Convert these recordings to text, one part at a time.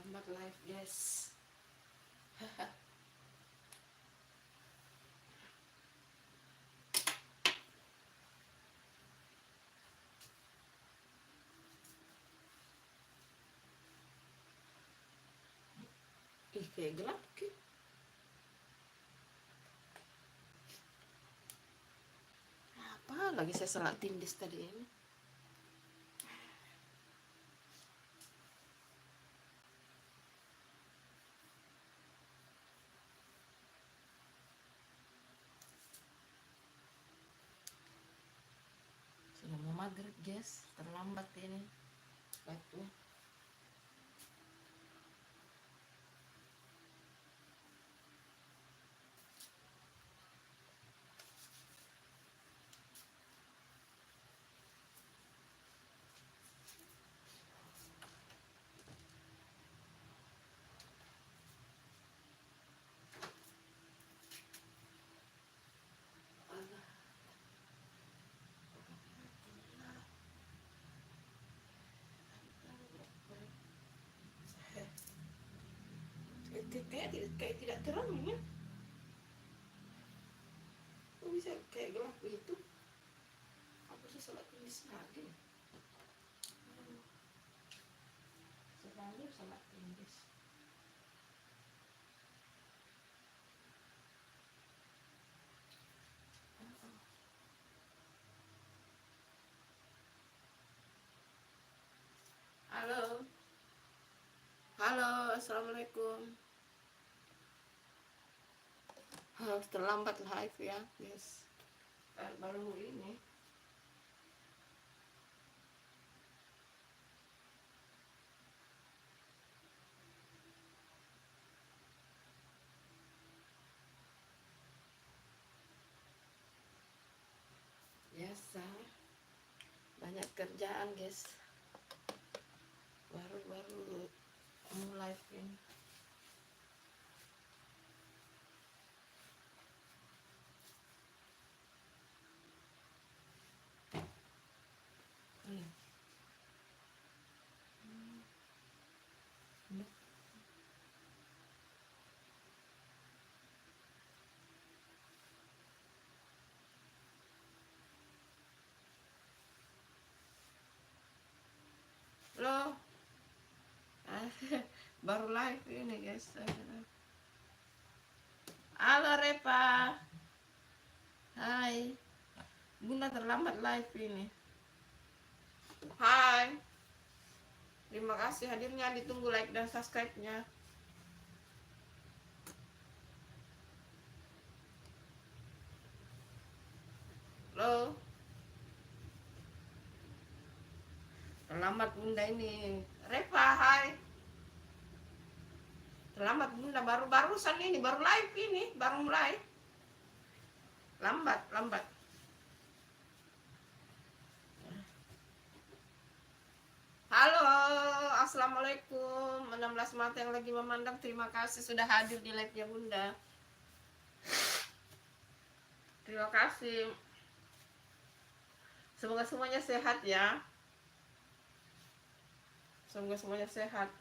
Lambat live guys. Ih, kayak gelap ki. Apa lagi saya salah tindis tadi ini. Sudah mau maghrib guys, terlambat ini. Waktu. Kayak tidak terang ya. Kok bisa kayak gelap begitu? Aku sih salah tindis lagi. Selalu salah tindis. Halo. Halo, assalamualaikum. Harus terlambat live ya guys. Baru ini. Biasa. Banyak kerjaan guys. Baru mulai ini. Loh, baru live ini guys. Halo Repa. Hai. Bunda terlambat live ini. Hai. Terima kasih hadirnya, ditunggu like dan subscribe-nya. Loh. Terlambat Bunda ini. Repa, hai. Terlambat Bunda, barusan ini, baru live ini, baru mulai. Lambat. Halo, assalamualaikum. 16 mata yang lagi memandang, terima kasih sudah hadir di live-nya Bunda. Terima kasih. Semoga semuanya sehat ya. Semoga semuanya sehat.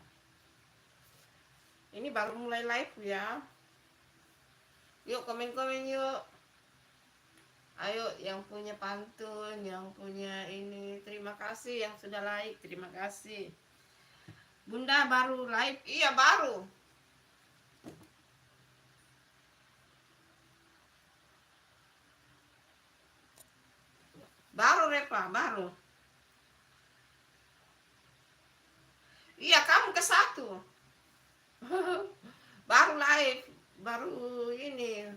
Ini baru mulai live ya. Yuk komen-komen yuk. Ayo yang punya pantun, yang punya ini, terima kasih yang sudah like, terima kasih. Bunda baru live, iya baru. Baru Repa, baru. Iya kamu ke satu. Baru live, baru ini.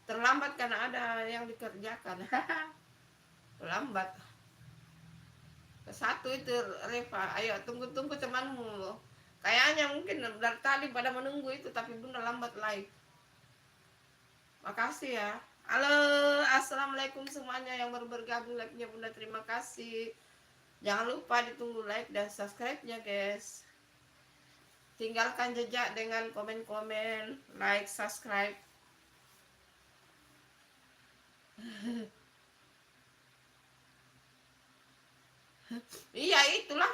Terlambat karena ada yang dikerjakan. Terlambat. Ke satu itu Reva, ayo tunggu temanmu. Kayaknya mungkin dari tadi pada menunggu itu, tapi Bunda lambat live. Makasih ya. Halo, assalamualaikum semuanya yang baru bergabung live-nya Bunda, terima kasih. Jangan lupa ditunggu like dan subscribe-nya guys. Tinggalkan jejak dengan komen-komen, like, subscribe. Iya itulah.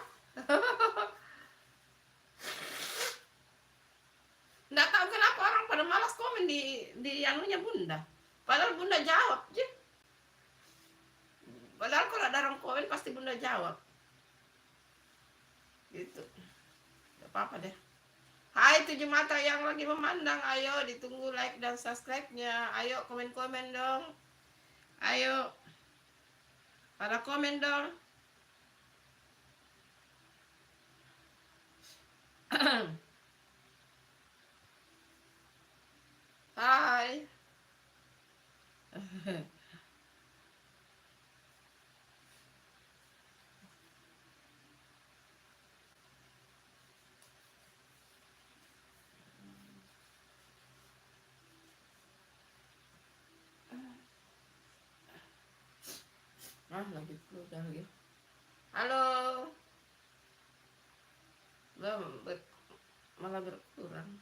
Bunda jawab. Gitu. Gak apa-apa deh. Hai 7 mata yang lagi memandang, ayo ditunggu like dan subscribe-nya. Ayo komen-komen dong. Ayo. Pada komen dong. Hai. Lagi udah lagi. Halo. Malah berkurang.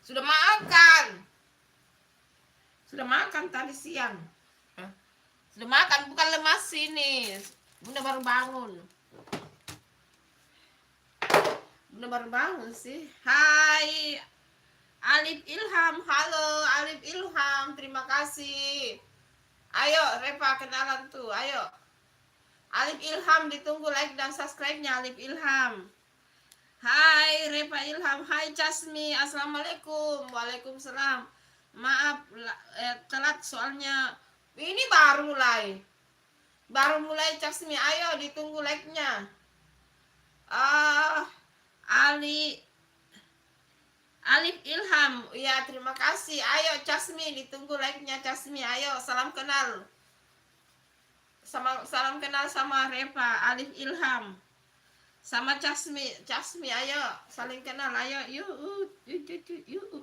Sudah makan. Sudah makan tadi siang. Sudah makan, bukan lemas ini. Bunda baru bangun. Bunda baru bangun sih. Hai. Alif Ilham, halo Alif Ilham, terima kasih. Ayo Reva kenalan tuh, ayo. Alif Ilham ditunggu like dan subscribe-nya Alif Ilham. Hai Reva Ilham, hai Jasmi, assalamualaikum. Waalaikumsalam. Maaf telat soalnya ini baru mulai Jasmi, ayo ditunggu like-nya. Alif Ilham, ya terima kasih. Ayo Jasmi ditunggu like-nya Jasmi, ayo salam kenal. Salam kenal sama Reva, Alif Ilham. Sama Jasmi, ayo saling kenal, ayo yuk.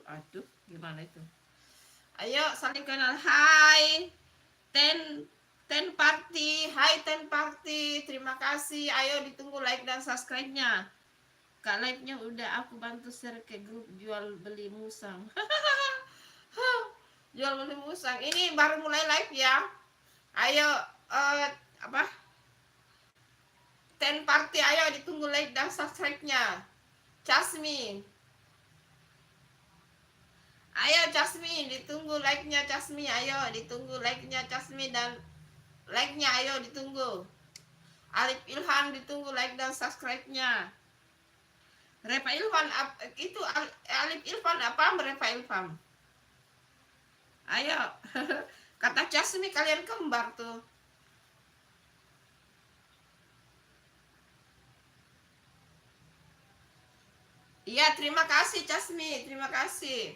Aduh, gimana itu? Ayo saling kenal. Hai ten party, hai ten party, terima kasih. Ayo ditunggu like dan subscribe-nya. Kak live-nya udah aku bantu share ke grup jual beli musang. Jual beli musang. Ini baru mulai live ya. Ayo ten party, ayo ditunggu like dan subscribe-nya. Jasmi. Ayo Jasmi, ditunggu like-nya Jasmi, ayo ditunggu like-nya Jasmi dan like-nya ayo ditunggu. Alif Ilham ditunggu like dan subscribe-nya. Reva Ilham itu Alif Ilham apa Reva Ilham? Ayo. Kata Jasmi kalian kembar tuh. Iya, terima kasih Jasmi, terima kasih.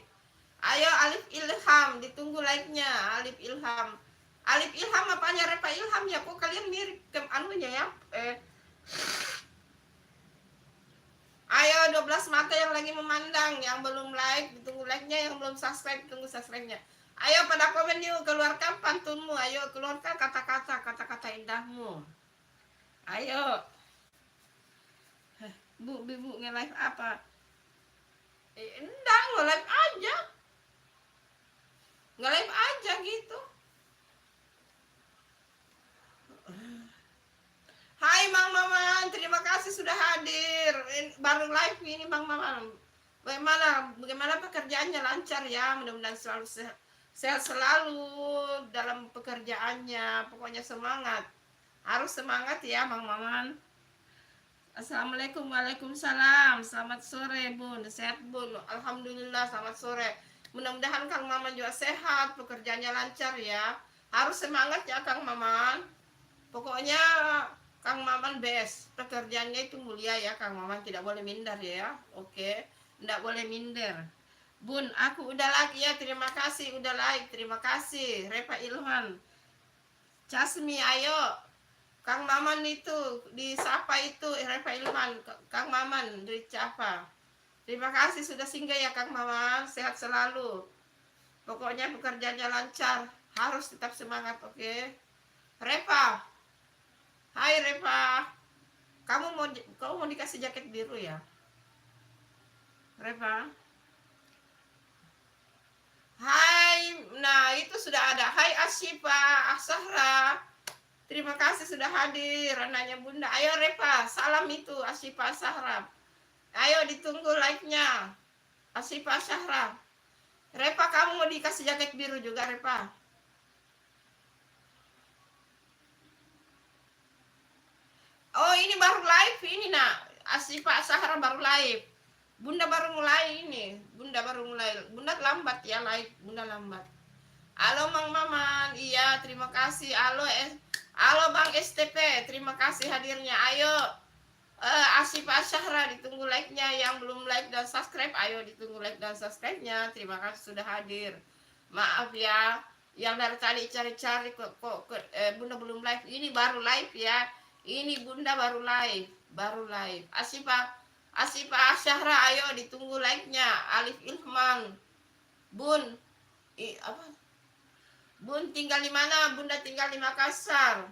Ayo Alif Ilham, ditunggu like-nya Alif Ilham. Alif Ilham apanya Reva Ilham ya? Kok kalian mirip ke anunya ya? Ayo 12 mata yang lagi memandang, yang belum like, ditunggu like-nya, yang belum subscribe, tunggu subscribe-nya. Ayo pada komen yuk, keluarkan pantunmu, ayo keluarkan kata-kata indahmu. Ayo. Bu nge-live apa? Enggak, nge-live aja. Nge-live aja gitu. Hai Bang Maman, terima kasih sudah hadir. Baru live ini Bang Maman. Bagaimana pekerjaannya, lancar ya? Mudah-mudahan selalu sehat selalu dalam pekerjaannya. Pokoknya semangat. Harus semangat ya Bang Maman. Assalamualaikum, waalaikumsalam. Selamat sore Bun, sehat Bun. Alhamdulillah, selamat sore. Mudah-mudahan Kang Maman juga sehat, pekerjaannya lancar ya. Harus semangat ya Kang Maman. Pokoknya Kang Maman best. Pekerjaannya itu mulia ya Kang Maman, tidak boleh minder ya. Oke, tidak boleh minder. Bun, aku udah like ya, terima kasih udah like, terima kasih. Reva Ilham. Jasmi, ayo. Kang Maman itu disapa itu Reva Ilman, Kang Maman disapa. Terima kasih sudah singgah ya Kang Maman, sehat selalu. Pokoknya pekerjaannya lancar, harus tetap semangat, oke? Reva. Hai Reva. Kamu mau dikasih jaket biru ya? Reva. Hai Asyifa Asahra, terima kasih sudah hadir anaknya Bunda. Ayo Repa, salam itu Asyifa Asahra. Ayo ditunggu like-nya Asyifa Asahra. Repa, kamu mau dikasih jaket biru juga Repa? Oh ini baru live ini nak, Asyifa Asahra baru live. Bunda baru mulai ini, Bunda baru mulai. Bunda lambat ya live, Bunda lambat. Halo Mang Maman, iya terima kasih. Halo Bang STP, terima kasih hadirnya. Ayo Asyifa Syahra, ditunggu like-nya. Yang belum like dan subscribe, ayo ditunggu like dan subscribe-nya. Terima kasih sudah hadir. Maaf ya, yang dari tadi cari-cari kok Bunda belum live. Ini baru live ya. Ini Bunda baru live, Asyifa Syahra, ayo ditunggu like-nya. Alif Ilham, Bun, apa? Bun tinggal di mana? Bunda tinggal di Makassar.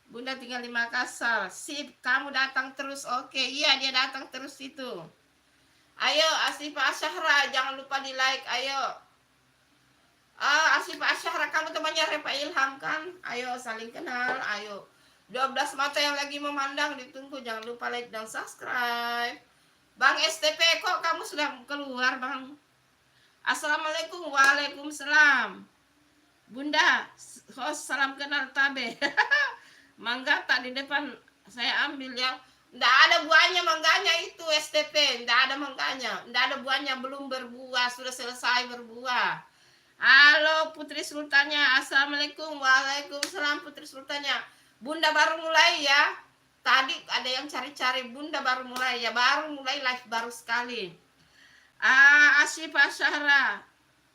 Bunda tinggal di Makassar. Sip, kamu datang terus. Oke, iya dia datang terus itu. Ayo Asyifa Syahra, jangan lupa di like. Ayo. Asyifa Syahra, kamu temannya Repa Ilham kan? Ayo saling kenal. Ayo. 12 mata yang lagi memandang ditunggu. Jangan lupa like dan subscribe. Bang STP, kok kamu sudah keluar, Bang? Assalamualaikum. Waalaikumsalam. Bunda, host salam kenal tabe. Mangga tak di depan saya ambil ya. Nggak ada buahnya mangganya itu STP. Nggak ada mangganya. Nggak ada buahnya, belum berbuah. Sudah selesai berbuah. Halo Putri Sultannya. Assalamualaikum. Waalaikumsalam Putri Sultannya. Bunda baru mulai ya. Tadi ada yang cari-cari. Bunda baru mulai ya. Baru mulai live baru sekali. Asyifa Syahra.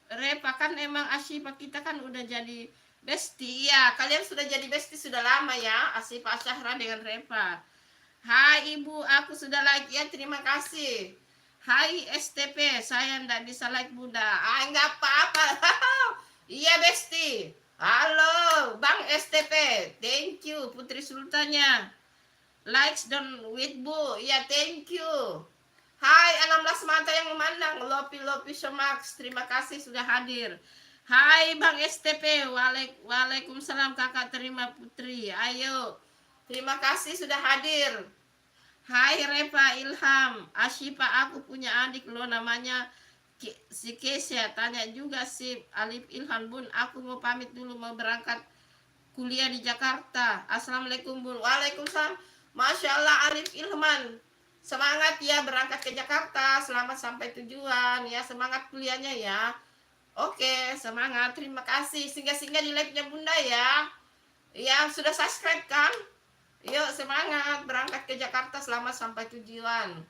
Repa kan emang Asyifa kita kan udah jadi bestie ya. Kalian sudah jadi bestie sudah lama ya, Asyifa Syahra dengan Repa. Hai Ibu, aku sudah like ya, terima kasih. Hai STP, saya ndak bisa like Bunda. Enggak apa-apa. Iya bestie. Halo Bang STP, thank you. Putri Sultannya, likes dan with Bu, ya thank you. Hai 16 mata yang memandang, Lopi Semax, terima kasih sudah hadir. Hai Bang STP, waalaikumsalam kakak terima Putri, ayo. Terima kasih sudah hadir. Hai Repa Ilham, Asyifa aku punya adik lo namanya si Kesya, tanya juga si Alif Ilham. Bun, aku mau pamit dulu, mau berangkat kuliah di Jakarta. Assalamualaikum Bun. Waalaikumsalam. Masya Allah Alif Ilman, semangat ya berangkat ke Jakarta, selamat sampai tujuan ya, semangat kuliahnya ya. Oke, semangat, terima kasih. Singgah-singgah di live-nya Bunda ya. Ya, sudah subscribe kan? Yuk semangat berangkat ke Jakarta, selamat sampai tujuan.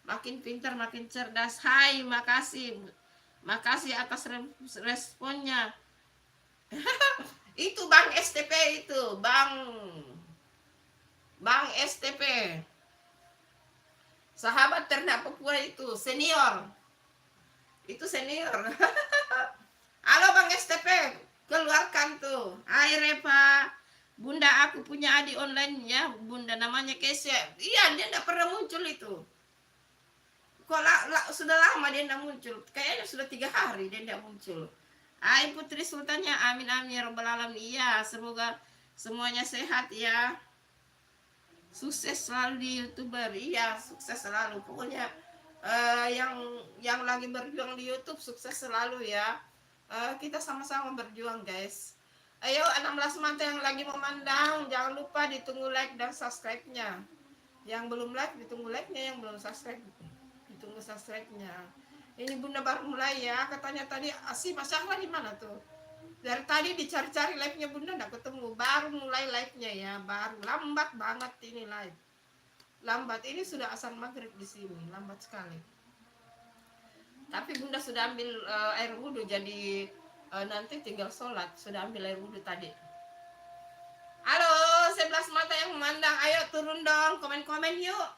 Makin pintar, makin cerdas. Hai, makasih. Makasih atas responnya. Itu Bang STP itu, Bang STP. Sahabat ternak Papua itu, senior. Itu senior. Halo Bang STP, keluarkan tuh. Hai Repa, Bunda aku punya adik online ya, Bunda namanya Kesya. Iya, dia enggak pernah muncul itu. Kok sudah lama dia enggak muncul. Kayaknya sudah 3 hari dia enggak muncul. Hai Putri Sultannya, amin amin ya robbal alamin. Iya, semoga semuanya sehat ya. Sukses selalu di YouTuber. Iya, sukses selalu. Pokoknya yang lagi berjuang di YouTube sukses selalu ya. Kita sama-sama berjuang guys. Ayo 16 mata yang lagi memandang, jangan lupa ditunggu like dan subscribe-nya. Yang belum like ditunggu like-nya, yang belum subscribe ditunggu subscribe-nya. Ini Bunda baru mulai ya. Katanya tadi Asyifa Syahra di mana tuh? Dari tadi dicari-cari live-nya Bunda enggak ketemu. Baru mulai live-nya ya, baru lambat banget ini live. Lambat, ini sudah azan maghrib di sini, lambat sekali. Tapi Bunda sudah ambil air wudhu, jadi nanti tinggal sholat. Sudah ambil air wudhu tadi. Halo, 11 mata yang memandang, ayo turun dong, komen-komen yuk.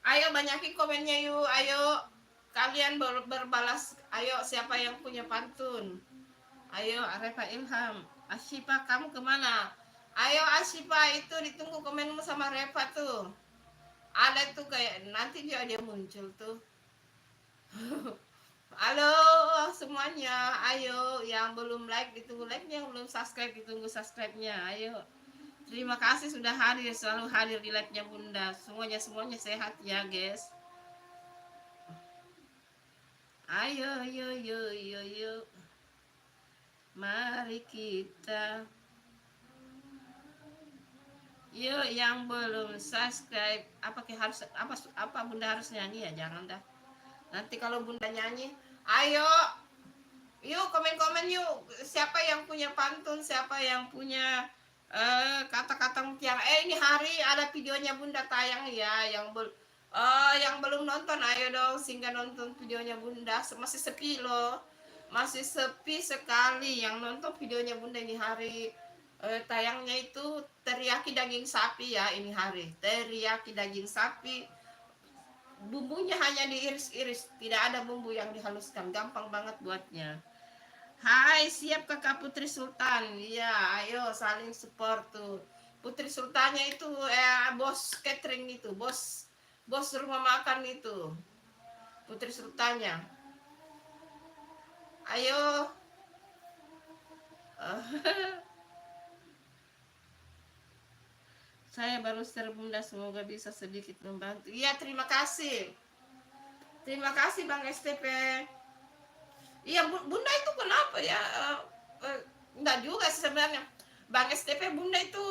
Ayo banyakin komennya yuk, ayo. Kalian berbalas, ayo siapa yang punya pantun. Ayo Repa Ilham, Asyifa kamu kemana? Ayo Asyifa, itu ditunggu komenmu sama Repa tuh. Ada tuh kayak nanti dia muncul tuh. Halo semua. semuanya. Ayo, yang belum like ditunggu like-nya, yang belum subscribe ditunggu subscribe-nya. Ayo. Terima kasih sudah hadir, selalu hadir di live-nya Bunda. Semuanya sehat ya, guys. Ayo, yuk. Mari kita. Yuk, yang belum subscribe, apa Bunda harus nyanyi ya? Jangan dah. Nanti kalau Bunda nyanyi, ayo. Yuk komen-komen yuk. Siapa yang punya pantun, siapa yang punya kata-kata mutiara. Ini hari ada videonya Bunda tayang ya. Yang belum nonton, ayo dong singgah nonton videonya Bunda. Masih sepi loh. Masih sepi sekali yang nonton videonya Bunda ini hari. Tayangnya itu teriyaki daging sapi ya ini hari. Teriyaki daging sapi. Bumbunya hanya diiris-iris, tidak ada bumbu yang dihaluskan. Gampang banget buatnya. Hai, siap Kakak Putri Sultan. Iya, ayo saling support tuh. Putri Sultannya itu bos catering itu, bos rumah makan itu. Putri Sultannya. Ayo. Saya baru share Bunda, semoga bisa sedikit membantu. Iya, terima kasih. Terima kasih Bang STP. Iya, Bunda itu kenapa ya? Enggak juga sih sebenarnya. Bang STP Bunda itu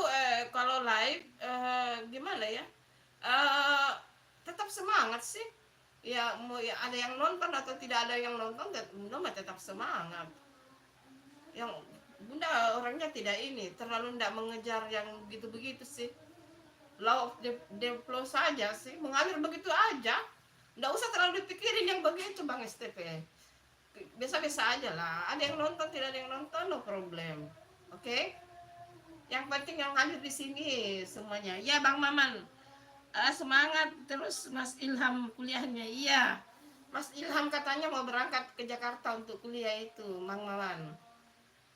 kalau live gimana ya? Tetap semangat sih. Ya mau ya ada yang nonton atau tidak ada yang nonton, Bunda mah tetap semangat. Yang Bunda orangnya tidak ini, terlalu tidak mengejar yang begitu-begitu sih. Law of the flow saja sih, mengalir begitu aja. Nggak usah terlalu dipikirin yang begitu Bang STP. Biasa-biasa aja lah. Ada yang nonton, tidak ada yang nonton, no problem. Oke? Yang penting yang hadir di sini semuanya. Ya Bang Maman, semangat terus Mas Ilham kuliahnya. Iya, Mas Ilham katanya mau berangkat ke Jakarta untuk kuliah itu, Mang Maman.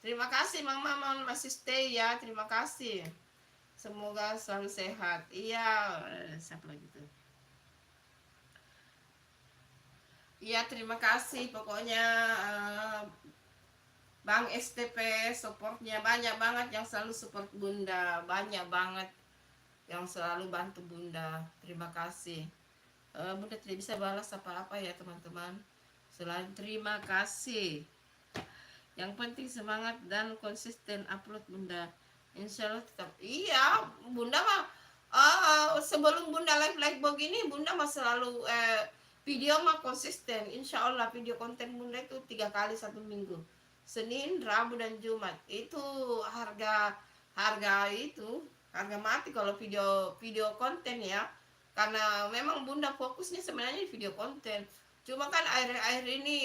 Terima kasih Mang Maman masih stay ya. Terima kasih. Semoga selalu sehat. Iya, siapa lagi tuh? Iya, terima kasih. Pokoknya Bang STP supportnya banyak banget yang selalu support Bunda. Banyak banget yang selalu bantu Bunda. Terima kasih. Bunda tidak bisa balas apa-apa ya teman-teman. Selain terima kasih. Yang penting semangat dan konsisten upload Bunda. Insya Allah tetap. Iya, Bunda mah sebelum Bunda live begini, Bunda mah selalu video mah konsisten. Insya Allah video konten Bunda itu 3 kali 1 minggu. Senin, Rabu dan Jumat. Itu harga mati kalau video konten ya. Karena memang Bunda fokusnya sebenarnya video konten. Cuma kan akhir-akhir ini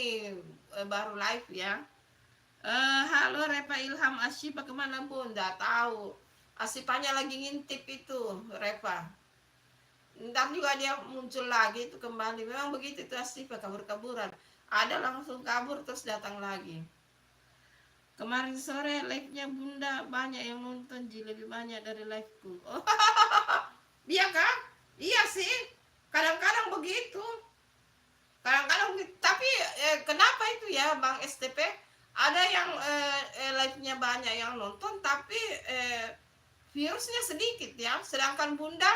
baru live ya. Halo Repa Ilham Asyifa kemana Bun? Nggak tahu. Asifanya lagi ngintip itu Repa. Ntar juga dia muncul lagi itu kembali. Memang begitu itu Asyifa kabur-kaburan. Ada langsung kabur terus datang lagi. Kemarin sore live-nya Bunda banyak yang nonton, lebih banyak dari live-ku. Oh, iya kan? Iya sih. Kadang-kadang begitu. Kadang-kadang tapi kenapa itu ya Bang STP? Ada yang live-nya banyak yang nonton tapi viewsnya sedikit ya. Sedangkan Bunda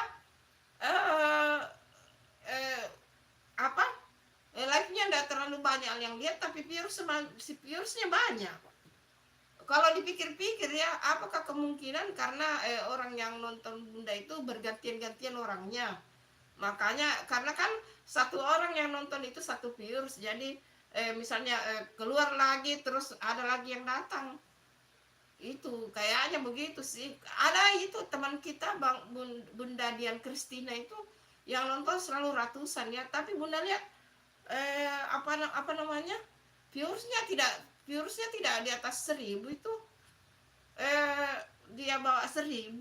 live-nya enggak terlalu banyak yang lihat tapi viewsnya banyak. Kalau dipikir-pikir ya, apakah kemungkinan karena orang yang nonton Bunda itu bergantian-gantian orangnya. Makanya karena kan satu orang yang nonton itu 1 viewers, jadi misalnya keluar lagi terus ada lagi yang datang. Itu kayaknya begitu sih. Ada itu teman kita Bunda Dian Kristina itu yang nonton selalu ratusan ya, tapi Bunda lihat apa namanya? Viewersnya tidak di atas 1000 itu. Dia bawa 1000.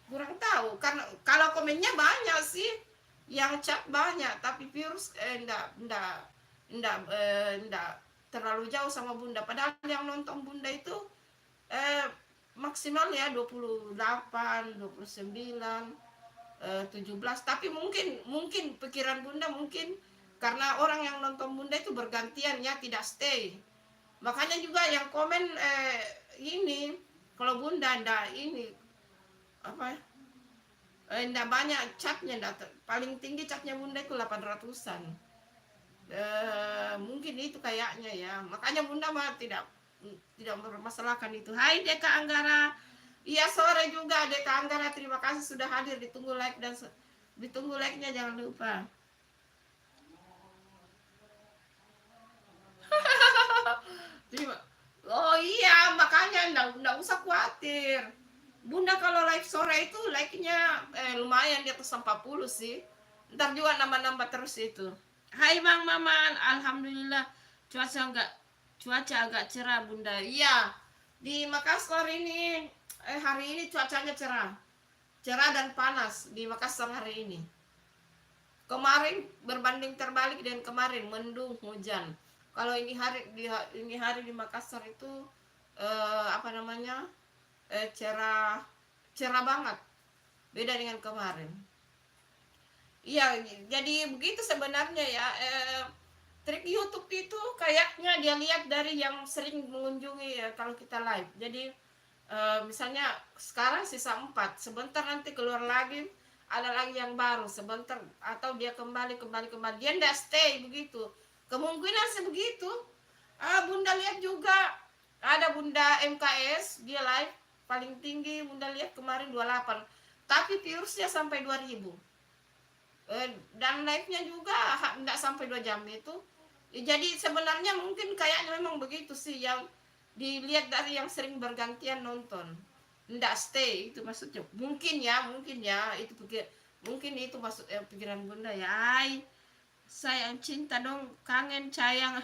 Kurang tahu karena kalau komennya banyak sih, yang chat banyak tapi viewers enggak terlalu jauh sama Bunda. Padahal yang nonton Bunda itu maksimal ya 28, 29, 17. Tapi mungkin pikiran Bunda mungkin karena orang yang nonton Bunda itu bergantian ya, tidak stay. Makanya juga yang komen ini kalau Bunda ndak ini apa ndak banyak catnya, paling tinggi catnya Bunda itu 800-an. Mungkin itu kayaknya ya, makanya Bunda mah tidak mempermasalahkan itu. Hai Deka Anggara, iya sore juga Deka Anggara, terima kasih sudah hadir. Ditunggu like dan ditunggu like-nya, jangan lupa. Oh iya, makanya enggak usah khawatir. Bunda kalau live sore itu like-nya lumayan di atas 40 sih. Ntar juga nambah-nambah terus itu. Hai Bang Maman, alhamdulillah cuaca agak cerah Bunda. Iya, di Makassar ini hari ini cuacanya cerah. Cerah dan panas di Makassar hari ini. Kemarin berbanding terbalik dengan kemarin, mendung, hujan. Kalau ini hari di Makassar itu apa namanya? Cerah cerah banget. Beda dengan kemarin. Iya, jadi begitu sebenarnya ya. Trik YouTube itu kayaknya dia lihat dari yang sering mengunjungi ya, kalau kita live. Jadi misalnya sekarang sisa 4, sebentar nanti keluar lagi, ada lagi yang baru sebentar, atau dia kembali dia ndak stay begitu, kemungkinan sebegitu. Bunda lihat juga ada Bunda MKS, dia live paling tinggi Bunda lihat kemarin 28, tapi viewsnya sampai 2000. Dan live-nya juga nggak sampai 2 jam itu. Jadi sebenarnya mungkin kayaknya memang begitu sih, yang dilihat dari yang sering bergantian nonton, nggak stay itu maksudnya. Mungkin ya itu mungkin itu maksud pikiran Bunda ya. Ay, sayang cinta dong, kangen sayang.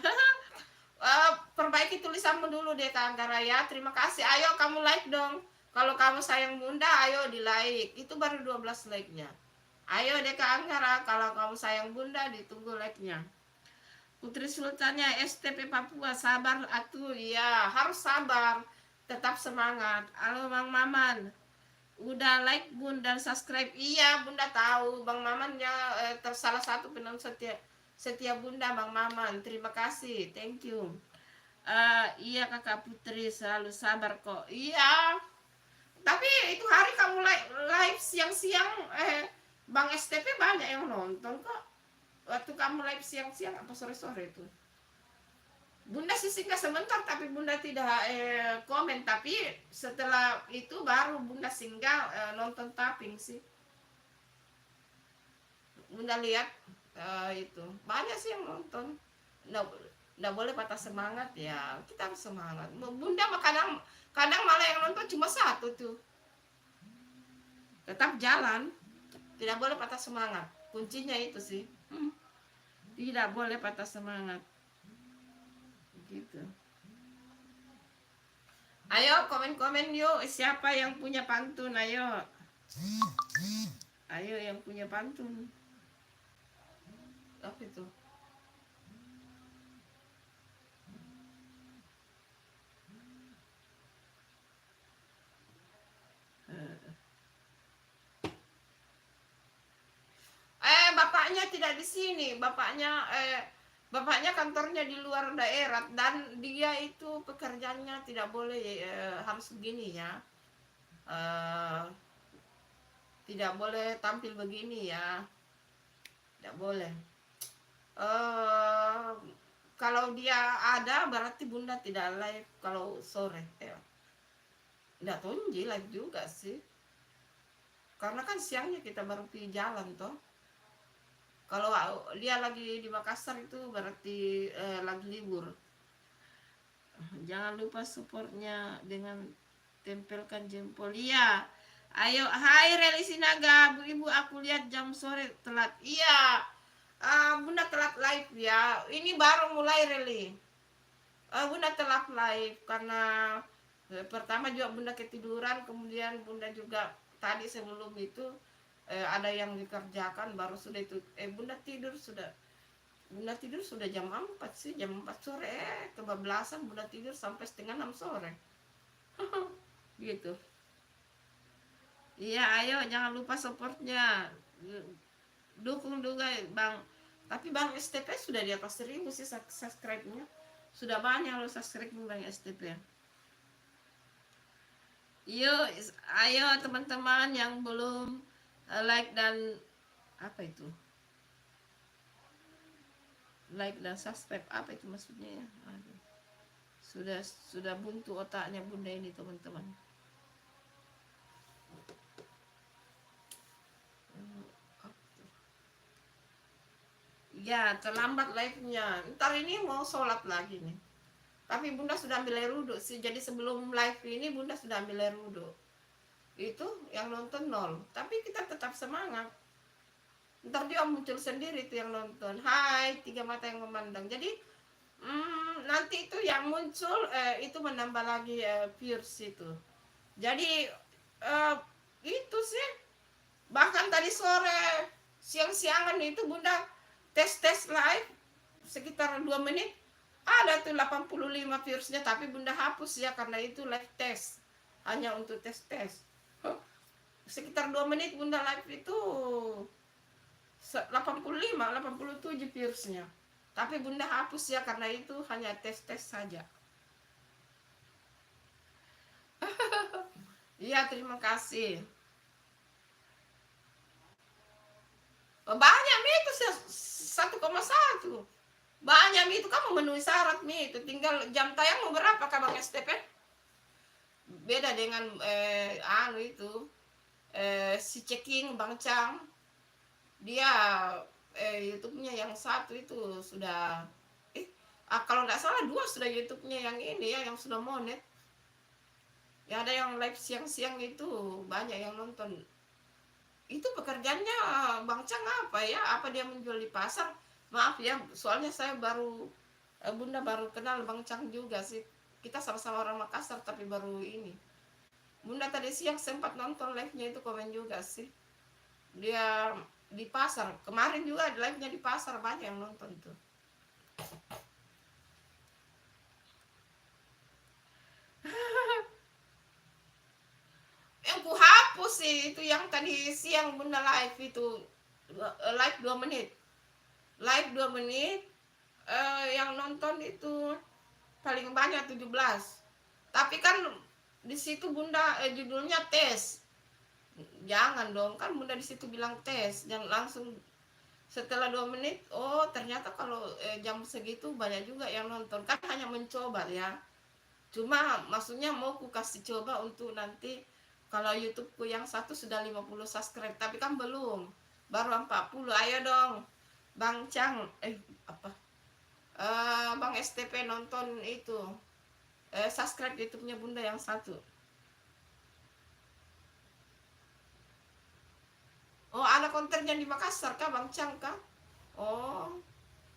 Perbaiki tulisanmu dulu deh Kak Anggara ya. Terima kasih. Ayo kamu like dong. Kalau kamu sayang Bunda, ayo di like. Itu baru 12 like-nya. Ayo deh Kak Anggara, kalau kamu sayang Bunda, ditunggu like-nya. Putri Sultannya STP Papua, sabar atuh. Ya, harus sabar. Tetap semangat. Halo Bang Maman. Udah like Bun dan subscribe. Iya, Bunda tahu. Bang Maman ya salah satu penonton setia Bunda, Bang Maman. Terima kasih. Thank you. Iya Kakak Putri, selalu sabar kok. Iya. Tapi itu hari kamu live siang-siang Bang STP banyak yang nonton kok. Waktu kamu live siang-siang apa sore-sore itu. Bunda sih singgah sebentar, tapi Bunda tidak komen. Tapi setelah itu baru Bunda singgah nonton tapping sih. Bunda lihat itu banyak sih yang nonton. Nggak boleh patah semangat ya, kita harus semangat. Bunda mah kadang malah yang nonton cuma satu tuh. Tetap jalan, tidak boleh patah semangat. Kuncinya itu sih. Tidak boleh patah semangat. Gitu. Ayo komen-komen yuk, siapa yang punya pantun, ayo. Ayo yang punya pantun. Apa itu? Bapaknya tidak di sini, bapaknya kantornya di luar daerah, dan dia itu pekerjaannya tidak boleh harus begini ya, tidak boleh tampil begini ya, tidak boleh. Kalau dia ada berarti Bunda tidak live kalau sore. Tidak tonji live juga sih, karena kan siangnya kita baru pergi jalan toh. Kalau dia lagi di Makassar itu berarti lagi libur. Jangan lupa supportnya dengan tempelkan jempol. Iya. Ayo, hai Reli Sinaga, Bu Ibu, aku lihat jam sore telat. Iya. Bunda telat live ya. Ini baru mulai Reli. Bunda telat live karena pertama juga Bunda ketiduran, kemudian Bunda juga tadi sebelum itu ada yang dikerjakan, baru sudah itu Bunda tidur sudah jam 4 sih, jam 4 sore kebablasan Bunda tidur sampai setengah 6 sore. Gitu. Iya, ayo jangan lupa supportnya, dukung juga Bang Tapi Bang STP sudah di atas 1000 sih subscribe-nya. Sudah banyak loh subscribe Bang STP. Yuk, ayo teman-teman yang belum like dan apa itu? Like dan subscribe, apa itu maksudnya ya? Aduh. Sudah buntu otaknya Bunda ini teman-teman. Ya, terlambat live-nya. Ntar ini mau sholat lagi nih. Tapi Bunda sudah ambil air wudhu sih. Jadi sebelum live ini Bunda sudah ambil air wudhu. Itu yang nonton 0. Tapi kita tetap semangat. Ntar dia muncul sendiri tuh yang nonton. Hai, 3 mata yang memandang. Jadi nanti itu yang muncul itu menambah lagi viewers itu. Jadi itu sih. Bahkan tadi sore siang-siangan itu Bunda tes live sekitar 2 menit ada tuh 85 viewersnya, tapi Bunda hapus ya karena itu live test, hanya untuk tes sekitar 2 menit Bunda live itu 87 viewersnya, tapi Bunda hapus ya karena itu hanya tes saja. Iya, terima kasih. Banyak itu 1,1 banyak itu, kamu memenuhi syarat itu, tinggal jam tayang mau berapa Bang STP. Beda dengan itu si Ceking Bang Chang, dia YouTube-nya yang satu itu sudah kalau nggak salah 2 sudah YouTube-nya yang ini ya, yang sudah monet ya. Ada yang live siang-siang itu banyak yang nonton. Itu pekerjaannya Bang Chang apa ya? Apa dia menjual di pasar? Maaf ya, soalnya saya Bunda baru kenal Bang Chang juga sih. Kita sama-sama orang Makassar tapi baru ini. Bunda tadi siang sempat nonton live-nya itu, komen juga sih. Dia di pasar. Kemarin juga live-nya di pasar, banyak yang nonton tuh. Yang ku hapus sih itu yang tadi siang Bunda live itu. Live 2 menit. Live 2 menit yang nonton itu paling banyak 17. Tapi kan di situ Bunda judulnya tes. Jangan dong, kan Bunda di situ bilang tes, jangan langsung setelah 2 menit. Oh, ternyata kalau jam segitu banyak juga yang nonton. Kan hanya mencoba ya. Cuma maksudnya mau ku kasih coba untuk nanti kalau YouTubeku yang satu sudah 50 subscribe, tapi kan belum. Baru 40. Ayo dong. Bang Chang, Bang STP nonton itu. Subscribe YouTube-nya Bunda yang satu. Oh, anak kontennya di Makassar kah Bang Chang kah? Oh,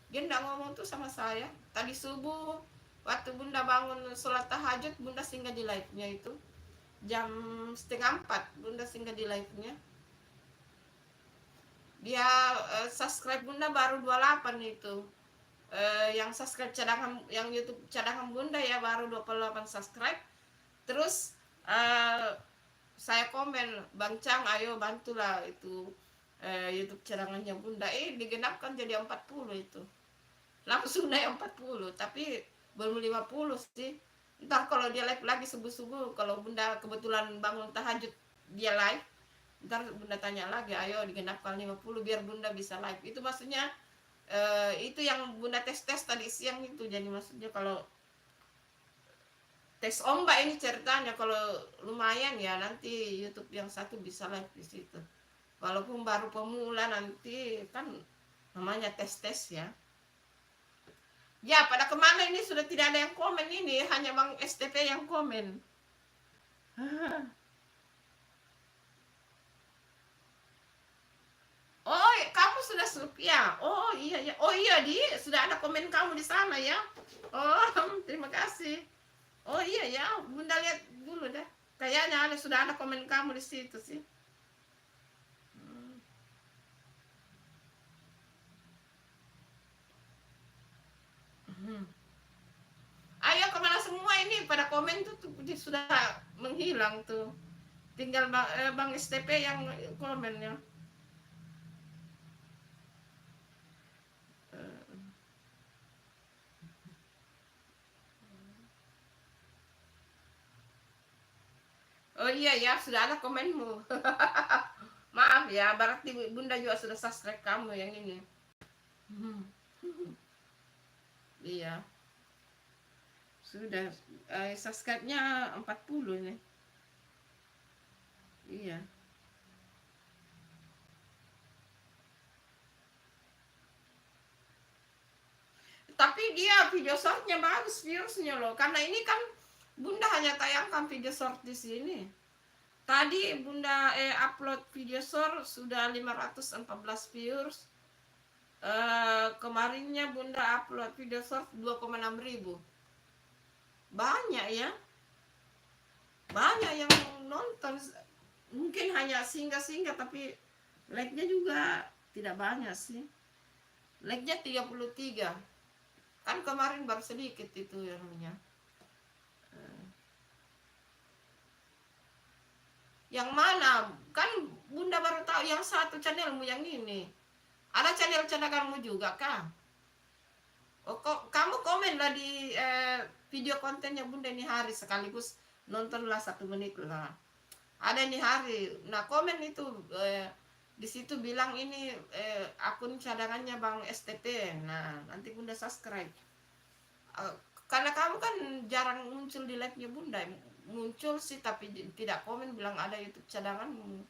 dia enggak ngomong tuh sama saya. Tadi subuh waktu Bunda bangun sholat tahajud, Bunda singgah di live-nya itu. Jam 3:30 Bunda singgah di live-nya. Dia subscribe Bunda baru 28 itu. Yang subscribe cadangan, yang YouTube cadangan Bunda ya baru 28 subscribe. Terus saya komen, Bang Chang ayo bantulah itu YouTube cadangannya Bunda. Digenapkan jadi 40 itu. Langsung naik 40, tapi belum 50 sih. Ntar kalau dia live lagi subuh-subuh, kalau Bunda kebetulan bangun tahajud dia live, ntar Bunda tanya lagi, ayo digenapkan 50 biar Bunda bisa live. Itu maksudnya itu yang Bunda tes tadi siang itu. Jadi maksudnya kalau tes ombak ini ceritanya, kalau lumayan ya nanti YouTube yang satu bisa live di situ. Walaupun baru pemula nanti kan namanya tes ya. Ya, pada kemana ini sudah tidak ada yang komen ini, hanya Bang STP yang komen. Oh, kamu sudah ya. Oh iya ya. Oh iya, sudah ada komen kamu di sana ya. Oh, terima kasih. Oh iya ya, Bunda lihat dulu deh. Kayaknya sudah ada komen kamu di situ sih. Ayo kemana semua ini, pada komen tuh sudah menghilang tuh. Tinggal Bang STP yang komennya. Oh iya ya, sudah ada komenmu. Maaf ya, berarti Bunda juga sudah subscribe kamu yang ini. Iya, sudah subscribe-nya 40 nih. Iya. Tapi dia video shortnya bagus viewsnya loh, karena ini kan Bunda hanya tayangkan video short di sini. Tadi Bunda upload video short sudah 514 views. Kemarinnya Bunda upload video short 2,6 ribu. Banyak ya, banyak yang nonton. Mungkin hanya singgah-singgah, tapi like-nya juga tidak banyak sih. Like-nya 33. Kan kemarin baru sedikit itu yang punya. Yang mana? Kan Bunda baru tahu yang satu channelmu yang ini. Ada channel-channelmu juga kah? Oh, kok kamu komen lah di video kontennya Bunda ini hari, sekaligus nontonlah 1 menit lah. Ada ini hari. Nah, komen itu di situ bilang ini akun cadangannya Bang STP. Nah, nanti Bunda subscribe. Karena kamu kan jarang muncul di live-nya Bunda. Muncul sih tapi tidak komen bilang ada YouTube cadanganmu.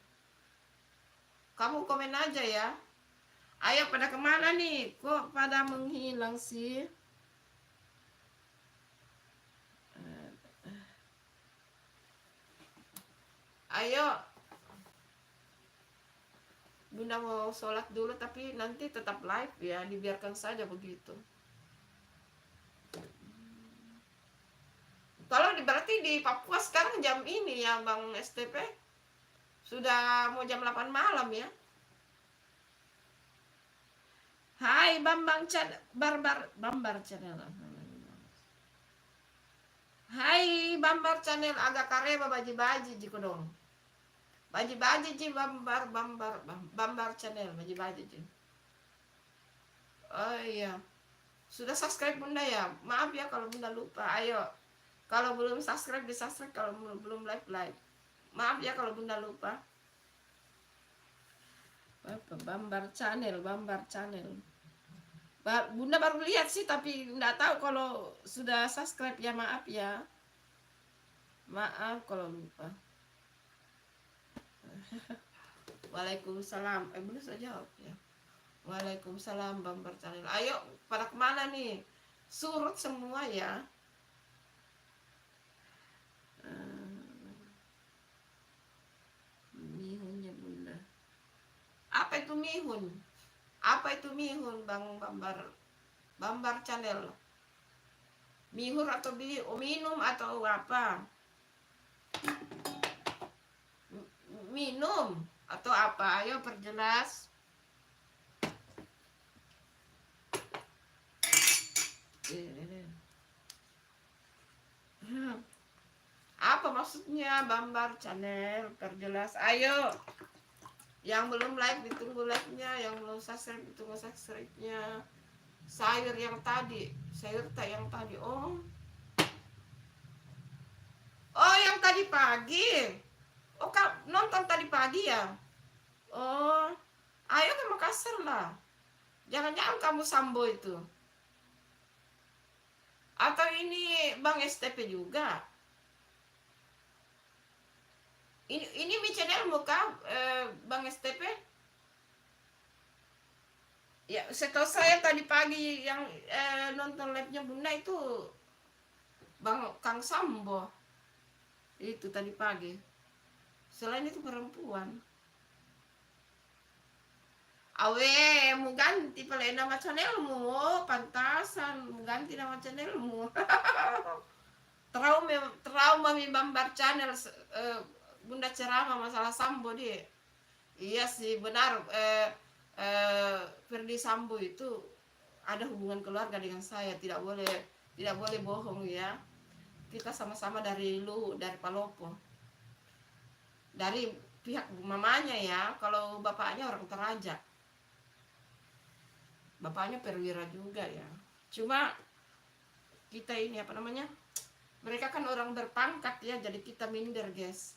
Kamu komen aja ya. Ayo pada kemana nih? Kok pada menghilang sih? Ayo. Bunda mau sholat dulu tapi nanti tetap live ya. Dibiarkan saja begitu. Kalau berarti di Papua sekarang jam ini ya Bang STP? Sudah mau jam 8 malam ya? Hai Bambang Bambar channel. Hai Bambar channel, agak kareba baji-baji jiko dong. Baji-baji ji Bambar channel baji-baji ji. Oh iya. Sudah subscribe Bunda ya? Maaf ya kalau Bunda lupa. Ayo. Kalau belum subscribe di-subscribe, kalau belum like. Maaf ya kalau Bunda lupa. Bambar channel. Bunda baru lihat sih tapi nggak tahu kalau sudah subscribe ya, maaf ya. Maaf kalau lupa. Waalaikumsalam. Bunda sudah jawab ya. Waalaikumsalam Bambar channel. Ayo pada kemana nih? Surut semua ya. Mihunnya Bunda. Apa itu mihun? Apa itu mihun Bang Bambar channel? Mihur atau minum atau apa? Minum atau apa? Ayo perjelas. Apa maksudnya Bambar channel? Perjelas. Ayo. Yang belum like ditunggu like-nya, yang belum subscribe ditunggu subscribe-nya. Sayur yang tadi. Oh. Oh, yang tadi pagi. Oh, nonton tadi pagi ya? Oh. Ayo ke Makassar lah. Jangan-jangan kamu Sambo itu. Atau ini Bang STP juga? Ini mi channelmu kah, Bang STP? Ya, setahu saya tadi pagi yang nonton live-nya Bunda itu Bang Kang Sambo. Itu tadi pagi. Selain itu perempuan. Awe, mau ganti pala nama channelmu. Pantasan, mau ganti nama channelmu. Trauma mi Bambar channel. Bunda ceramah masalah Sambo dia. Iya sih benar. Ferdi Sambo itu ada hubungan keluarga dengan saya. Tidak boleh bohong ya. Kita sama-sama dari Palopo. Dari pihak mamanya ya. Kalau bapaknya orang Toraja. Bapaknya perwira juga ya. Cuma kita ini apa namanya? Mereka kan orang berpangkat ya, jadi kita minder guys.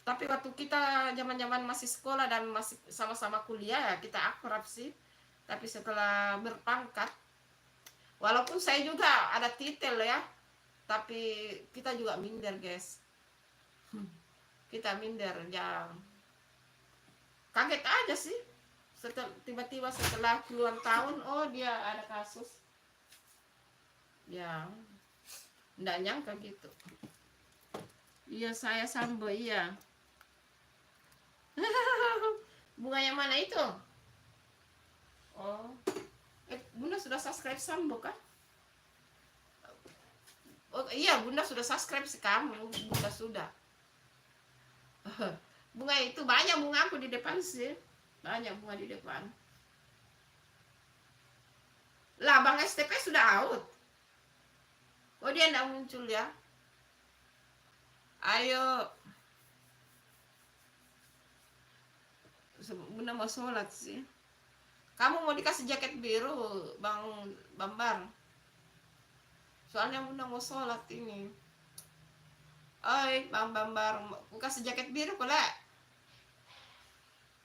Tapi waktu kita zaman-zaman masih sekolah dan masih sama-sama kuliah ya kita akrab sih. Tapi setelah berpangkat, walaupun saya juga ada titel ya, tapi kita juga minder guys. Kita minder ya. Kaget aja sih. Tiba-tiba setelah puluhan tahun, oh dia ada kasus. Ya, nggak nyangka gitu. Iya saya Sambo, iya. Bunga yang mana itu? Oh, Bunda sudah subscribe Sambo kan? Oh iya, Bunda sudah subscribe sih kamu. Bunda sudah. Bunga itu banyak bunga aku di depan sih. Banyak bunga di depan. Lah Bang STP sudah out. Oh dia enggak muncul ya. Ayo. Bunda mau sholat sih. Kamu mau dikasih jaket biru Bang Bambar. Soalnya Bunda mau sholat ini. Oi Bang Bambar, mau kasih jaket biru pula.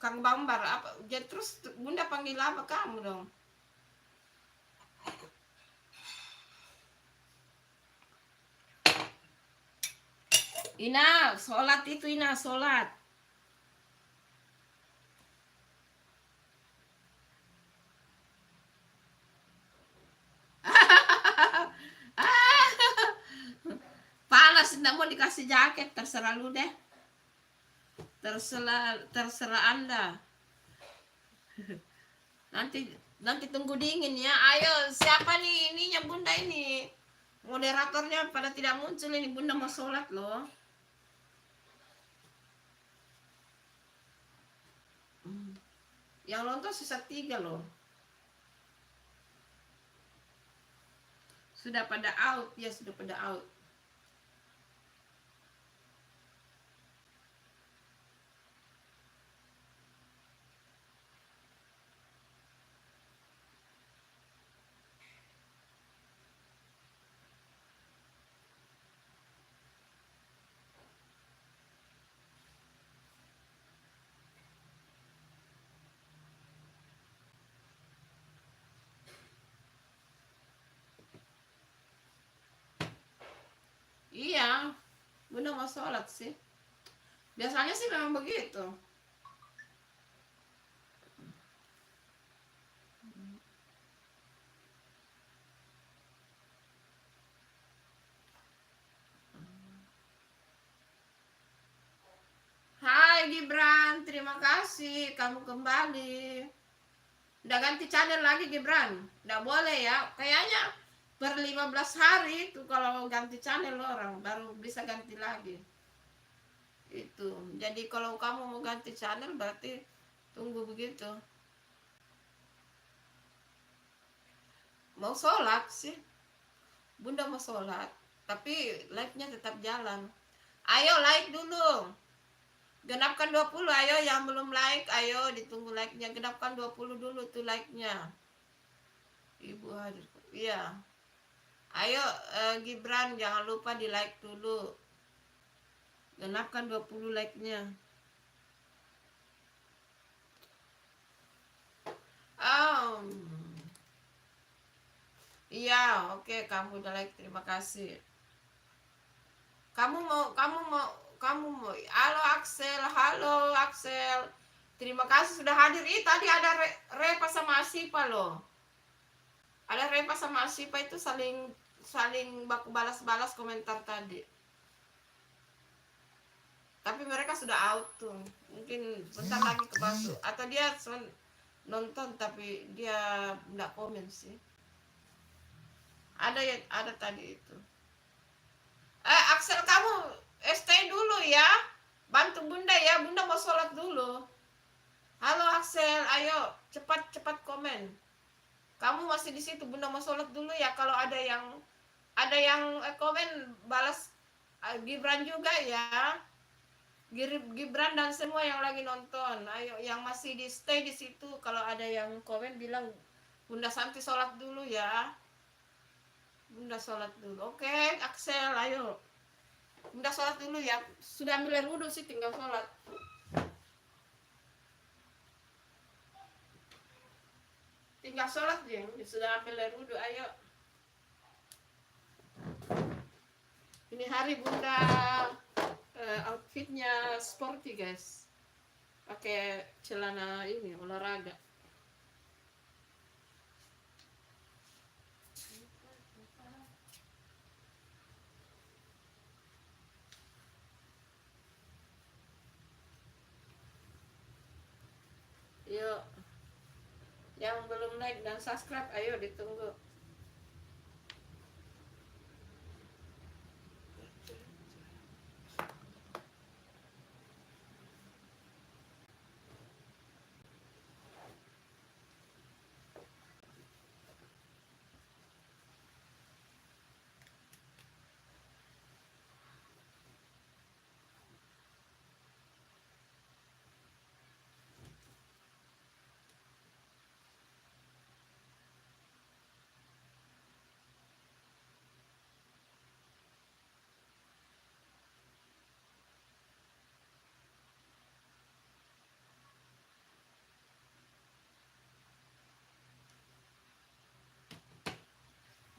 Kang Bambar apa? Jadi terus Bunda panggil apa kamu dong? Ina, sholat itu Ina, sholat. Panas, tidak mau dikasih jaket, terserah lu deh. Terserah Anda. Nanti tunggu dingin ya. Ayo, siapa nih ininya Bunda ini? Moderatornya pada tidak muncul ini, Bunda mau sholat loh. Yang nonton sisa 3 loh. Sudah pada out, ya sudah pada out. Iya, Bunda mau sholat sih. Biasanya sih memang begitu. Hai Gibran, terima kasih kamu kembali. Udah ganti channel lagi Gibran? Udah boleh ya? Kayaknya per 15 hari itu kalau ganti channel orang baru bisa ganti lagi. Itu. Jadi kalau kamu mau ganti channel berarti tunggu begitu. Mau sholat sih. Bunda mau sholat. Tapi live-nya tetap jalan. Ayo like dulu. Genapkan 20, ayo yang belum like, ayo ditunggu like-nya. Genapkan 20 dulu tuh like-nya. Ibu hadir. Iya. Ayo Gibran jangan lupa di like dulu. Genapkan 20 like-nya. Iya, oke, kamu udah like, terima kasih. Kamu mau halo Axel, terima kasih sudah hadir. Tadi ada Repa sama Asipa loh. Ada Repa sama Asipa itu saling baku balas komentar tadi. Tapi mereka sudah out tuh. Mungkin bentar lagi ke masuk. Atau dia nonton tapi dia nggak komen sih. Ada tadi itu. Axel kamu stay dulu ya. Bantu Bunda ya. Bunda mau sholat dulu. Halo Axel, ayo cepat komen. Kamu masih di situ. Bunda mau sholat dulu ya. Kalau ada yang komen balas Gibran juga ya. Gibran dan semua yang lagi nonton. Ayo yang masih stay di situ. Kalau ada yang komen bilang Bunda Santi sholat dulu ya. Bunda sholat dulu. Oke, Axel, ayo. Bunda sholat dulu ya. Sudah ambil air wudhu sih, tinggal sholat. Tinggal sholat, Jeng. Sudah ambil air wudhu, ayo. Ini hari Bunda outfitnya sporty, guys. Pakai celana ini, olahraga. Yuk. Yang belum like dan subscribe, ayo ditunggu.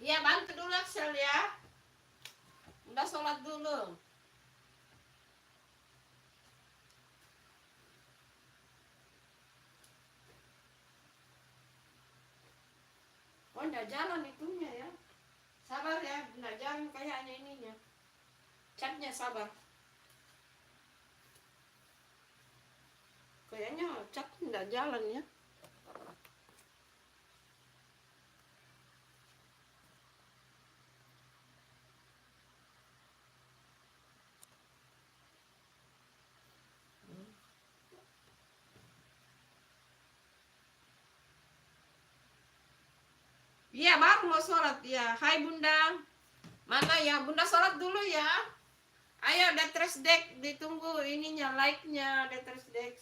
Iya, bantu dulu Axel ya. Udah sholat dulu. Oh, enggak jalan itunya ya. Sabar ya, enggak jalan kayaknya ininya. Catnya sabar. Kayaknya cat enggak jalan ya. Iya, baru mau sholat ya. Hai Bunda. Mana ya? Bunda sholat dulu ya. Ayo, Detres Deck ditunggu ininya, like-nya Detres Deck.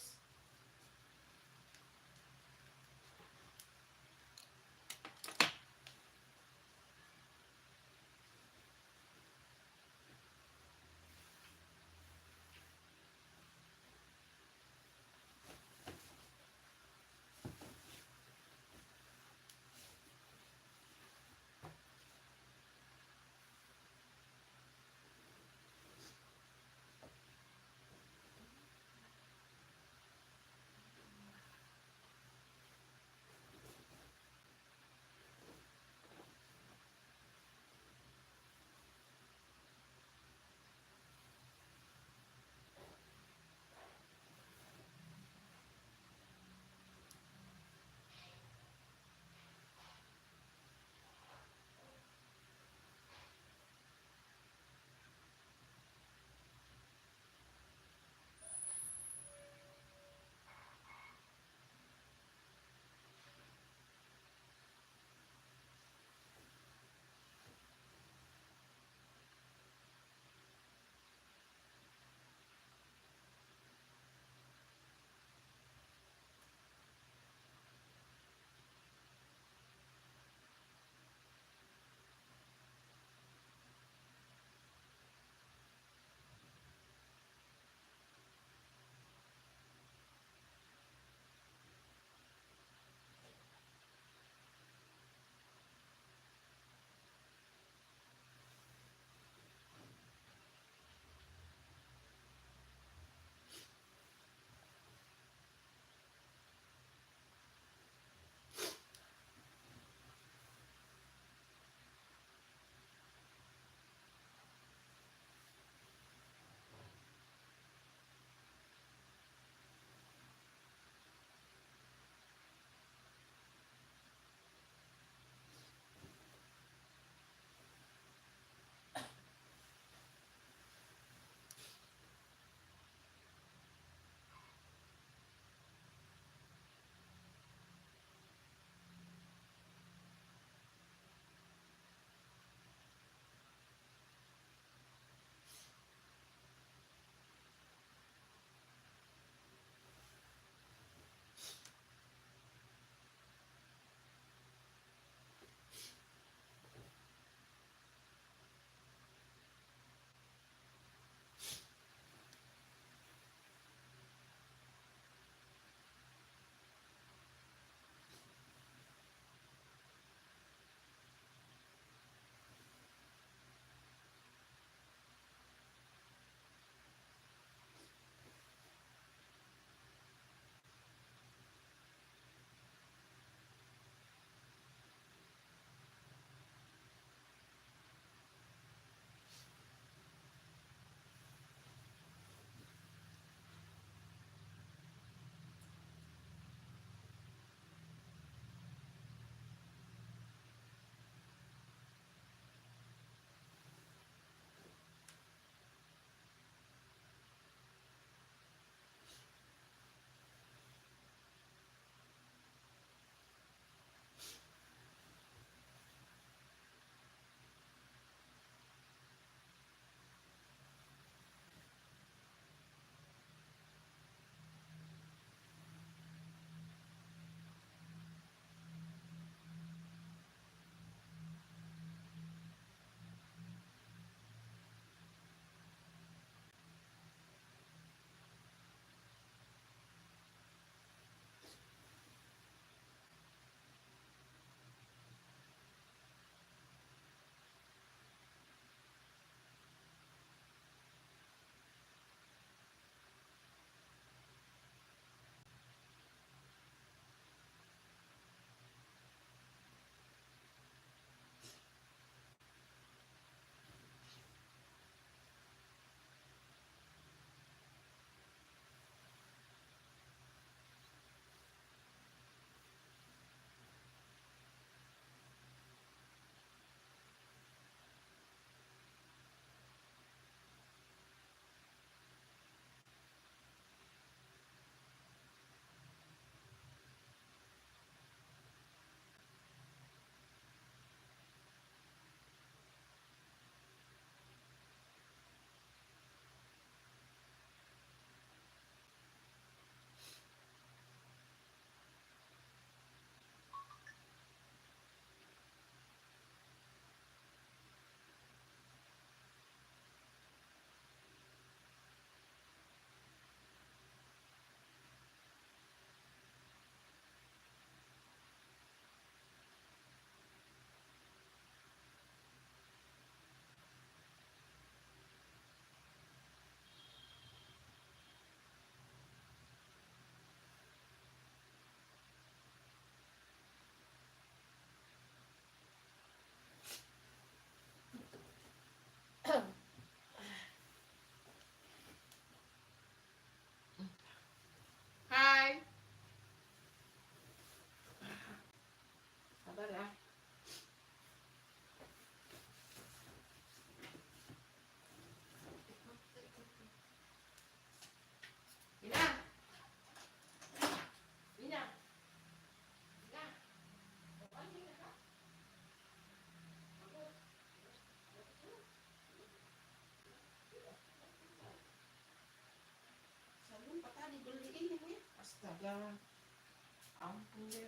Ampun deh,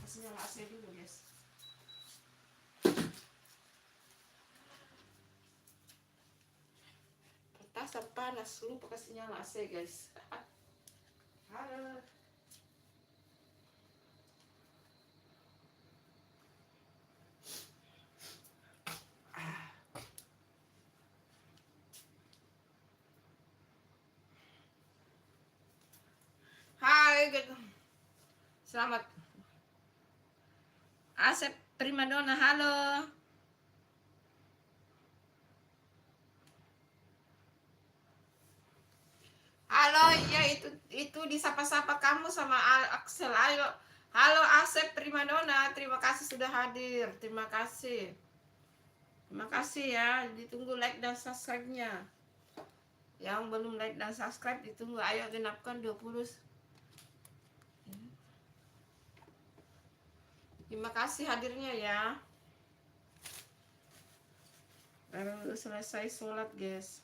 kasih nyala AC dulu guys. Petasan panas, lupa kasih nyala AC guys. Halo. Hai, selamat. Asep Primadona, halo. Halo, iya itu disapa-sapa kamu sama Axel. Ayo. Halo Asep Primadona, terima kasih sudah hadir. Terima kasih. Terima kasih ya. Ditunggu like dan subscribe-nya. Yang belum like dan subscribe ditunggu. Ayo genapkan 20. Terima kasih hadirnya ya. Baru selesai sholat guys.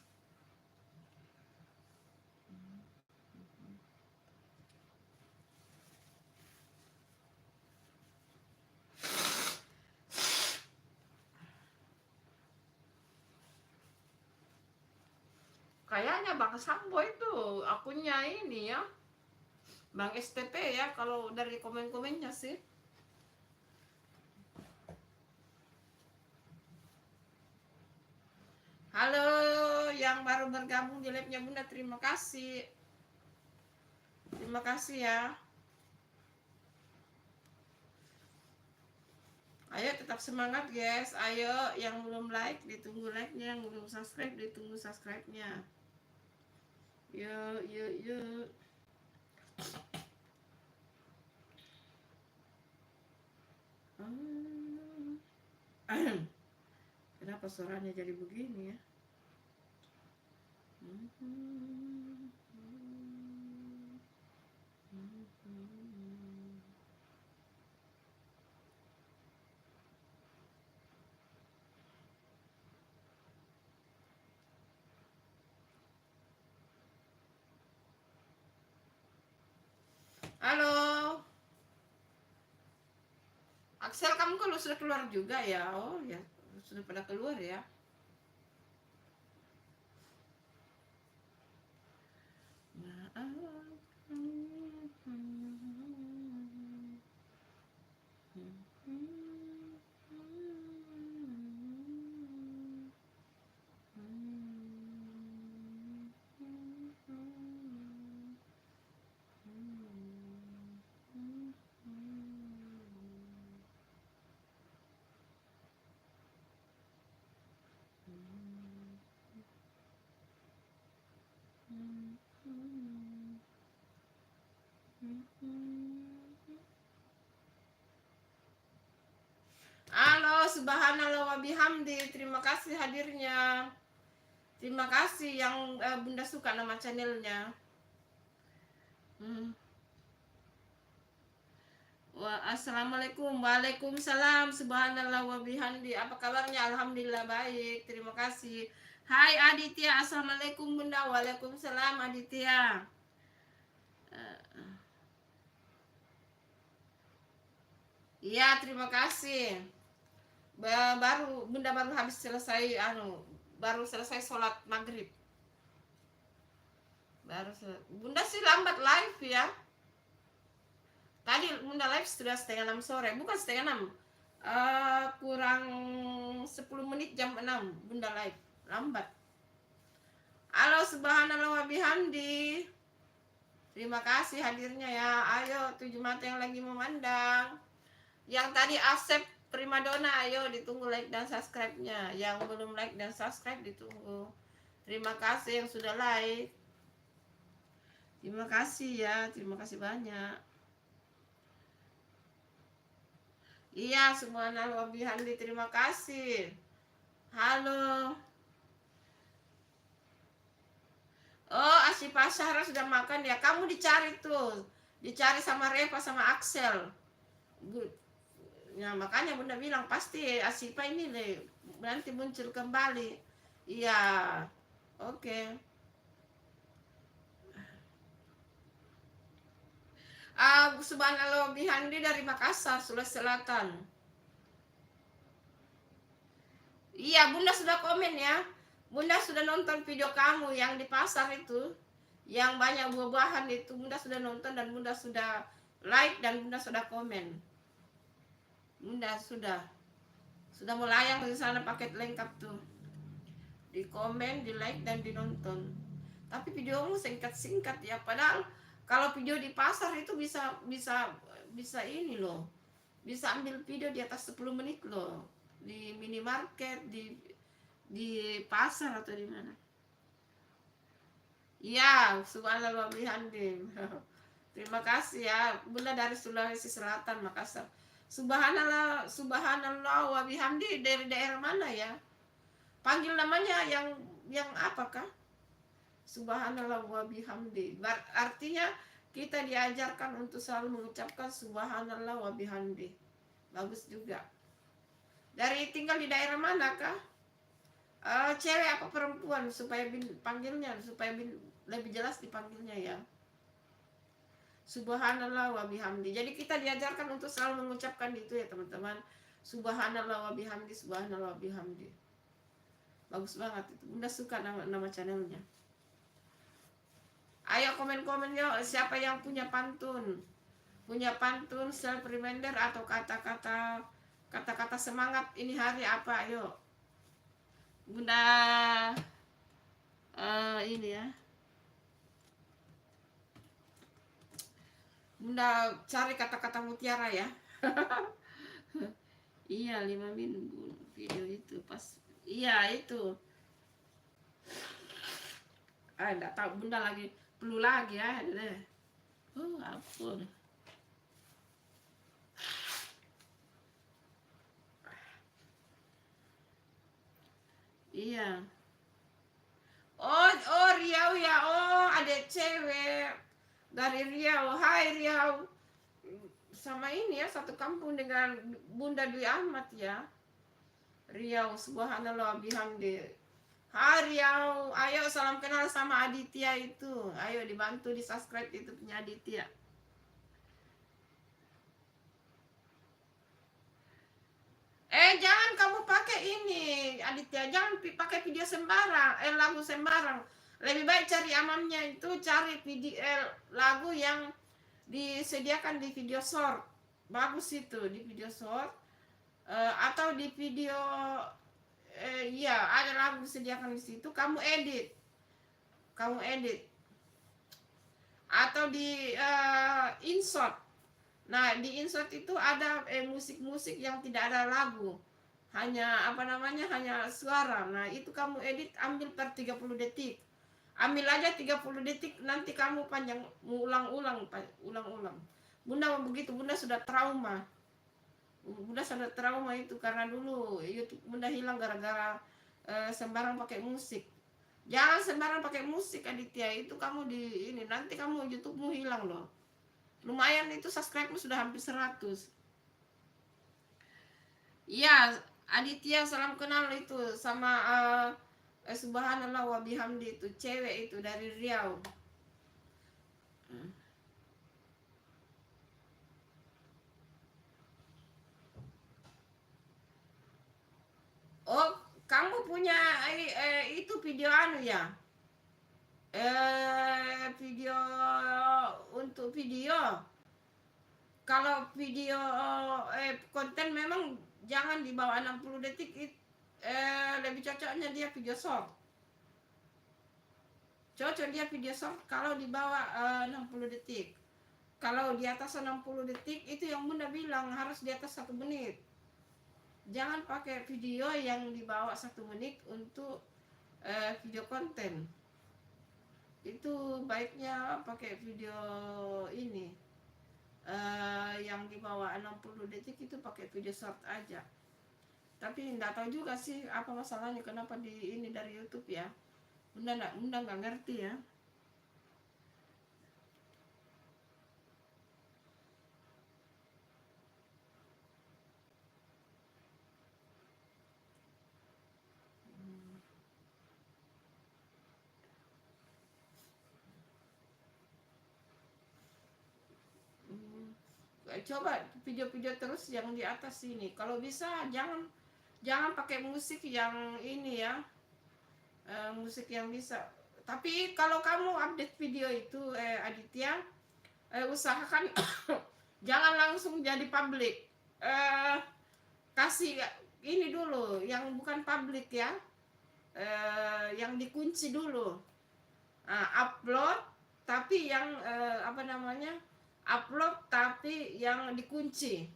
Kayaknya Bang Sambo itu akunnya ini ya, Bang STP ya, kalau dari komen-komennya sih. Halo yang baru bergabung di live-nya Bunda, terima kasih. Terima kasih ya. Ayo tetap semangat guys. Ayo yang belum like ditunggu like-nya, yang belum subscribe ditunggu subscribe-nya. Yuk, yuk, yuk. Kenapa suaranya jadi begini ya? Halo. Axel, kamu kalau sudah keluar juga ya? Oh ya, sudah pada keluar ya. Halo, subhanallah wa bihamdi. Terima kasih hadirnya. Terima kasih yang Bunda suka nama channelnya. Assalamualaikum. Waalaikumsalam. Subhanallah wa bihamdi. Apa kabarnya? Alhamdulillah baik. Terima kasih. Hai Aditya. Assalamualaikum Bunda. Waalaikumsalam Aditya. Iya, terima kasih. Bunda baru habis selesai baru selesai sholat maghrib. Bunda sih lambat live ya. Tadi Bunda live sudah 5:30 sore, bukan 5:30, kurang 10 menit jam 6 Bunda live, lambat. Halo, subhanallah wa bihamdi. Terima kasih hadirnya ya. Ayo 7 mata yang lagi memandang. Yang tadi Asep Primadona, ayo ditunggu like dan subscribe-nya. Yang belum like dan subscribe ditunggu. Terima kasih yang sudah like. Terima kasih ya, terima kasih banyak. Iya, subhanallah wa bihamdi, terima kasih. Halo. Oh, Asyifa Syahra sudah makan ya. Kamu dicari tuh. Dicari sama Reva sama Axel. Ya, makanya Bunda bilang pasti Asyifa ini deh nanti muncul kembali. Iya. Oke. Subhanallah bihamdi dari Makassar, Sulawesi Selatan. Iya, Bunda sudah komen ya. Bunda sudah nonton video kamu yang di pasar itu, yang banyak buah-buahan itu. Bunda sudah nonton dan Bunda sudah like dan Bunda sudah komen. Bunda sudah melayang di sana paket lengkap tuh. Di komen, di like dan di nonton. Tapi videomu singkat-singkat ya. Padahal kalau video di pasar itu bisa ini loh. Bisa ambil video di atas 10 menit loh. Di minimarket, di pasar atau di mana. Ya, subhanallah bihamdim. Terima kasih ya, Bunda dari Sulawesi Selatan, Makassar. Subhanallah, subhanallah wa bihamdi dari daerah mana ya? Panggil namanya yang apakah? Subhanallah wa bihamdi. Artinya kita diajarkan untuk selalu mengucapkan subhanallah wa bihamdi. Bagus juga. Dari tinggal di daerah manakah? Cewek apa perempuan supaya panggilnya supaya lebih jelas dipanggilnya ya. Subhanallah wa bihamdi. Jadi kita diajarkan untuk selalu mengucapkan itu ya teman-teman. Subhanallah wa bihamdi, subhanallah wa bihamdi. Bagus banget itu. Bunda suka nama channelnya. Ayo komen-komen yuk, siapa yang punya pantun? Punya pantun, self reminder atau kata-kata semangat ini hari apa? Ayo. Bunda ini ya. Bunda cari kata-kata mutiara ya. Iya 5 minggu video itu pas. Iya itu. Enggak tahu Bunda lagi perlu lagi ya deh. Ampun. Iya. Oh Riau ya. Oh, ada cewek dari Riau. Hai Riau. Sama ini ya, satu kampung dengan Bunda Dwi Ahmad ya. Riau, subhanallah bihamdi. Hai Riau, ayo salam kenal sama Aditya itu. Ayo dibantu di subscribe itu punya Aditya. Jangan kamu pakai ini Aditya, jangan pakai video sembarang, lagu sembarang. Lebih baik cari amannya itu, cari video lagu yang disediakan di video short. Bagus itu di video short. Atau di video iya ada lagu disediakan di situ, kamu edit atau di insert. Nah di insert itu ada musik-musik yang tidak ada lagu, hanya hanya suara. Nah itu kamu edit, ambil per 30 detik, ambil aja 30 detik, nanti kamu panjang ulang-ulang. Bunda begitu, Bunda sudah trauma itu karena dulu YouTube Bunda hilang gara-gara sembarang pakai musik. Jangan sembarang pakai musik Aditya, itu kamu di ini nanti kamu YouTube-mu hilang loh. Lumayan itu subscribe-mu sudah hampir 100. Iya Aditya, salam kenal itu sama subhanallah wa bihamdi, itu cewek itu dari Riau. Oh, kamu punya itu video ya? Video untuk video. Kalau video konten memang jangan di bawah 60 detik. Lebih cocoknya dia video short. Cocok dia video short kalau di bawah 60 detik. Kalau di atas 60 detik itu yang Bunda bilang harus di atas 1 menit. Jangan pakai video yang di bawah 1 menit untuk video konten. Itu baiknya pakai video ini yang di bawah 60 detik itu pakai video short aja. Tapi enggak tahu juga sih apa masalahnya, kenapa di ini dari YouTube ya. Bunda nggak ngerti ya. coba video-video terus yang di atas ini. Kalau bisa jangan pakai musik yang ini ya, musik yang bisa. Tapi kalau kamu update video itu Aditya, usahakan jangan langsung jadi publik. Kasih ini dulu yang bukan publik ya, yang dikunci dulu. Upload tapi yang apa namanya, upload tapi yang dikunci.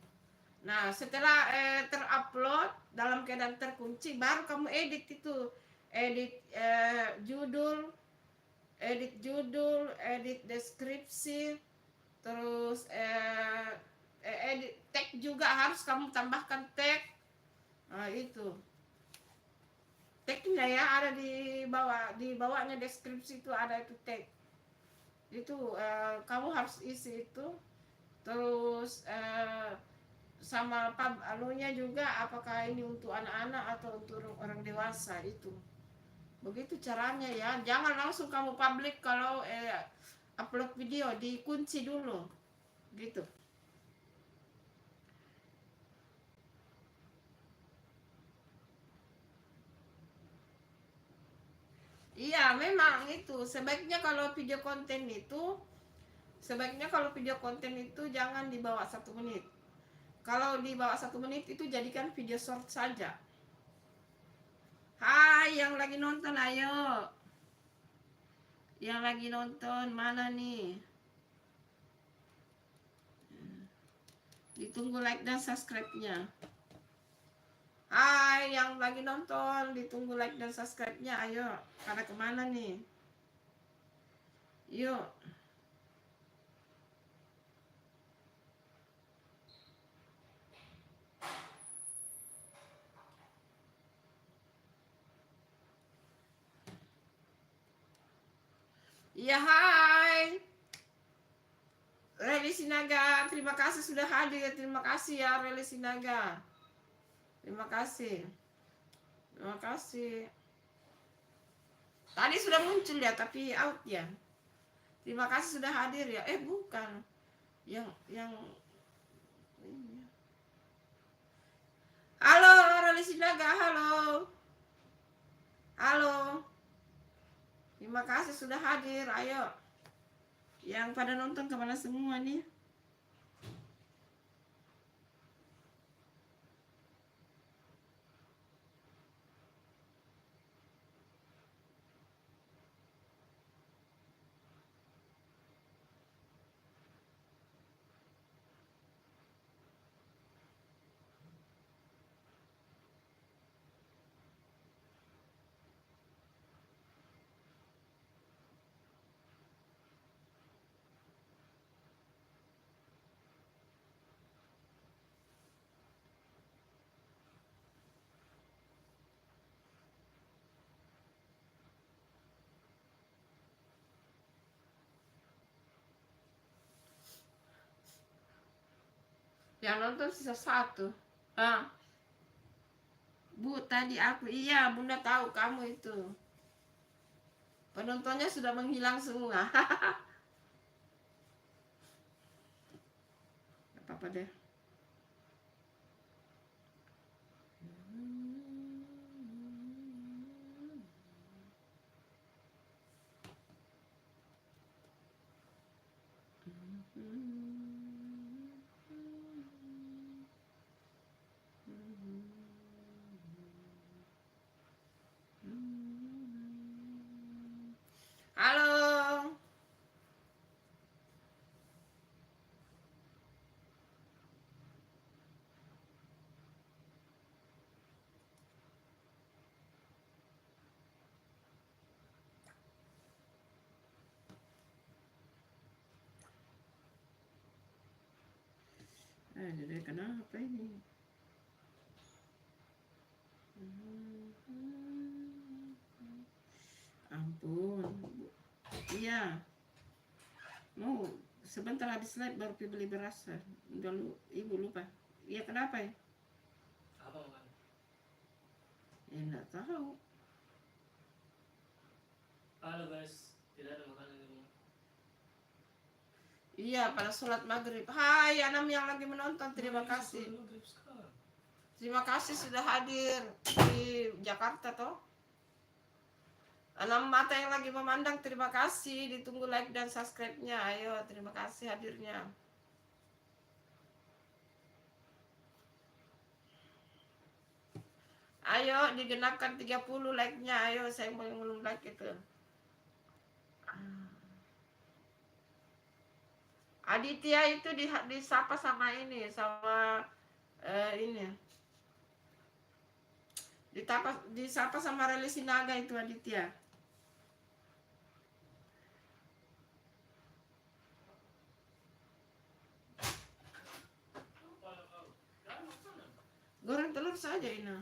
Nah setelah terupload dalam keadaan terkunci, baru kamu edit itu, edit judul, edit deskripsi, terus edit tag juga harus kamu tambahkan tag. Nah itu tagnya ya, ada di bawahnya deskripsi itu ada itu tag itu, kamu harus isi itu. Terus sama alunya juga, apakah ini untuk anak-anak atau untuk orang dewasa, itu begitu caranya ya. Jangan langsung kamu publik kalau upload video, dikunci dulu gitu. Iya memang itu sebaiknya kalau video konten itu, jangan di bawah 1 menit. Kalau di bawah 1 menit itu jadikan video short saja. Hai yang lagi nonton, ayo. Yang lagi nonton mana nih? Ditunggu like dan subscribe-nya. Hai yang lagi nonton, ditunggu like dan subscribe-nya, ayo. Pada kemana nih? Yuk. Ya hai Reli Sinaga, terima kasih sudah hadir. Terima kasih ya Reli Sinaga. Terima kasih. Terima kasih. Tadi sudah muncul ya, tapi out ya. Terima kasih sudah hadir ya. Bukan. Yang ini. Halo Reli Sinaga, halo. Halo. Terima kasih sudah hadir. Ayo. Yang pada nonton kemana semua nih? Yang nonton sisa 1. Bu, tadi aku, iya Bunda tahu kamu itu. Penontonnya sudah menghilang semua. Gak apa-apa deh. Halo. Jadi kenapa ini? Ampun. Iya. Mau sebentar habis live baru pergi beli beras. Udah ibu lupa. Iya kenapa ya? Apa makan? Enggak tahu. Halo guys, tidak ada makanan di rumah. Iya, pada sholat maghrib. Hai Anam yang lagi menonton, terima kasih. Terima kasih sudah hadir di Jakarta toh. Anam mata yang lagi memandang, terima kasih. Ditunggu like dan subscribe-nya. Ayo, terima kasih hadirnya. Ayo digenapkan 30 like-nya. Ayo, saya mau belum like itu. Aditya itu disapa sama ini, sama ini. Disapa sama Reli Sinaga itu Aditya. Goreng telur saja ini.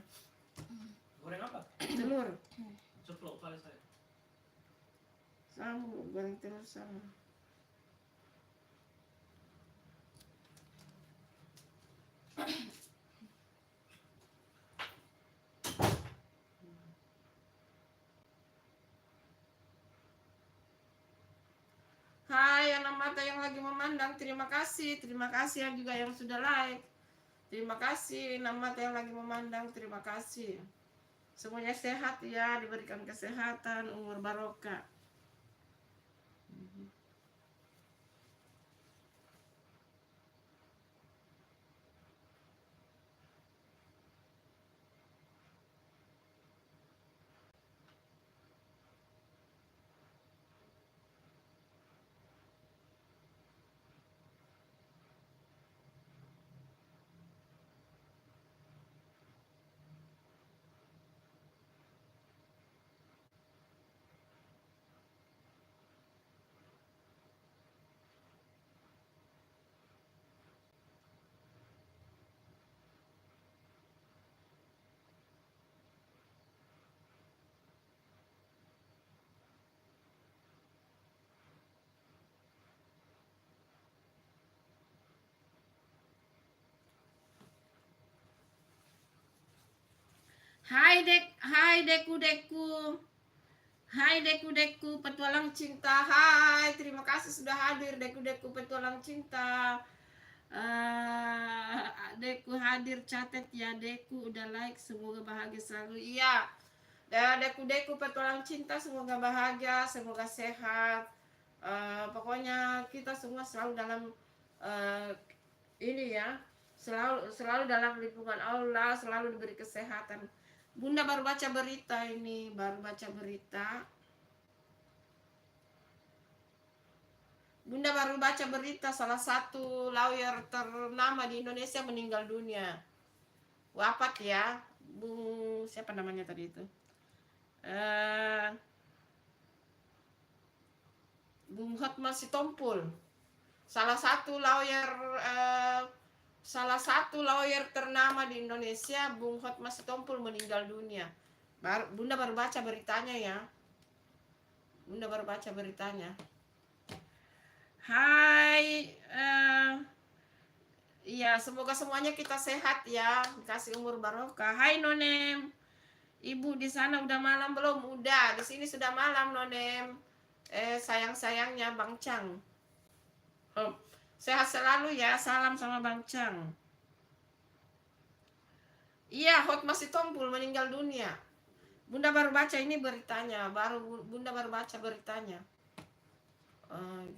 Goreng apa? Telur. Ceplok kali saya. Sama, goreng telur sama. Hai anak mata yang lagi memandang, terima kasih yang juga yang sudah like. Terima kasih anak mata yang lagi memandang, terima kasih. Semuanya sehat ya, diberikan kesehatan, umur barokah. Hai deku-deku. Hai deku-deku petualang cinta. Hai, terima kasih sudah hadir deku-deku petualang cinta. Deku hadir, catat ya deku, udah like, semoga bahagia selalu. Iya. Dan deku-deku petualang cinta semoga bahagia, semoga sehat. Pokoknya kita semua selalu dalam ini ya, selalu dalam lingkungan Allah, selalu diberi kesehatan. Bunda baru baca berita ini, Bunda baru baca berita salah satu lawyer ternama di Indonesia meninggal dunia. Wafat ya, Bung siapa namanya tadi itu? Bung Hotma Sitompul. Salah satu lawyer ternama di Indonesia, Bung Hotma Sitompul meninggal dunia. Bunda baru baca beritanya ya. Hai, iya semoga semuanya kita sehat ya, kasih umur barokah. Hai Nonem, ibu di sana udah malam belum? Udah, di sini sudah malam Nonem. Sayang-sayangnya Bang Chang. Sehat selalu ya, salam sama Bang Chang. Iya, Hotma Sitompul meninggal dunia. Bunda baru baca ini beritanya, Bunda baru baca beritanya.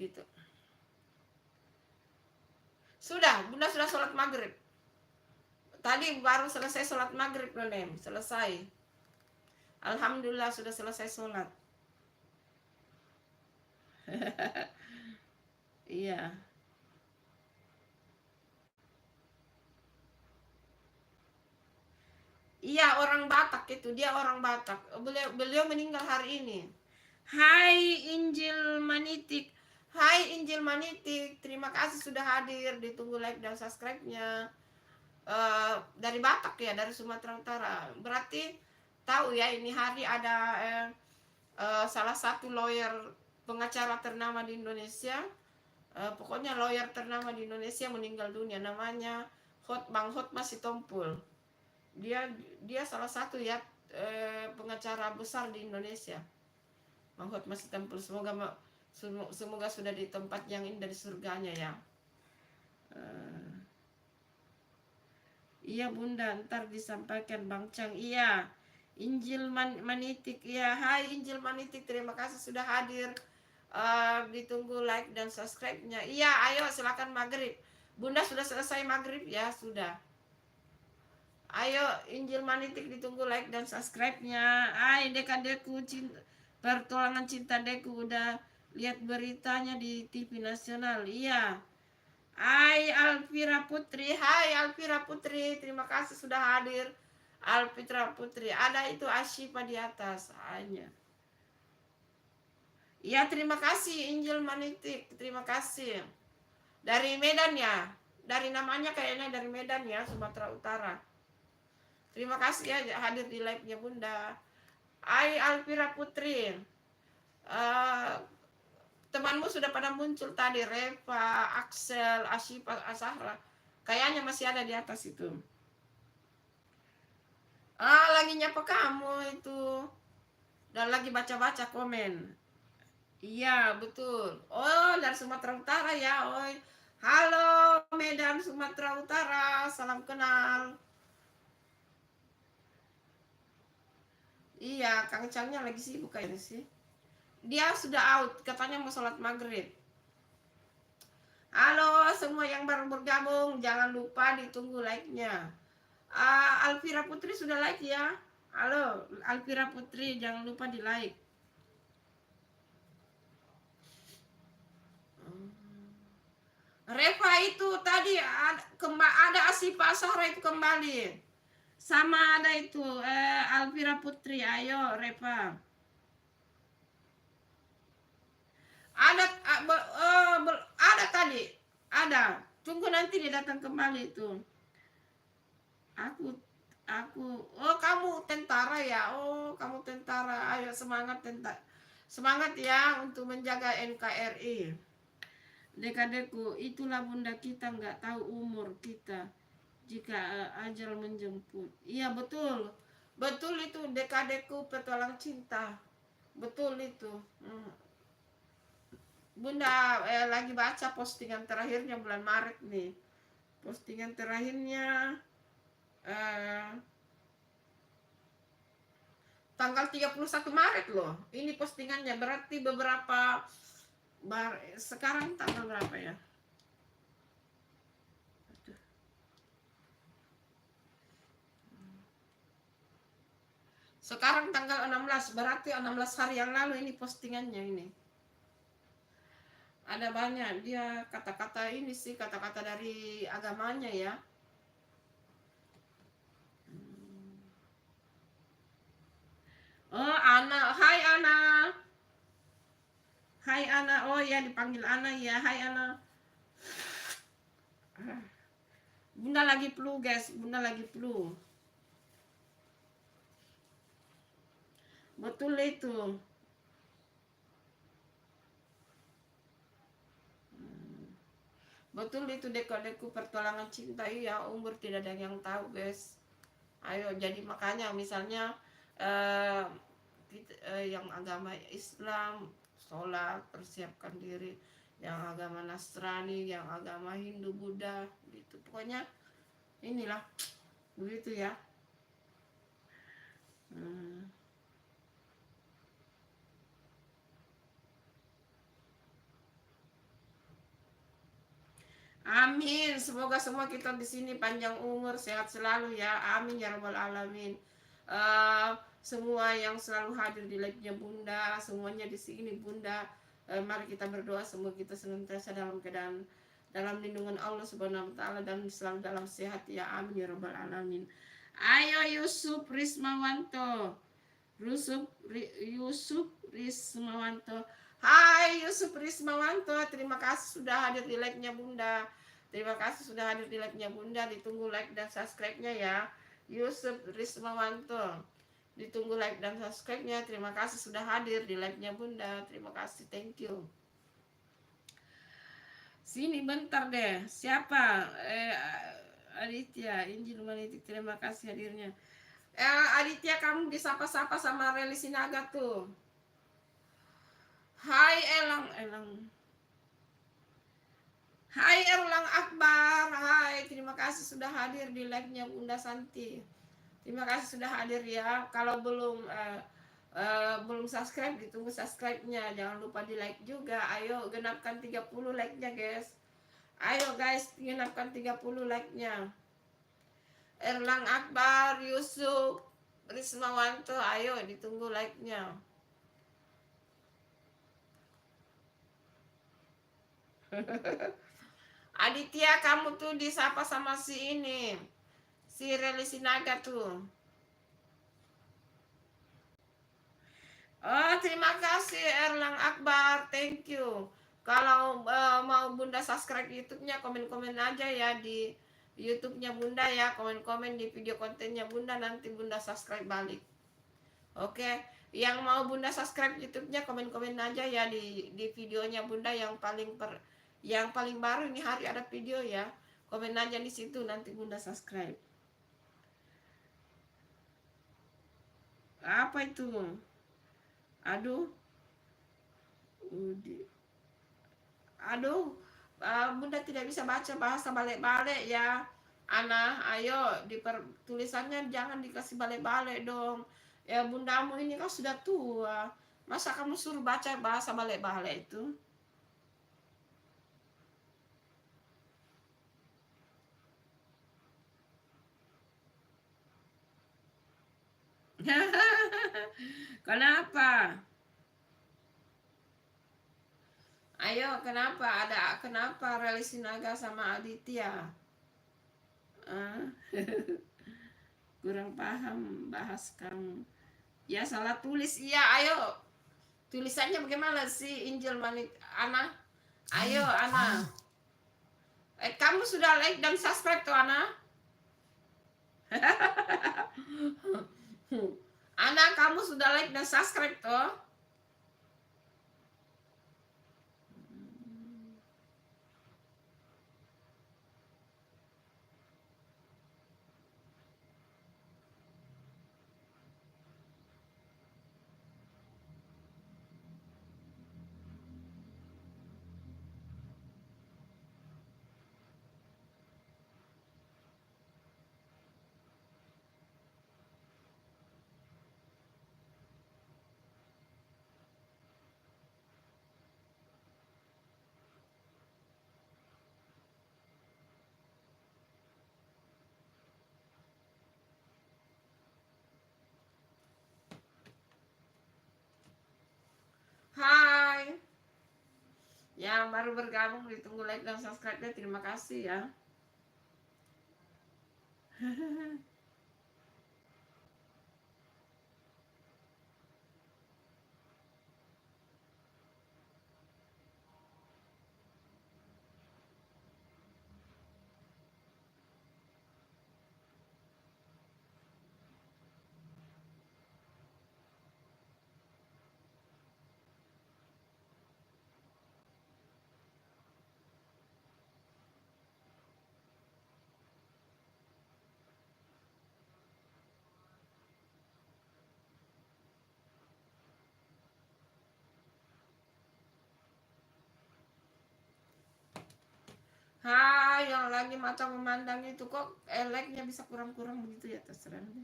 Gitu. Bunda sudah sholat maghrib. Tadi baru selesai sholat maghrib, Nonem. Selesai. Alhamdulillah sudah selesai sholat. Iya. Iya, orang Batak itu, dia orang Batak. Beliau meninggal hari ini. Hai Injil Manitik. Terima kasih sudah hadir. Ditunggu like dan subscribe-nya. Dari Batak ya, dari Sumatera Utara. Berarti tahu ya, ini hari ada salah satu lawyer pengacara ternama di Indonesia. Pokoknya lawyer ternama di Indonesia meninggal dunia, namanya Bang Hotma Sitompul. Dia salah satu ya pengacara besar di Indonesia, Bang Hotma Sitompul. Semoga sudah di tempat yang indah di surganya ya. Iya Bunda, ntar disampaikan Bang Chang. Iya, Injil Manitik. Iya, hai Injil Manitik, terima kasih sudah hadir. Ditunggu like dan subscribe-nya. Iya, ayo silakan maghrib. Bunda sudah selesai maghrib ya, sudah. Ayo Injil Manitik ditunggu like dan subscribe-nya. Hai dek-dekku cinta, pertolongan cinta deku, udah lihat beritanya di TV nasional. Iya. Hai Alvira Putri, hai Alvira Putri, terima kasih sudah hadir. Alvira Putri, ada itu Asyifa di atas hanya. Iya terima kasih Injil Manitik, terima kasih. Dari Medan ya, dari namanya kayaknya dari Medan ya, Sumatera Utara. Terima kasih ya hadir di live-nya Bunda. Hai Alvira Putri, temanmu sudah pada muncul tadi, Reva, Axel, Asyifa, Asahra. Kayaknya masih ada di atas itu. Lagi nyapa kamu itu. Dan lagi baca-baca komen. Iya, betul. Oh, dari Sumatera Utara ya. Oi. Halo, Medan Sumatera Utara. Salam kenal. Iya, Kang Changnya lagi sibuk kayaknya sih. Dia sudah out, katanya mau sholat maghrib. Halo semua yang baru bergabung, jangan lupa ditunggu like-nya. Alvira Putri sudah like ya. Halo Alvira Putri, jangan lupa di like. Reva itu tadi ada Asyifa Asahra itu kembali. Sama ada itu Alvira Putri, ayo Reva. Ada tadi, ada. Tunggu nanti dia datang kembali itu. Aku oh kamu tentara ya. Oh kamu tentara, ayo semangat semangat ya untuk menjaga NKRI. Dek-dekku, itulah Bunda, kita nggak tahu umur kita jika ajal menjemput. Iya betul, betul itu dek-dekku petualang cinta, betul itu. Bunda lagi baca postingan terakhirnya bulan Maret nih, postingan terakhirnya tanggal 31 Maret loh. Ini postingannya berarti beberapa sekarang tanggal berapa ya? Sekarang tanggal 16, berarti 16 hari yang lalu ini postingannya ini. Ada banyak dia kata-kata ini sih, kata-kata dari agamanya ya. Oh Ana, hai Ana. Hai Ana, oh ya dipanggil Ana ya, hai Ana. Bunda lagi flu guys, Bunda lagi flu. Betul itu. Betul itu deku pertolongan cinta, iya umur tidak ada yang tahu guys. Ayo jadi makanya misalnya yang agama Islam sholat, persiapkan diri, yang agama Nasrani, yang agama Hindu, Buddha gitu, pokoknya inilah begitu ya. Amin, semoga semua kita di sini panjang umur, sehat selalu ya. Amin ya rabbal alamin. Semua yang selalu hadir di live-nya Bunda, semuanya di sini Bunda. Mari kita berdoa semoga kita senantiasa dalam keadaan dalam lindungan Allah Subhanahu wa taala dan selalu dalam sehat ya. Amin ya rabbal alamin. Ayo Yusuf Rismawanto. Yusuf Rismawanto. Hai Yusuf Rismawanto, terima kasih sudah hadir di live-nya Bunda. Terima kasih sudah hadir di live-nya Bunda. Ditunggu like dan subscribe-nya ya. Yusuf Rismawanto. Ditunggu like dan subscribe-nya. Terima kasih sudah hadir di live-nya Bunda. Terima kasih, thank you. Sini bentar deh. Siapa? Aditya, Injil Manitik, terima kasih hadirnya. Aditya, kamu disapa-sapa sama Reli Sinaga tuh. Hai Elang, Elang. Hai Erlang Akbar, hai, terima kasih sudah hadir di live-nya Bunda Santi. Terima kasih sudah hadir ya. Kalau belum subscribe, ditunggu subscribe-nya. Jangan lupa di like juga. Ayo genapkan 30 like-nya guys. Ayo guys, genapkan 30 like-nya. Erlang Akbar, Yusuf, Rismawanto, ayo ditunggu like-nya. Aditya, kamu tuh disapa sama si ini, si Reli Sinaga tuh. Oh, terima kasih Erlang Akbar, thank you. Kalau mau Bunda subscribe YouTube-nya, komen-komen aja ya di YouTube-nya Bunda ya, komen-komen di video kontennya Bunda, nanti Bunda subscribe balik. Oke, yang mau Bunda subscribe YouTube-nya, komen-komen aja ya di videonya Bunda yang paling baru ini hari ada video ya. Komen aja di situ, nanti Bunda subscribe. Apa itu? Aduh. Aduh, Bunda tidak bisa baca bahasa balik-balik ya. Ana, ayo tulisannya jangan dikasih balik-balik dong. Ya bundamu ini kan sudah tua. Masa kamu suruh baca bahasa balik-balik itu? Kenapa? Ayo, kenapa Reli Sinaga sama Aditya? Ah, kurang paham bahas kamu. Ya salah tulis. Iya, ayo. Tulisannya bagaimana sih Injil Manit Ana? Ayo Ana. Kamu sudah like dan subscribe tuh Ana? Ana, kamu sudah like dan subscribe tuh? Hai. Yang baru bergabung ditunggu like dan subscribe-nya, terima kasih ya. Hai, yang lagi mata memandang itu kok like-nya bisa kurang-kurang begitu ya, terserah deh.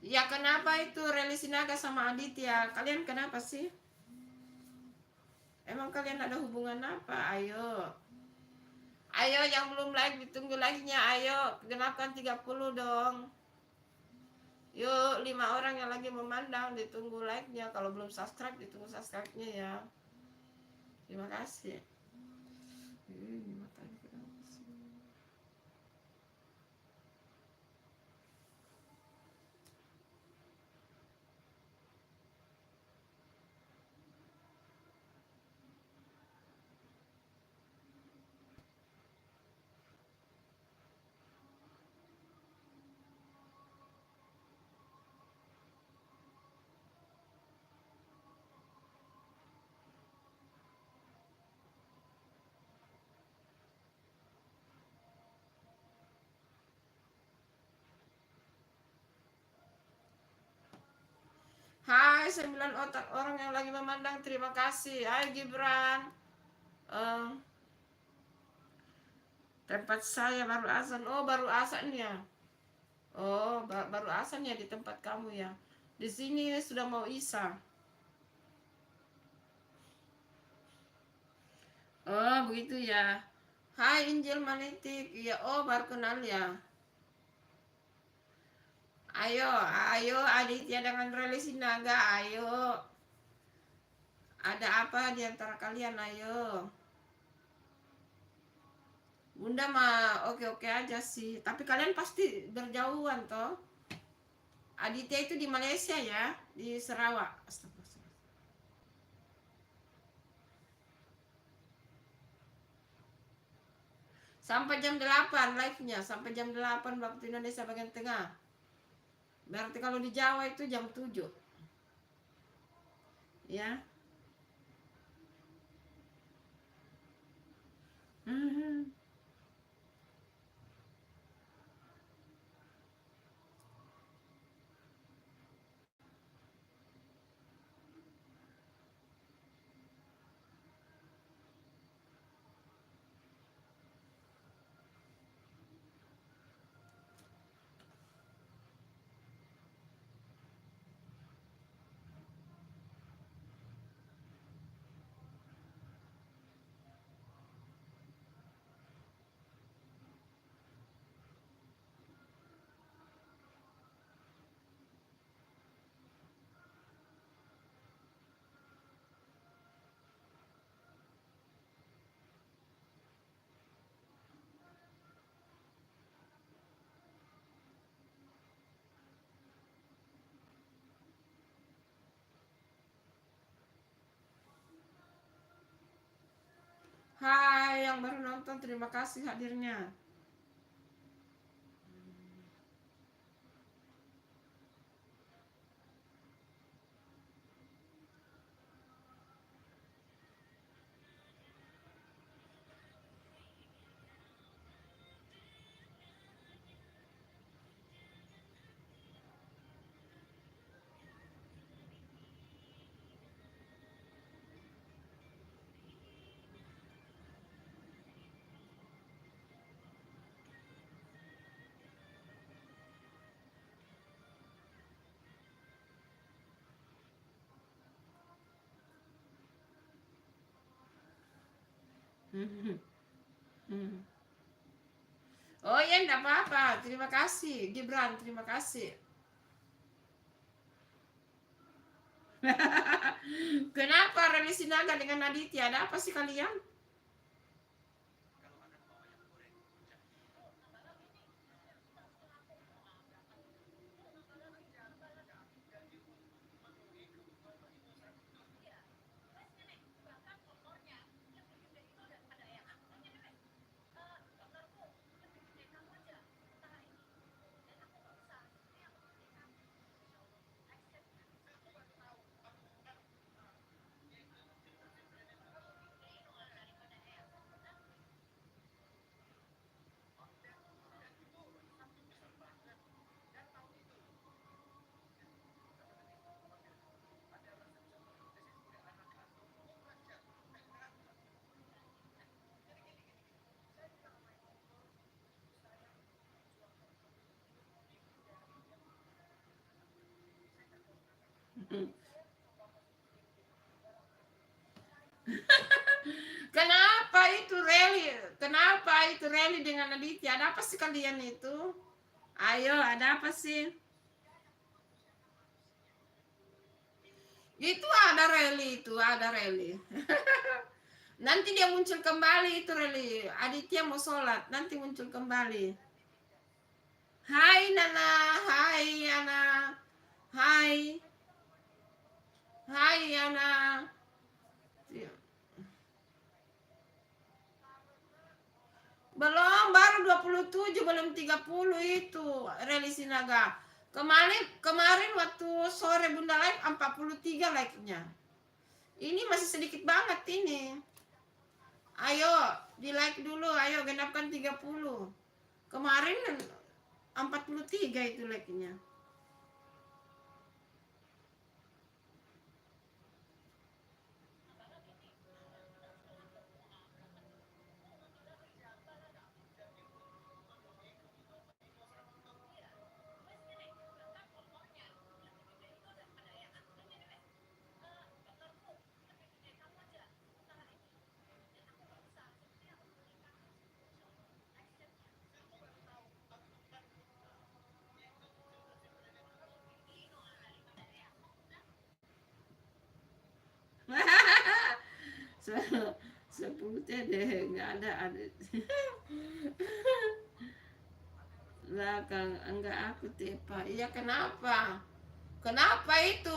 Ya kenapa itu Reli Sinaga sama Aditya? Kalian kenapa sih? Emang kalian ada hubungan apa? Ayo. Ayo yang belum like ditunggu like-nya. Ayo, genapkan 30 dong. Yuk, 5 orang yang lagi memandang ditunggu like-nya. Kalau belum subscribe ditunggu subscribe-nya ya. Terima kasih. Matanya kenapa sih? Hai 9 otak orang yang lagi memandang, terima kasih. Hai Gibran. Eh, tempat saya baru azan. Oh, baru azan ya. Oh, baru azan ya di tempat kamu ya. Di sini sudah mau Isya. Oh, begitu ya. Hai Injil Manitik. Ya, oh baru kenal ya. Ayo, ayo Aditya dengan Reli Sinaga, ayo. Ada apa di antara kalian, ayo. Bunda mah oke-oke aja sih. Tapi kalian pasti berjauhan toh. Aditya itu di Malaysia ya, di Sarawak. Astagfirullah. Sampai jam 8 live-nya, sampai jam 8 waktu Indonesia bagian tengah. Berarti kalau di Jawa itu jam 7. Ya. Mhm. Hai yang baru nonton, terima kasih hadirnya. Mhm. Mhm. Oh ya, enggak apa-apa. Terima kasih, Gibran. Terima kasih. Kenapa Reli Sinaga dengan Aditya? Ada apa sih kalian? Kenapa itu Reli? Kenapa itu Reli dengan Aditya? Ada apa sih kalian itu? Ayo, ada apa sih? Itu ada Reli, itu ada Reli. Nanti dia muncul kembali itu Reli. Aditya mau sholat, nanti muncul kembali. Hai Nana, hai Ana, hai, hai Ana. Belum, baru 27, belum 30 itu Reli Sinaga. Kemarin waktu sore Bunda live 43 like-nya. Ini masih sedikit banget ini. Ayo, di like dulu, ayo genapkan 30. Kemarin 43 itu like-nya. 10 deh nggak ada belakang enggak aku tipe. Iya kenapa? Kenapa itu?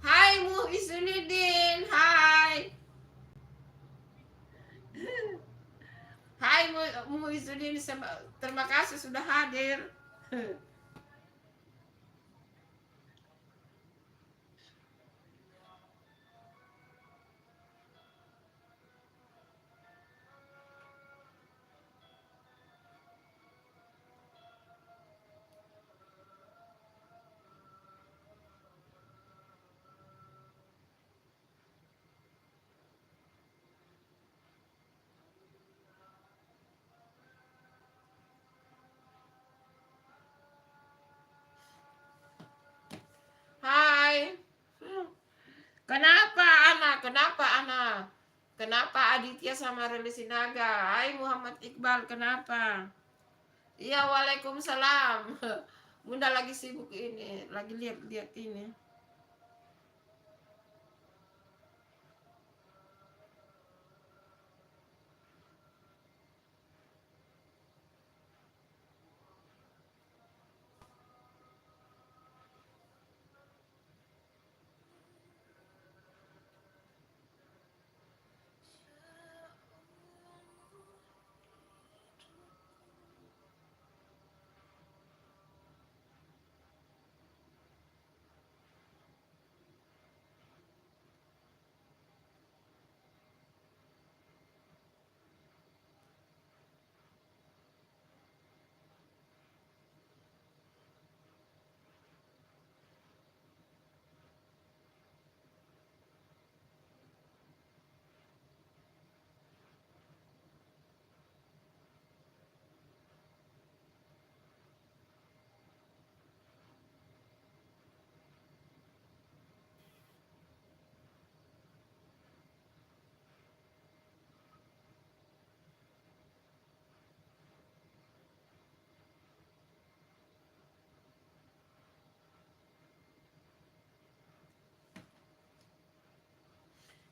Hai Mu Isunidin, hai. Hai Mu Isunidin, terima kasih sudah hadir. Hai. Kenapa Ana? Kenapa Ana? Kenapa Aditya sama Reli Sinaga? Hai Muhammad Iqbal, kenapa? Iya, waalaikumsalam. Bunda lagi sibuk ini, lagi lihat-lihat ini.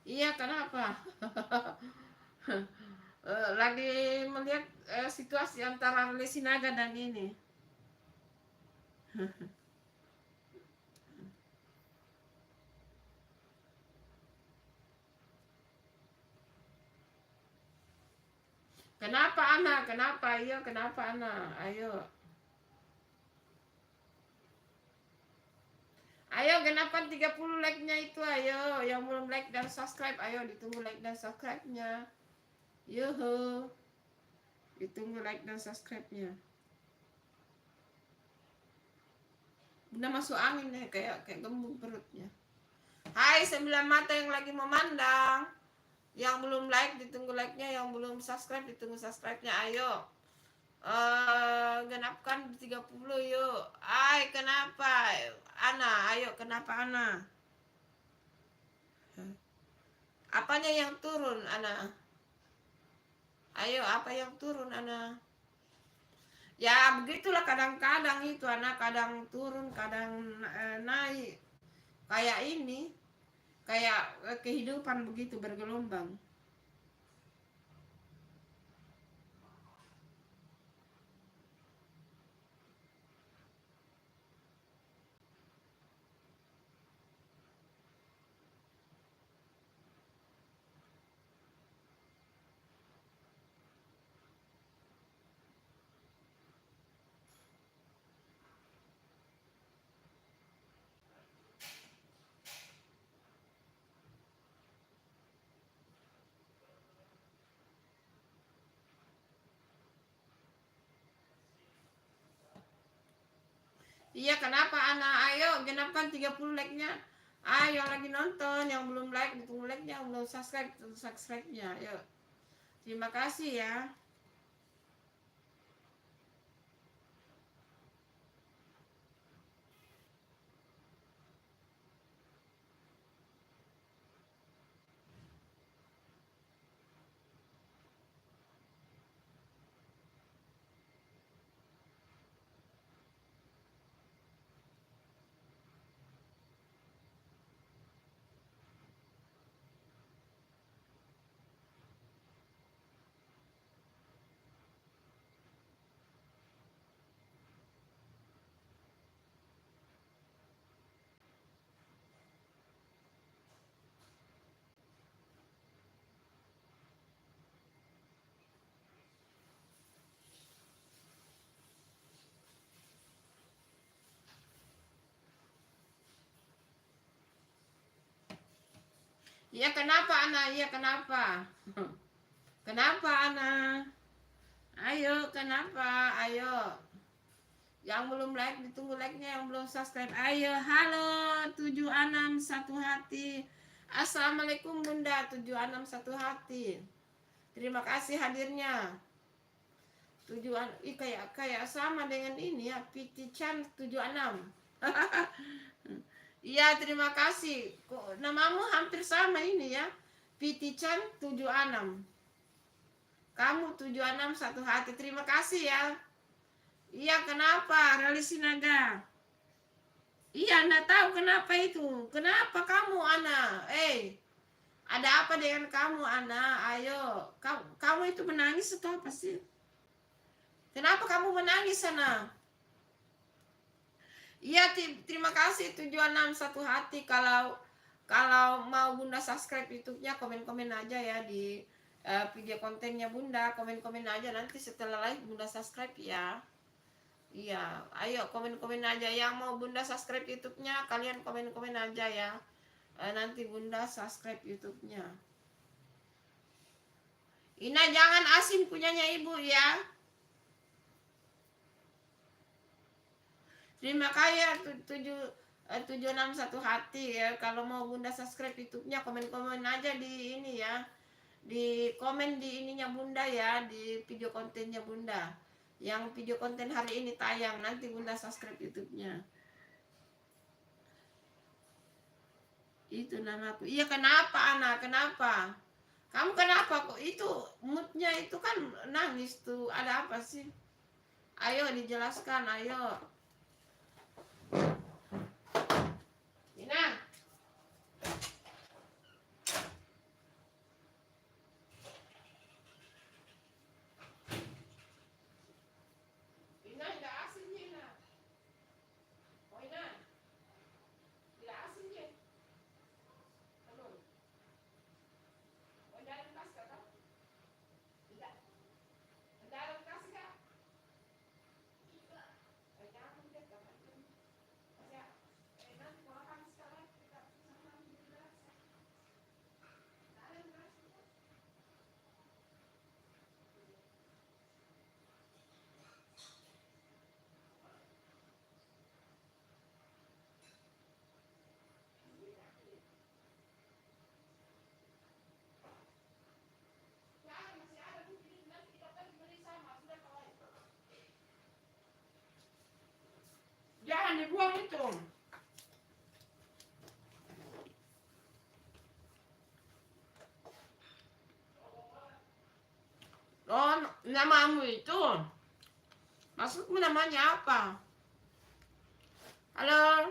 Iya, kenapa? Lagi melihat situasi antara Reli Sinaga dan ini. Kenapa Ana? Kenapa? Ayo, kenapa Ana? Ayo. Ayo genapan 30 like-nya itu, ayo. Yang belum like dan subscribe, ayo ditunggu like dan subscribe-nya. Yuhu. Ditunggu like dan subscribe-nya. Udah masuk angin nih, kayak gembung perutnya. Hai 9 mata yang lagi memandang. Yang belum like ditunggu like-nya, yang belum subscribe ditunggu subscribe-nya, ayo. Genapkan 30 yuk. Ay, kenapa? Ana, ayo kenapa Ana? Apanya yang turun, Ana? Ayo, apa yang turun, Ana? Ya, begitulah kadang-kadang itu, Ana. Kadang turun, kadang naik. Kayak ini. Kayak kehidupan begitu, bergelombang. Iya, kenapa Ana? Ayo, genapkan 30 like-nya. Ayo, yang lagi nonton, yang belum like, ditunggu like-nya, yang belum subscribe, tunggu subscribe-nya. Ayo. Terima kasih ya. Iya kenapa Ana? Iya kenapa? Kenapa Ana? Ayo kenapa? Ayo. Yang belum like ditunggu like-nya, yang belum subscribe. Ayo, halo 761 hati. Assalamualaikum Bunda 761 hati. Terima kasih hadirnya. Tujuan kayak sama dengan ini ya, PT Chan 76. Iya, terima kasih. Kok namamu hampir sama ini ya. PT Chan 76. Kamu 76 satu hati. Terima kasih ya. Iya, kenapa? Rali Sinaga. Iya, Anda tahu kenapa itu? Kenapa kamu, Ana? Ada apa dengan kamu, Ana? Ayo, kamu itu menangis atau apa sih? Kenapa kamu menangis, Ana? Iya, terima kasih 761 hati. Kalau mau Bunda subscribe YouTube-nya, komen-komen aja ya di video kontennya Bunda. Komen-komen aja nanti setelah live Bunda subscribe ya. Iya, ayo komen-komen aja yang mau Bunda subscribe YouTube-nya, kalian komen-komen aja ya. Nanti Bunda subscribe YouTube-nya. Ina jangan asin punyanya Ibu ya. Terima kasih 761 hati ya. Kalau mau Bunda subscribe YouTube-nya, komen-komen aja di ini ya. Di komen di ininya Bunda ya, di video kontennya Bunda. Yang video konten hari ini tayang, nanti Bunda subscribe YouTube-nya. Itu namaku. Iya kenapa Ana? Kenapa? Kamu kenapa kok itu moodnya itu kan nangis tuh? Ada apa sih? Ayo dijelaskan, ayo. Ina. Ina enggak asin Ina. Oh Ina. Tidak asin ya? Belum. Oh jangan kasih kak? Tidak. Jangan kasih kak? Jangan deh kak. Nanti kalau kami sekarang kita sama Alhamdulillah. Jangan dibuang itu. Oh, namamu itu. Maksudmu namanya apa? Halo?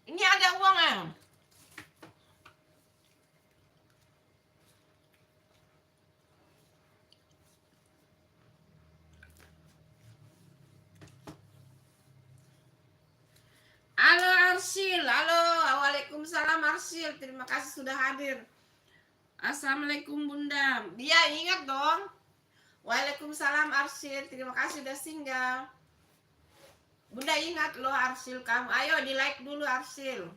Ini ada uang ya? Halo Arsil, halo, waalaikumsalam Arsil, terima kasih sudah hadir. Assalamualaikum Bunda. Dia ingat dong. Waalaikumsalam Arsil, terima kasih sudah singgah. Bunda ingat loh Arsil kamu. Ayo di like dulu Arsil.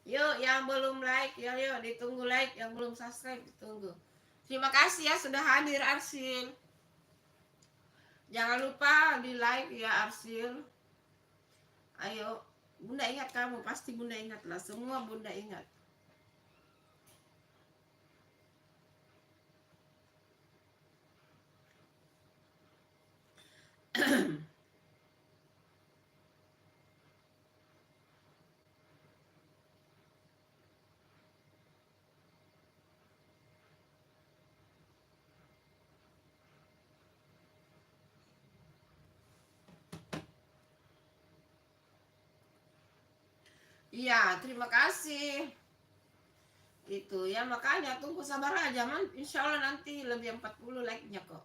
Yuk yang belum like, yuk ditunggu like, yang belum subscribe ditunggu. Terima kasih ya sudah hadir Arsil. Jangan lupa di like ya Arsil. Ayo, Bunda ingat kamu, pasti Bunda ingat lah, semua Bunda ingat. Iya, terima kasih. Itu ya, makanya tunggu sabar aja man. Insya Allah nanti lebih 40 like-nya kok.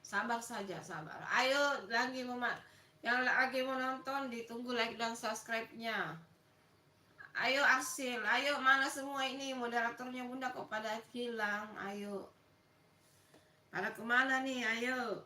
Sabar saja, sabar. Ayo lagi yang lagi mau nonton ditunggu like dan subscribe-nya. Ayo Arsil, ayo mana semua ini moderatornya Bunda kok pada hilang. Ayo. Pada kemana nih? Ayo.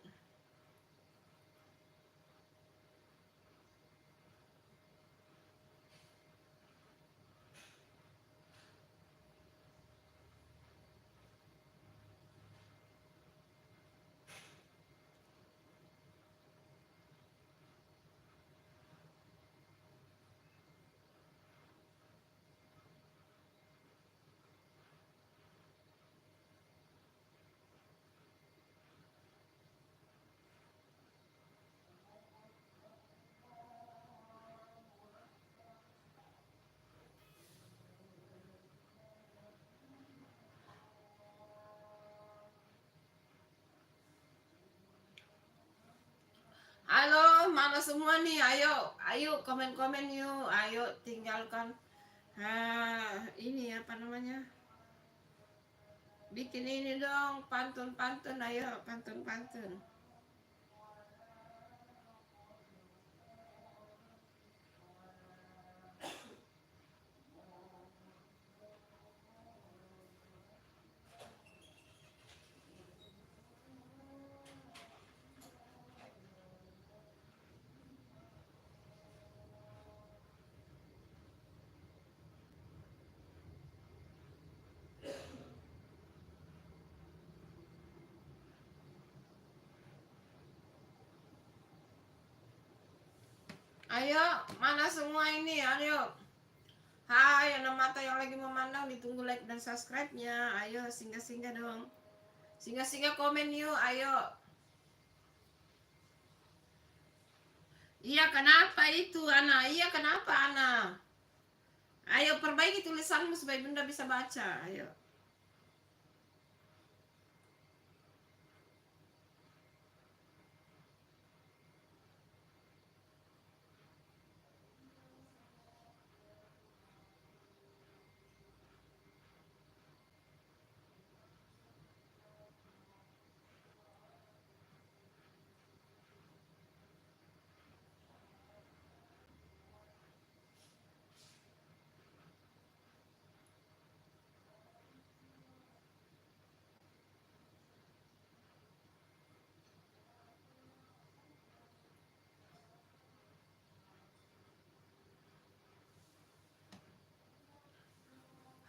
Halo, mana semua nih? Ayo, ayo komen-komen yuk. Ayo tinggalkan. Ini apa namanya? Bikin ini dong, pantun-pantun. Ayo, pantun-pantun. Ayo, mana semua ini? Ayo. Hai, anak mata yang lagi memandang, ditunggu like dan subscribe-nya. Ayo, singgah-singgah dong. Singgah-singgah komen yuk, ayo. Iya, kenapa itu, Ana? Iya, kenapa, Ana? Ayo, perbaiki tulisanmu supaya Bunda bisa baca. Ayo.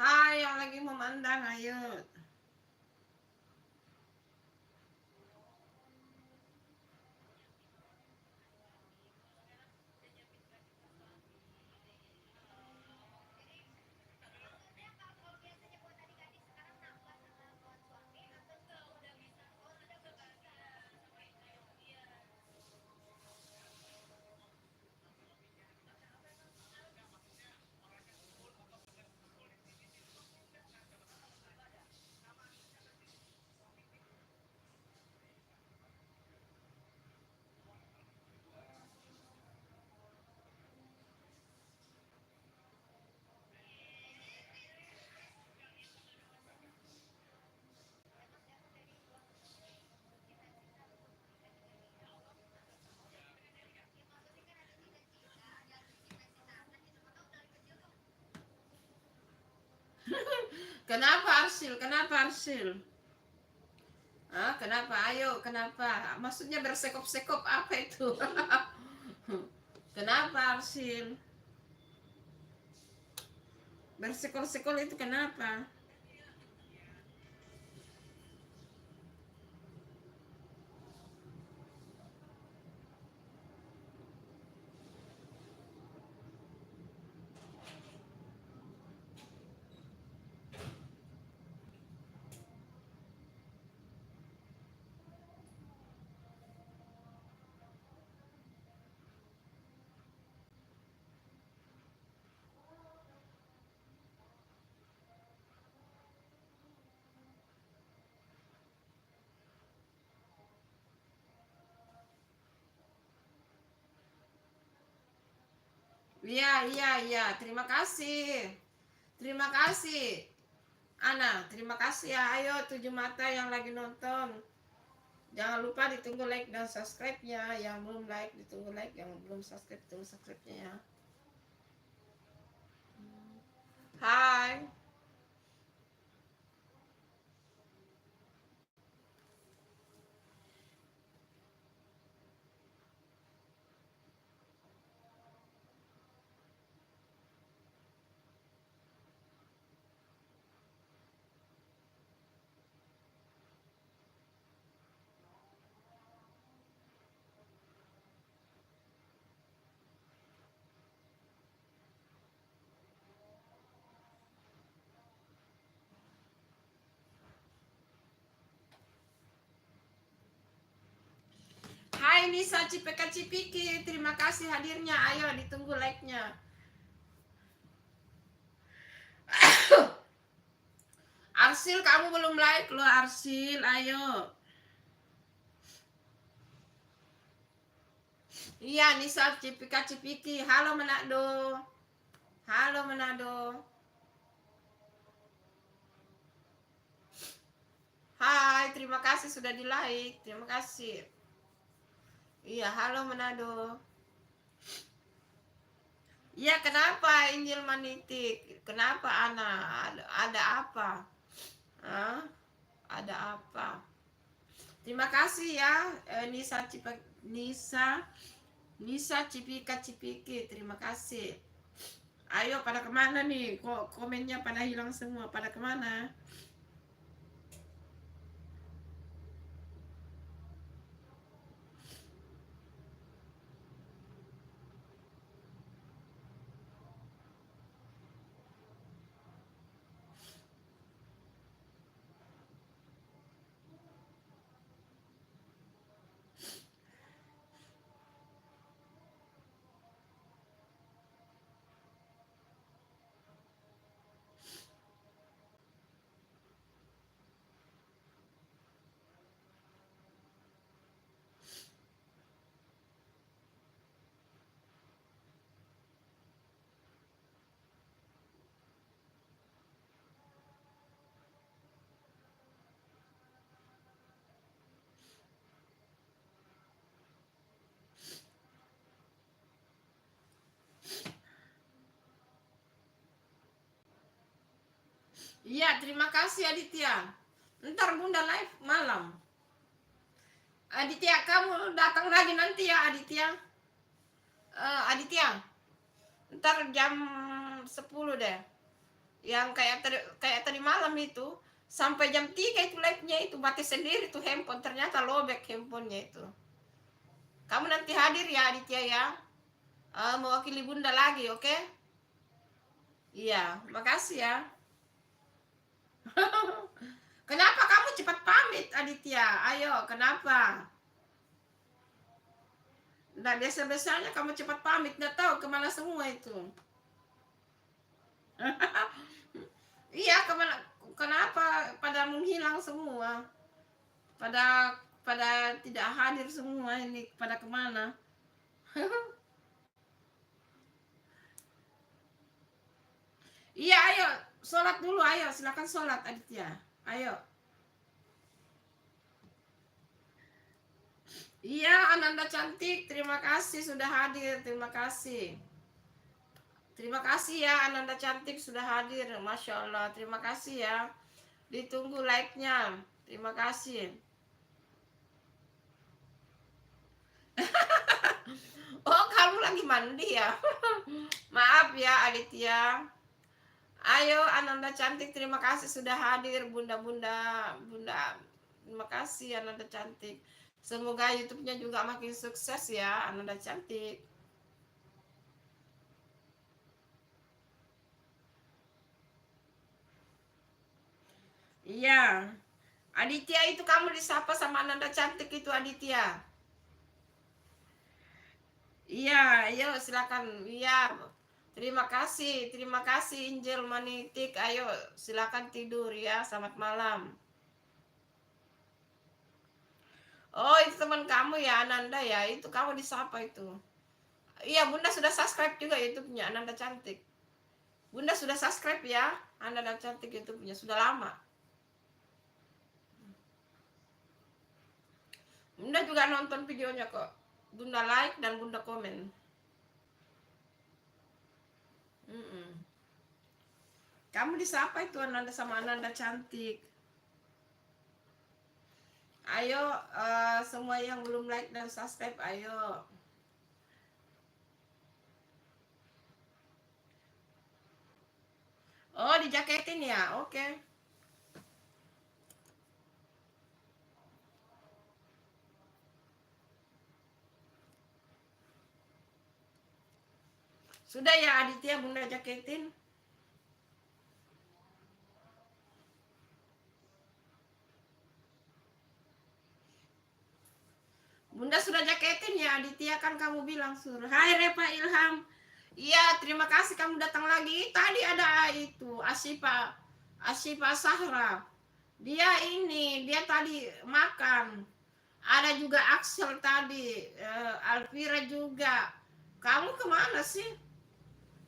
Hai, yang lagi memandang, ayo. Kenapa Arsil? Kenapa Arsil? Kenapa? Ayo, kenapa? Maksudnya bersekop-sekop apa itu? Kenapa Arsil? Bersekol-sekol itu kenapa? Iya, iya, iya. Terima kasih. Terima kasih. Ana, terima kasih ya. Ayo 7 mata yang lagi nonton. Jangan lupa ditunggu like dan subscribe-nya. Yang belum like ditunggu like, yang belum subscribe tunggu subscribe-nya ya. Hai. Hai Nisa Cipeka Cipiki, terima kasih hadirnya. Ayo ditunggu like-nya. Arsil, kamu belum like loh Arsil, ayo. Iya Nisa Cipika Cipiki. Halo Manado. Halo Manado. Hai, terima kasih sudah di like. Terima kasih. Iya, halo Manado. Iya, kenapa Injil Manitik? Kenapa Ana? Ada apa? Hah? Ada apa? Terima kasih ya Nisa Cipika Cipiki. Terima kasih. Ayo pada kemana nih? Kok komennya pada hilang semua? Pada kemana? Iya, terima kasih Aditya. Ntar Bunda live malam. Aditya, kamu datang lagi nanti ya Aditya. Aditya, ntar jam 10 deh. Yang kayak tadi malam itu sampai jam 3 itu live-nya itu mati sendiri tuh handphone, ternyata lobek handphonenya itu. Kamu nanti hadir ya Aditya ya. Mewakili Bunda lagi, oke? Okay? Iya, makasih ya. Kenapa kamu cepat pamit Aditya? Ayo, kenapa? Nah, biasa-biasanya kamu cepat pamit, nggak tahu kemana semua itu. Iya, kenapa pada menghilang semua? Pada tidak hadir semua ini, pada kemana? Iya, ayo sholat dulu, ayo silakan sholat Aditya, ayo. Iya, Ananda cantik, terima kasih sudah hadir, terima kasih. Terima kasih ya Ananda cantik sudah hadir, Masya Allah, terima kasih ya. Ditunggu like-nya, terima kasih. Oh, kamu lagi mandi ya? Maaf ya Aditya. Ayo Ananda cantik, terima kasih sudah hadir bunda-bunda. Bunda, terima kasih Ananda cantik. Semoga YouTube-nya juga makin sukses ya Ananda cantik. Iya. Aditya, itu kamu disapa sama Ananda cantik itu Aditya. Iya, ayo silakan. Iya. Terima kasih Angel Manitik. Ayo silakan tidur ya. Selamat malam. Oh, itu teman kamu ya Ananda ya. Itu kamu disapa itu. Iya, Bunda sudah subscribe juga YouTube-nya Ananda cantik. Bunda sudah subscribe ya, Ananda Cantik YouTube-nya sudah lama. Bunda juga nonton videonya kok. Bunda like dan Bunda komen. Kamu disapa itu Ananda sama Ananda Cantik. Ayo semua yang belum like dan subscribe, ayo. Oh, dijaketin ya, oke. Sudah ya Aditya, Bunda jaketin. Bunda sudah jaketin ya Aditya, kan kamu bilang suruh. Hai Repa Ilham. Iya, terima kasih kamu datang lagi. Tadi ada itu Asifa Sahra. Dia tadi makan. Ada juga Axel tadi, Alvira juga. Kamu kemana sih?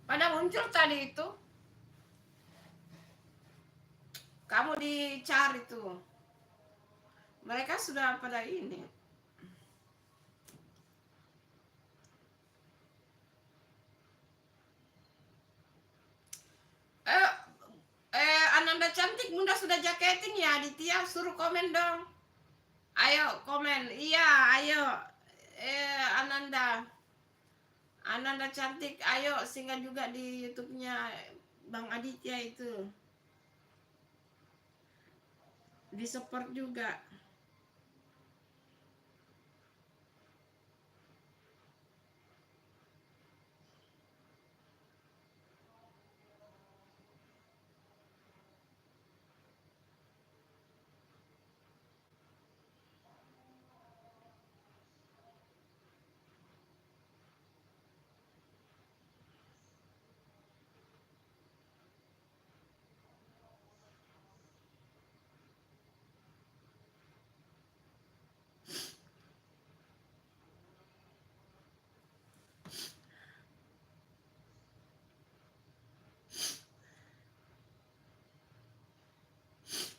Pada muncul tadi itu. Kamu dicari tuh. Mereka sudah pada ini. Ananda Cantik, Bunda sudah jaketin ya Aditya, suruh komen dong. Ayo komen, iya ayo. Ananda Cantik, ayo singgah juga di YouTube-nya Bang Aditya itu. Di support juga.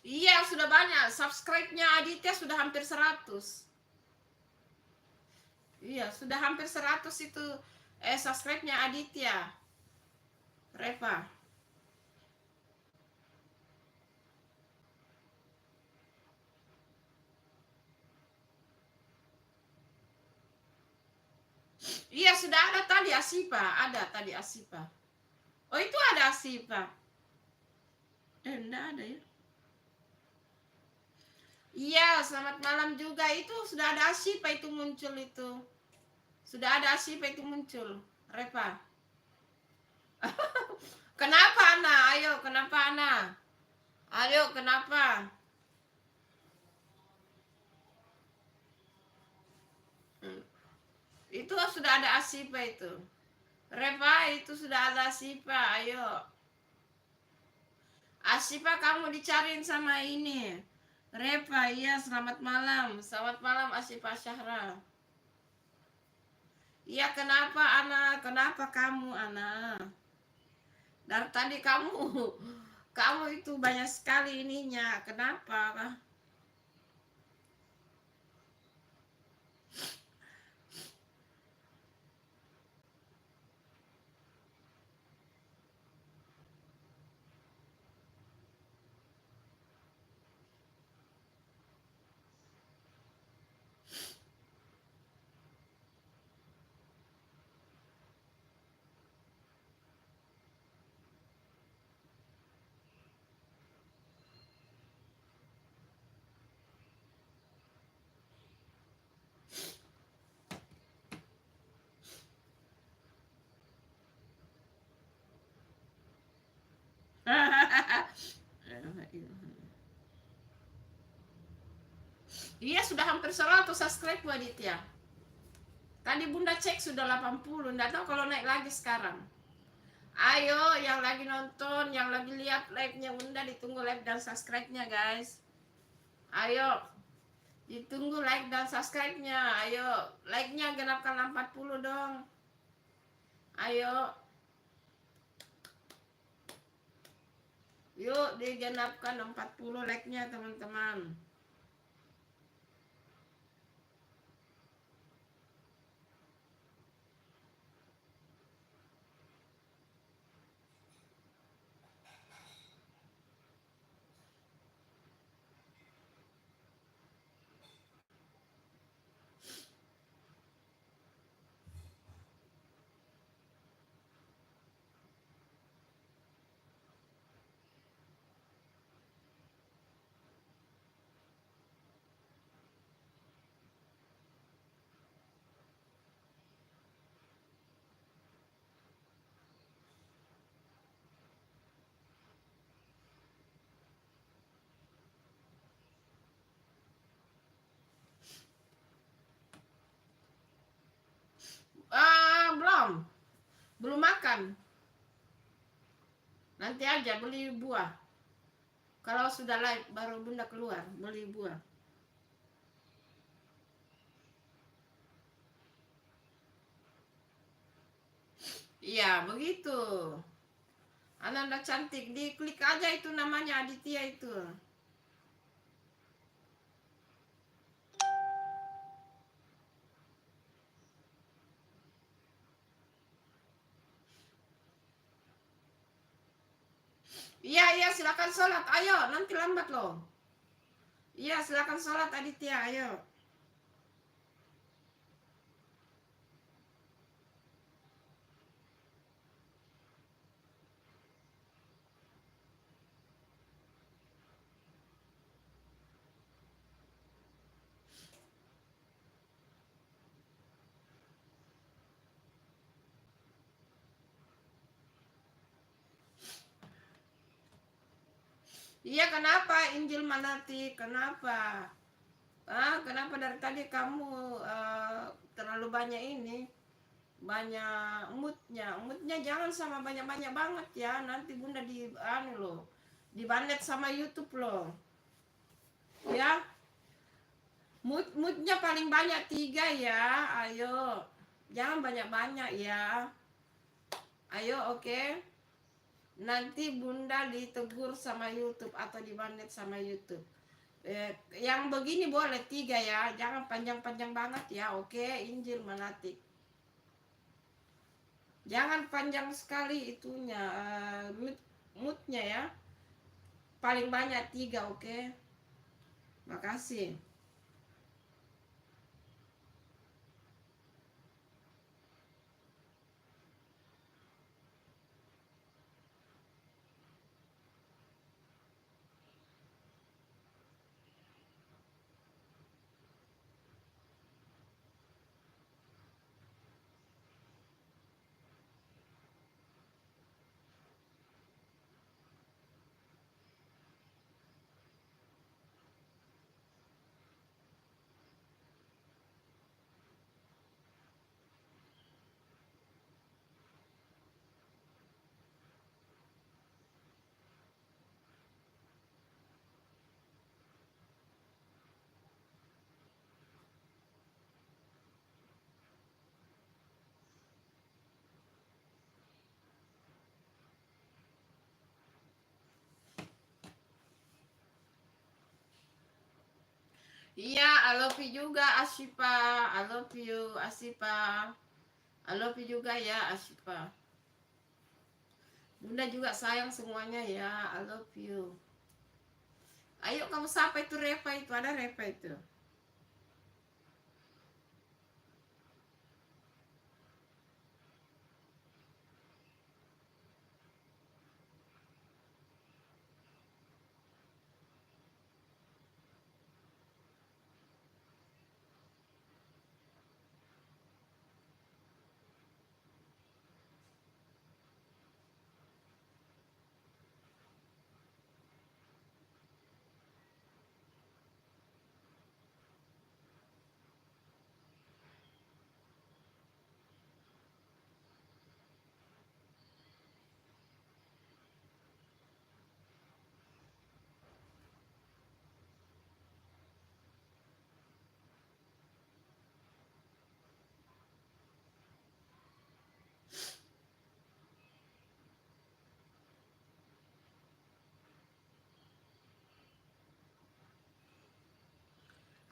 Iya, sudah banyak. Subscribe-nya Aditya sudah hampir 100. Iya, sudah hampir 100 itu subscribe-nya Aditya. Reva. Iya, sudah ada tadi Asipa. Ada tadi Asipa. Oh, itu ada Asipa. Enggak ada ya. Iya, selamat malam juga. Itu sudah ada Asipa itu muncul itu. Sudah ada Asipa itu muncul. Reva. Kenapa Ana? Ayo, kenapa Ana? Ayo, kenapa? Itu sudah ada Asipa itu. Reva, itu sudah ada Asipa. Ayo. Asipa, kamu dicariin sama ini. Reva, iya selamat malam. Selamat malam Asipa Syahra. Iya, kenapa Ana? Kenapa kamu Ana? Dari tadi kamu itu banyak sekali ininya. Kenapa? Iya, sudah hampir 100 subscribe Bu Aditya. Tadi Bunda cek sudah 80. Nggak tahu kalau naik lagi sekarang. Ayo yang lagi nonton, yang lagi lihat live-nya Bunda, ditunggu like dan subscribe-nya guys. Ayo ditunggu like dan subscribe-nya. Ayo like-nya genapkan 40 dong. Ayo. Yuk digenapkan 40 like-nya teman-teman. Belum makan. Nanti aja beli buah. Kalau sudah live baru bunda keluar beli buah. Iya begitu. Ananda cantik, diklik aja itu namanya Aditya itu. Iya iya silakan sholat, ayo nanti lambat loh. Iya silakan sholat Aditya, ayo. Iya kenapa Injil Manati? Kenapa? Kenapa dari tadi kamu terlalu banyak ini? Banyak moodnya jangan sama banyak-banyak banget ya. Nanti bunda di loh. Dibanet sama YouTube loh. Ya, moodnya paling banyak 3 ya. Ayo. Jangan banyak-banyak ya. Ayo, oke. Nanti bunda ditegur sama YouTube atau dibanet sama YouTube. Yang begini boleh 3 ya, jangan panjang-panjang banget ya, oke. Injil Manatik, jangan panjang sekali itunya, moodnya ya, paling banyak 3, oke. Makasih. Iya, I love you juga Asyifa, I love you Asyifa, I love you juga ya Asyifa. Bunda juga sayang semuanya ya, I love you. Ayo kamu sapa itu Reva, itu ada Reva itu.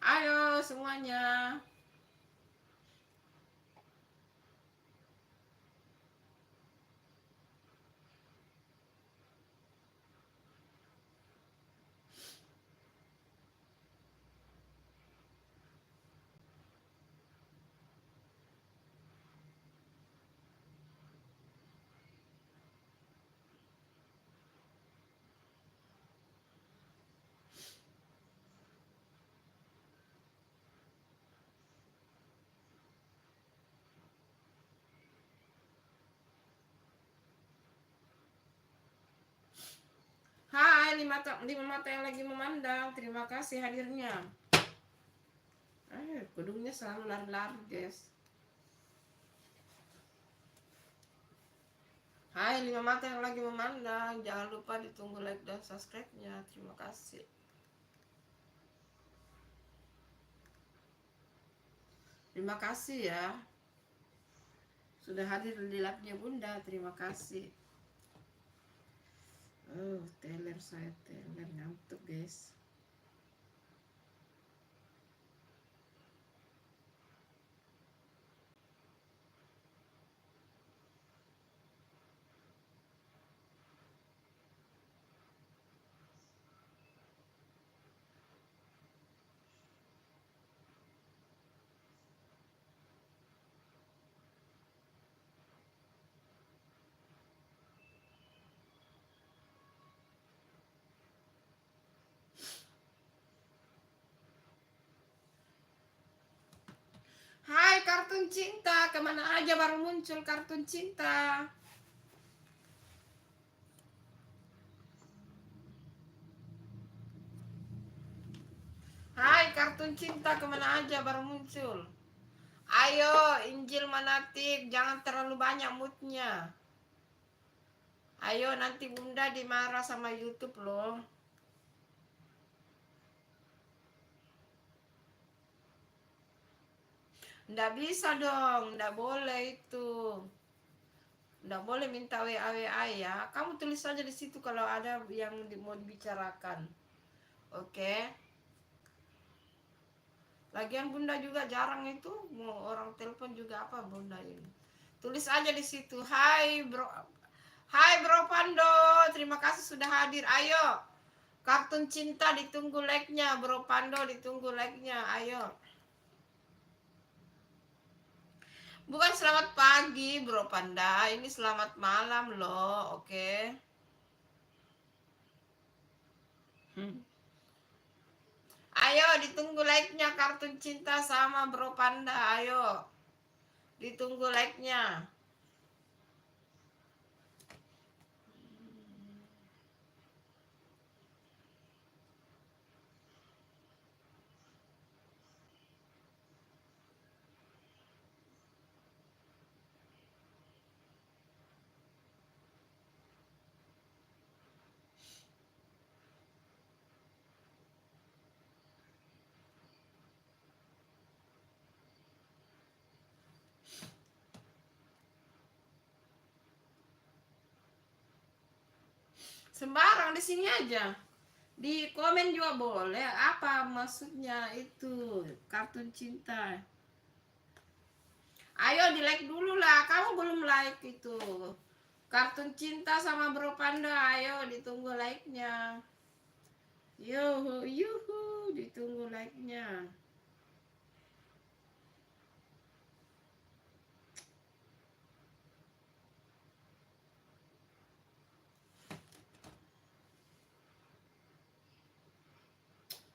Ayo semuanya. Hai, lima mata yang lagi memandang. Terima kasih hadirnya. Kudungnya selalu lari-lari, guys. Hai, 5 mata yang lagi memandang. Jangan lupa ditunggu like dan subscribe-nya. Terima kasih. Terima kasih ya. Sudah hadir di live-nya Bunda. Terima kasih. Teler saya ngantuk, guys. Hai kartun cinta, kemana aja baru muncul kartun cinta? Hai kartun cinta, kemana aja baru muncul? Ayo Injil Manatik, jangan terlalu banyak moodnya. Ayo nanti Bunda dimarah sama YouTube loh. Nggak bisa dong, nggak boleh itu. Nggak boleh minta WA ya. Kamu tulis saja di situ kalau ada yang mau dibicarakan. Oke. Lagian Bunda juga jarang itu mau orang telepon juga apa Bunda ini. Tulis aja di situ. Hai bro. Hai Bro Pando, terima kasih sudah hadir. Ayo. Kartun cinta ditunggu like-nya, Bro Pando ditunggu like-nya. Ayo. Bukan selamat pagi, Bro Panda. Ini selamat malam loh, oke? Ayo ditunggu like-nya kartun cinta sama Bro Panda. Ayo. Ditunggu like-nya. Sembarang di sini aja. Di komen juga boleh. Apa maksudnya itu kartun cinta? Ayo di like dulu lah. Kamu belum like itu. Kartun cinta sama Bro Panda. Ayo ditunggu like-nya. Yuhu, yuhu, ditunggu like-nya.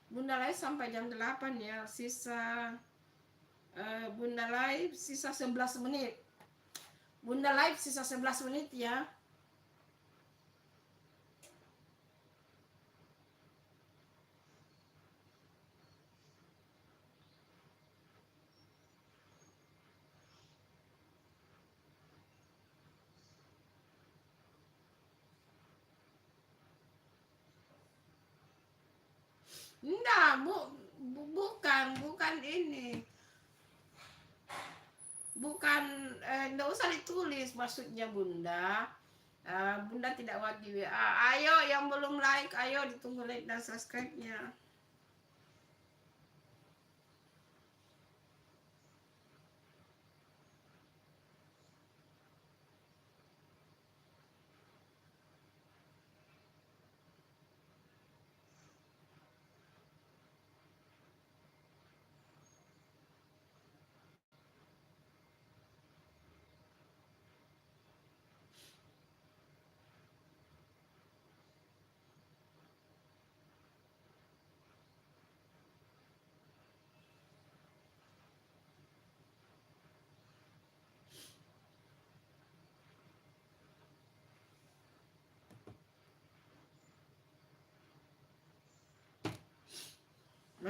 Bunda live sampai jam 8 ya. Sisa Bunda live sisa 11 menit. Bunda live sisa 11 menit ya. Enggak, bukan ini. Bukan, enggak usah ditulis maksudnya Bunda. Bunda tidak wajib WA. Ayo yang belum like, ayo ditunggu like dan subscribe-nya.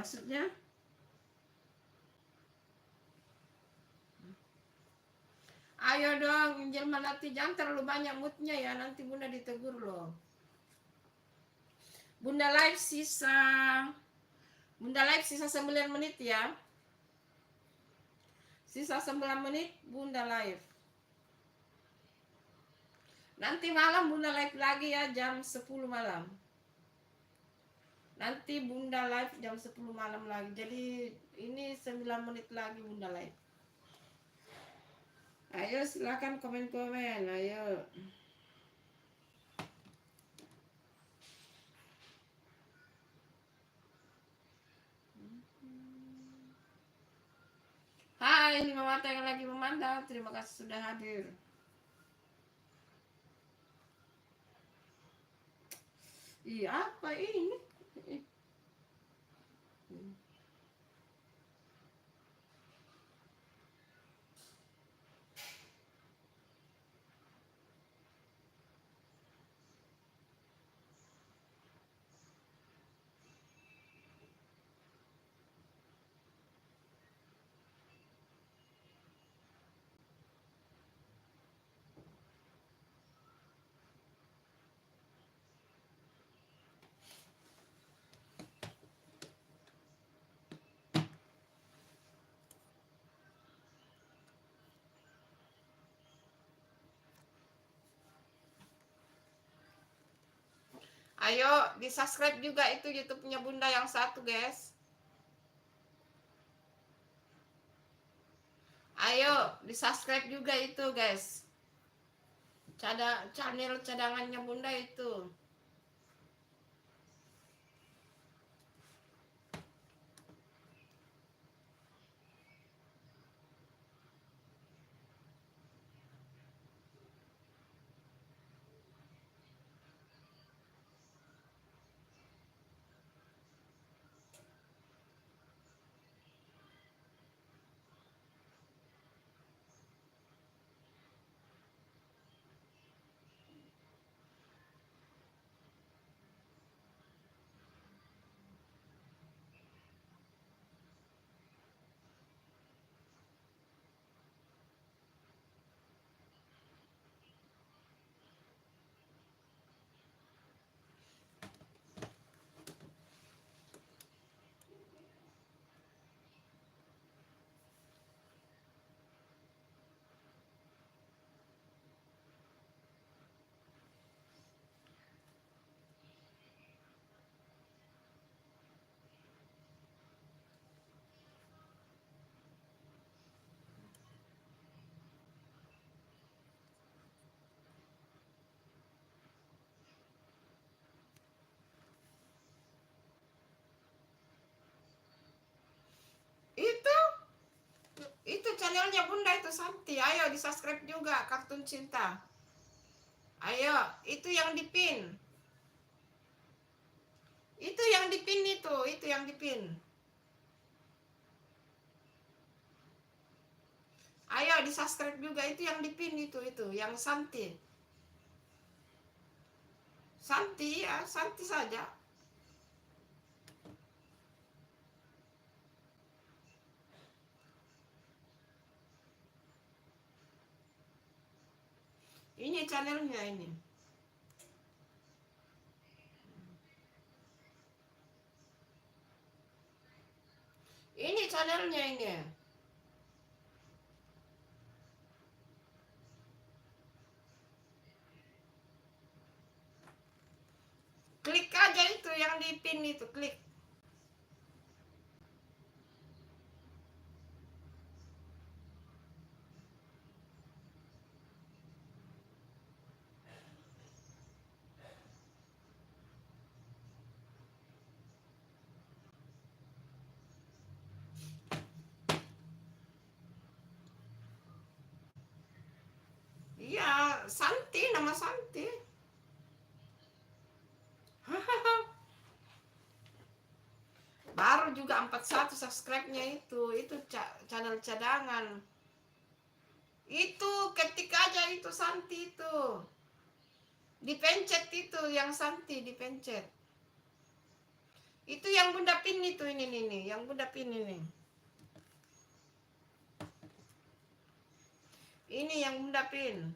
Maksudnya? Ayo dong, Jelma Melati, jangan terlalu banyak moodnya ya, nanti Bunda ditegur loh. Bunda live sisa 9 menit ya. Sisa 9 menit Bunda live. Nanti malam Bunda live lagi ya, jam 10 malam. Nanti Bunda live jam 10 malam lagi. Jadi ini 9 menit lagi Bunda live. Ayo silakan komen-komen, ayo. Hai Lima Mata yang lagi memandang, terima kasih sudah hadir. Iya, apa ini? Ayo di subscribe juga itu YouTube-nya Bunda yang satu, guys. Ayo di subscribe juga itu, guys. Channel cadangannya Bunda itu. Itu channelnya Bunda itu Santi. Ayo di subscribe juga, Kartun Cinta. Ayo, itu yang dipin. Itu yang dipin itu yang dipin. Ayo di subscribe juga, itu yang dipin itu yang Santi. Santi ya, Santi saja. Ini channelnya ini. Ini channelnya ini. Klik aja itu yang dipin itu, klik. Iya, Santi, nama Santi. Baru juga 41 subscribe-nya itu channel cadangan. Itu ketik aja itu Santi itu. Dipencet itu yang Santi, dipencet. Itu yang bunda pin itu ini nih, yang bunda pin ini. Ini yang bunda pin.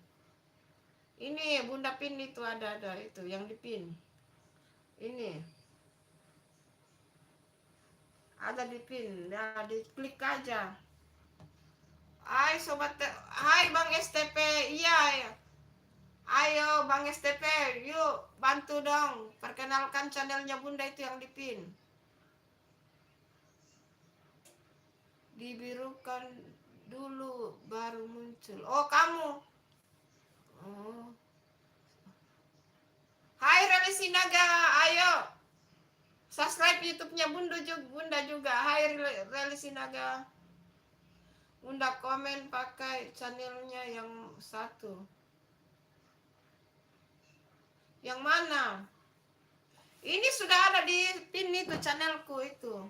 Ini bunda pin itu ada itu yang dipin. Ini ada di pin, nah diklik aja. Hai sobat, hai Bang STP, iya. Ayo Bang STP, yuk bantu dong, perkenalkan channelnya bunda itu yang dipin. Dibirukan dulu baru muncul. Oh kamu. Oh. Hai Reli Sinaga, ayo subscribe YouTube-nya Bunda juga. Hai Reli Sinaga. Bunda komen pakai channelnya yang satu. Yang mana? Ini sudah ada di pin itu channelku itu.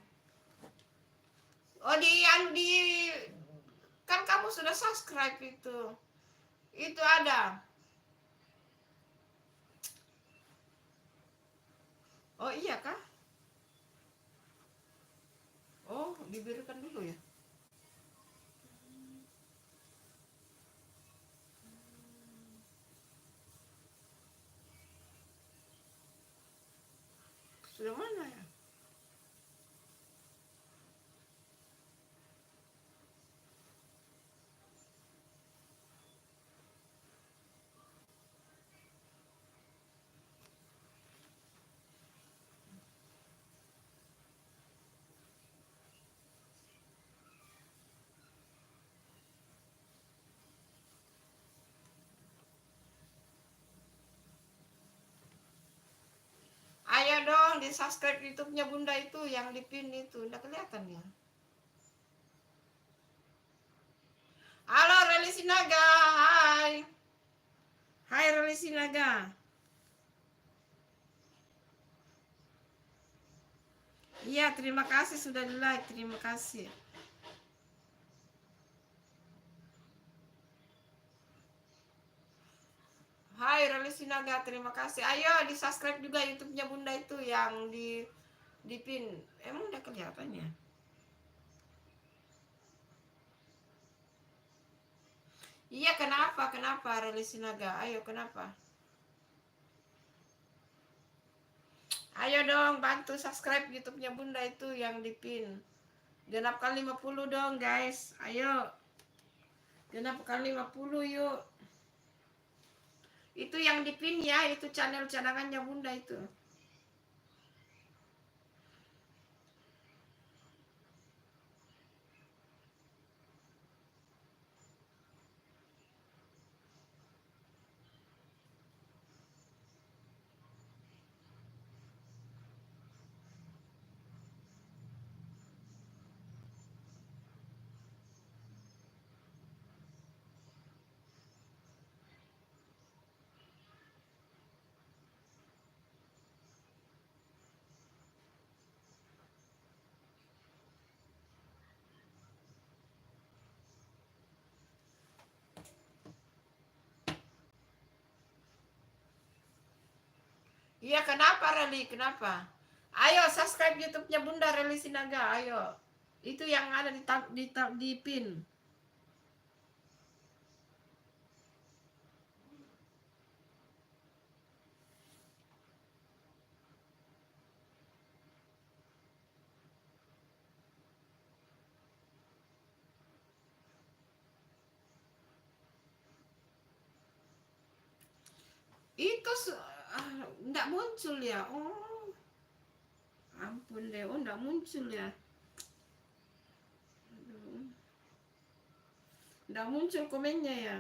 Oh di kan kamu sudah subscribe itu. Itu ada. Oh iya kah? Oh, dibirukan dulu ya. Sudah mana ya? Ayo dong di subscribe YouTube-nya Bunda itu yang di pin itu. Udah kelihatan ya. Halo Reli Sinaga, hai. Hai Reli Sinaga. Iya, terima kasih sudah di like, terima kasih. Hai Reli Sinaga, terima kasih. Ayo di subscribe juga YouTube-nya Bunda itu yang di pin. Emang udah kelihatan ya? Iya, kenapa? Kenapa Reli Sinaga? Ayo, kenapa? Ayo dong bantu subscribe YouTube-nya Bunda itu yang di pin. Genapkan 50 dong, guys. Ayo. Genapkan 50 yuk. Itu yang di pin ya, itu channel cadangannya Bunda itu. Iya, kenapa Reli? Kenapa? Ayo subscribe YouTube-nya Bunda Reli Sinaga, ayo. Itu yang ada di pin. Itu enggak muncul ya. Oh, ampun deh. Oh, enggak muncul ya. Aduh. Enggak muncul komennya ya.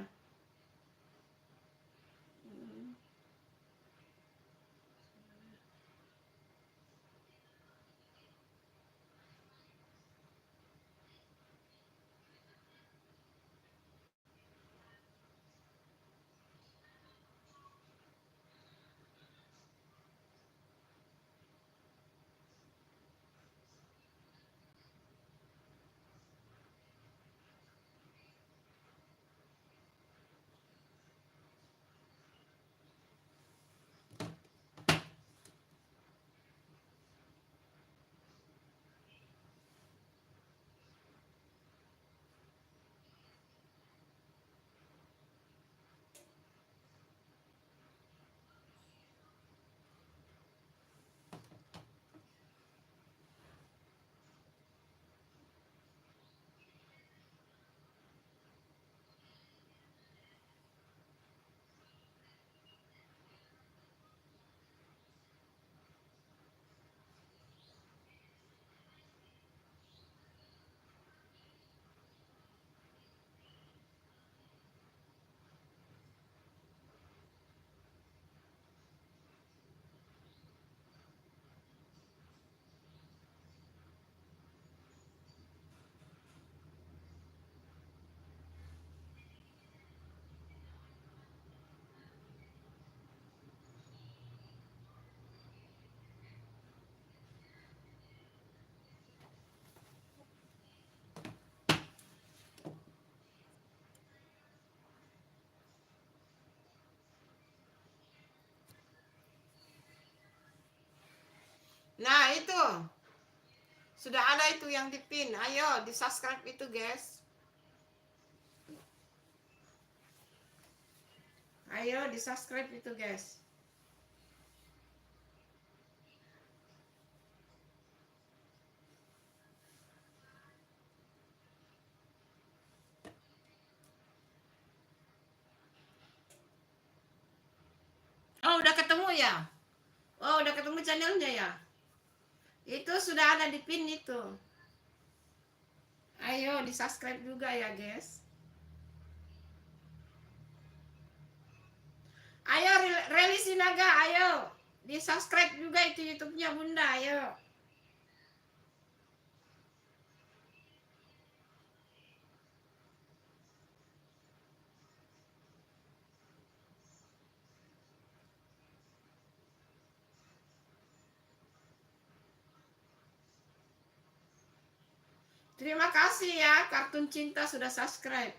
Nah, itu. Sudah ada itu yang di-pin. Ayo, di-subscribe itu, guys. Ayo, di-subscribe itu, guys. Oh, udah ketemu ya? Oh, udah ketemu channelnya ya? Itu sudah ada di pin itu. Ayo, di-subscribe juga ya, guys. Ayo, Reli Sinaga, ayo. Di-subscribe juga itu YouTube-nya Bunda, ayo. Terima kasih ya, Kartun Cinta sudah subscribe.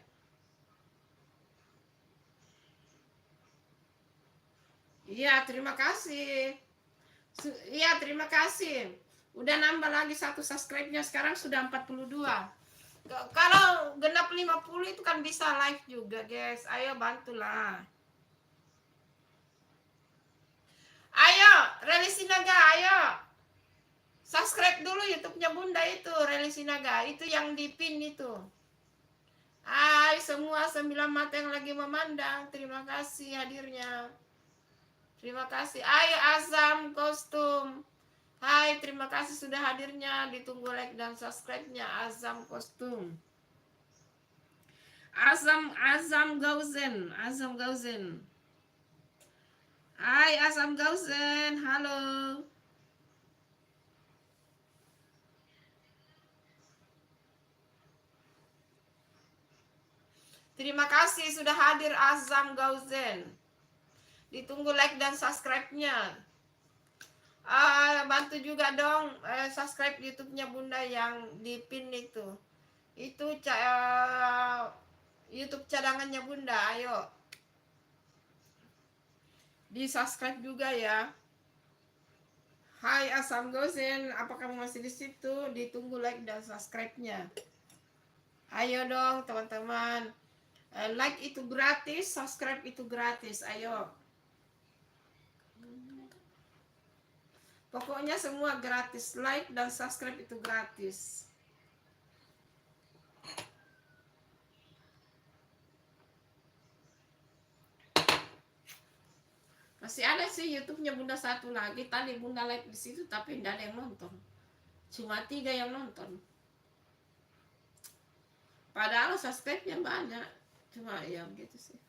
Iya, terima kasih. Iya, terima kasih. Udah nambah lagi satu subscribe-nya, sekarang sudah 42. Kalau genap 50 itu kan bisa live juga, guys. Ayo bantulah. Ayo, Reli Sinaga, ayo. Subscribe dulu YouTube-nya Bunda itu, Reli Sinaga. Itu yang di pin itu. Hai semua 9 mata yang lagi memandang, terima kasih hadirnya. Terima kasih. Ayo Azam Kostum. Hai, terima kasih sudah hadirnya. Ditunggu like dan subscribe-nya Azam Kostum. Azam Gauzen. Azam Gauzen. Hai Azam Gauzen, halo. Terima kasih sudah hadir Azam Gauzen. Ditunggu like dan subscribe-nya. Bantu juga dong subscribe YouTube-nya Bunda yang di pin itu. Itu YouTube cadangannya Bunda, ayo. Di subscribe juga ya. Hai Asam Gosen, apa kamu masih di situ? Ditunggu like dan subscribe-nya. Ayo dong teman-teman. Like itu gratis, subscribe itu gratis. Ayo. Pokoknya semua gratis. Like dan subscribe itu gratis. Masih ada sih YouTube-nya Bunda satu lagi. Tadi Bunda like di situ tapi tidak ada yang nonton. Cuma 3 yang nonton. Padahal subscribe-nya banyak. Cuma ya begitu sih.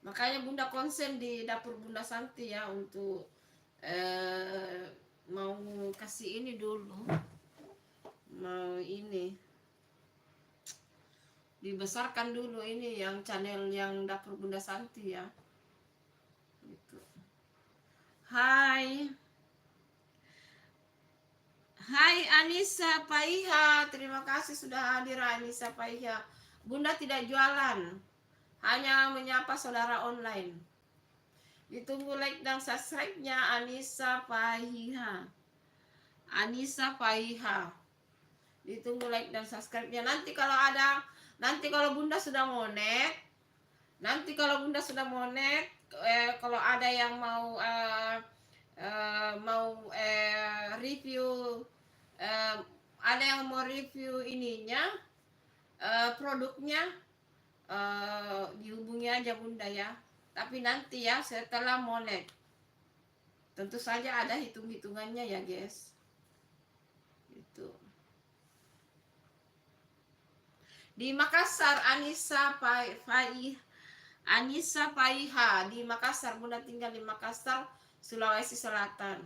Makanya Bunda konsen di dapur Bunda Santi ya untuk mau kasih ini dulu. Mau ini dibesarkan dulu ini yang channel yang dapur Bunda Santi ya. Gitu. Hai. Hai Anissa Paiha, terima kasih sudah hadir Anissa Paiha. Bunda tidak jualan, hanya menyapa saudara online. Ditunggu like dan subscribe-nya Anissa Paiha. Anissa Paiha. Ditunggu like dan subscribe-nya. Nanti kalau Bunda sudah monet, kalau ada yang mau review, ada yang mau review ininya, produknya, dihubungi aja Bunda ya. Tapi nanti ya setelah monet. Tentu saja ada hitung-hitungannya ya guys. Itu. Di Makassar Anissa Paiha di Makassar. Bunda tinggal di Makassar, Sulawesi Selatan.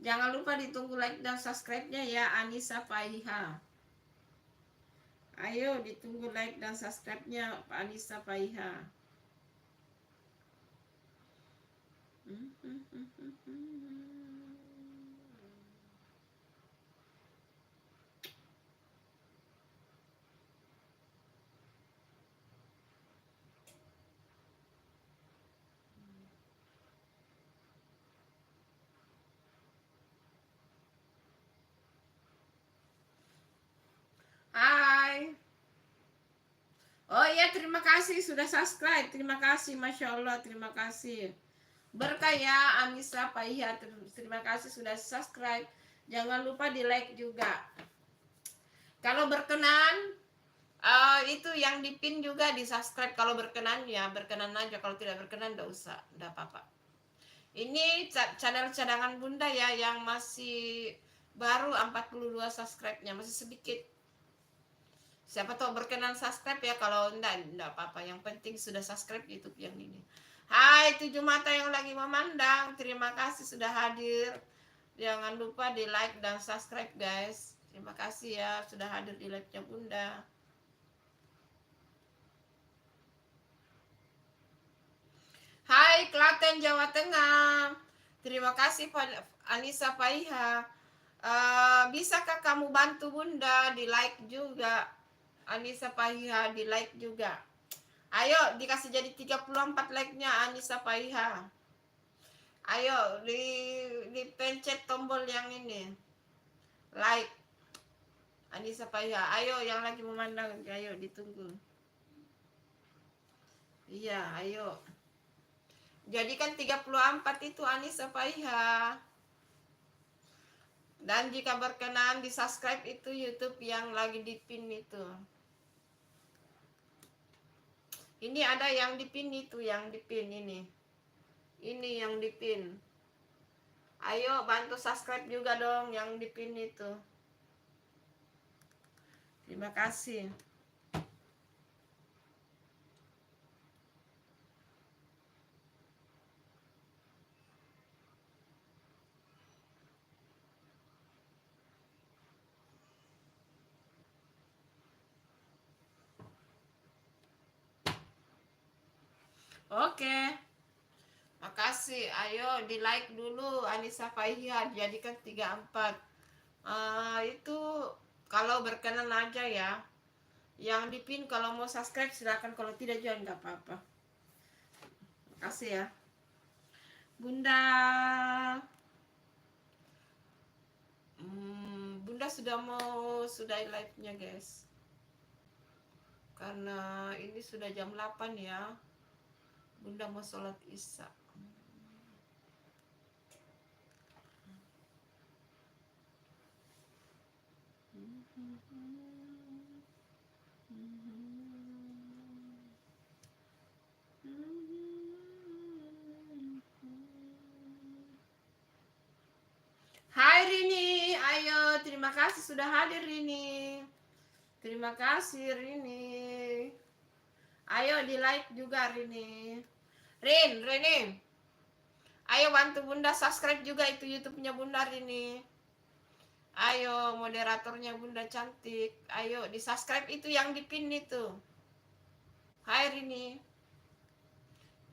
Jangan lupa ditunggu like dan subscribe-nya ya Anissa Paiha. Ayo ditunggu like dan subscribe-nya Anissa Paiha. Hai. Oh iya, terima kasih sudah subscribe. Terima kasih, Masya Allah, terima kasih. Berkah ya, Anissa Paiha, terima kasih sudah subscribe. Jangan lupa di like juga. Kalau berkenan, itu yang di pin juga di subscribe. Kalau berkenan ya, berkenan aja. Kalau tidak berkenan, enggak usah, enggak apa-apa. Ini channel cadangan Bunda ya, yang masih baru 42 subscribe-nya, masih sedikit. Siapa tahu berkenan subscribe ya, kalau enggak apa-apa. Yang penting sudah subscribe YouTube yang ini. Hai 7 mata yang lagi memandang, terima kasih sudah hadir. Jangan lupa di like dan subscribe guys. Terima kasih ya sudah hadir di live-nya Bunda. Hai Klaten Jawa Tengah. Terima kasih Anissa Paiha. Bisakah kamu bantu Bunda di like juga? Anissa Paiha di like juga. Ayo dikasih jadi 34 like-nya Anissa Paiha. Ayo dipencet tombol yang ini. Like Anissa Paiha. Ayo yang lagi memandang, ayo ditunggu. Iya, ayo. Jadikan 34 itu Anissa Paiha. Dan jika berkenan di subscribe itu YouTube yang lagi di pin itu. Ini ada yang di pin itu, yang di pin ini. Ini yang di pin. Ayo bantu subscribe juga dong yang di pin itu. Terima kasih. Oke. Makasih. Ayo di like dulu Anissa Paiha, jadikan 34. Itu kalau berkenan aja ya. Yang di pin kalau mau subscribe silakan, kalau tidak jangan, nggak apa-apa. Makasih ya. Bunda. Bunda sudah live-nya guys. Karena ini sudah jam 8 ya. Bunda mau sholat isya. Hai Rini, ayo, terima kasih sudah hadir Rini. Terima kasih Rini. Ayo di like juga Rini. Rini. Ayo bantu Bunda subscribe juga itu YouTube-nya Bunda Rini. Ayo moderatornya Bunda cantik. Ayo di subscribe itu yang di pin itu. Hai Rini.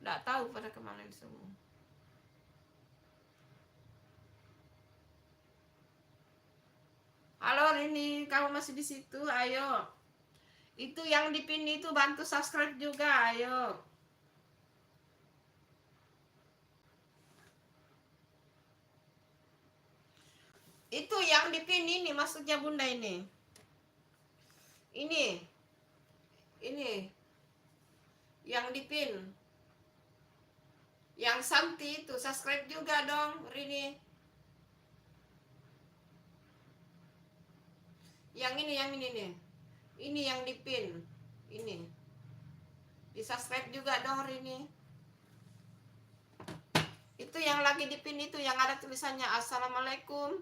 Nggak tahu pada kemana semua. Halo Rini, kamu masih di situ? Ayo. Itu yang di pin itu bantu subscribe juga, ayo. Itu yang di pin ini maksudnya Bunda ini. Ini. Yang di pin. Yang Santi itu subscribe juga dong, Rini. Yang ini nih. Ini yang di pin. Ini. Di subscribe juga dong Rini. Itu yang lagi di pin itu yang ada tulisannya Assalamualaikum.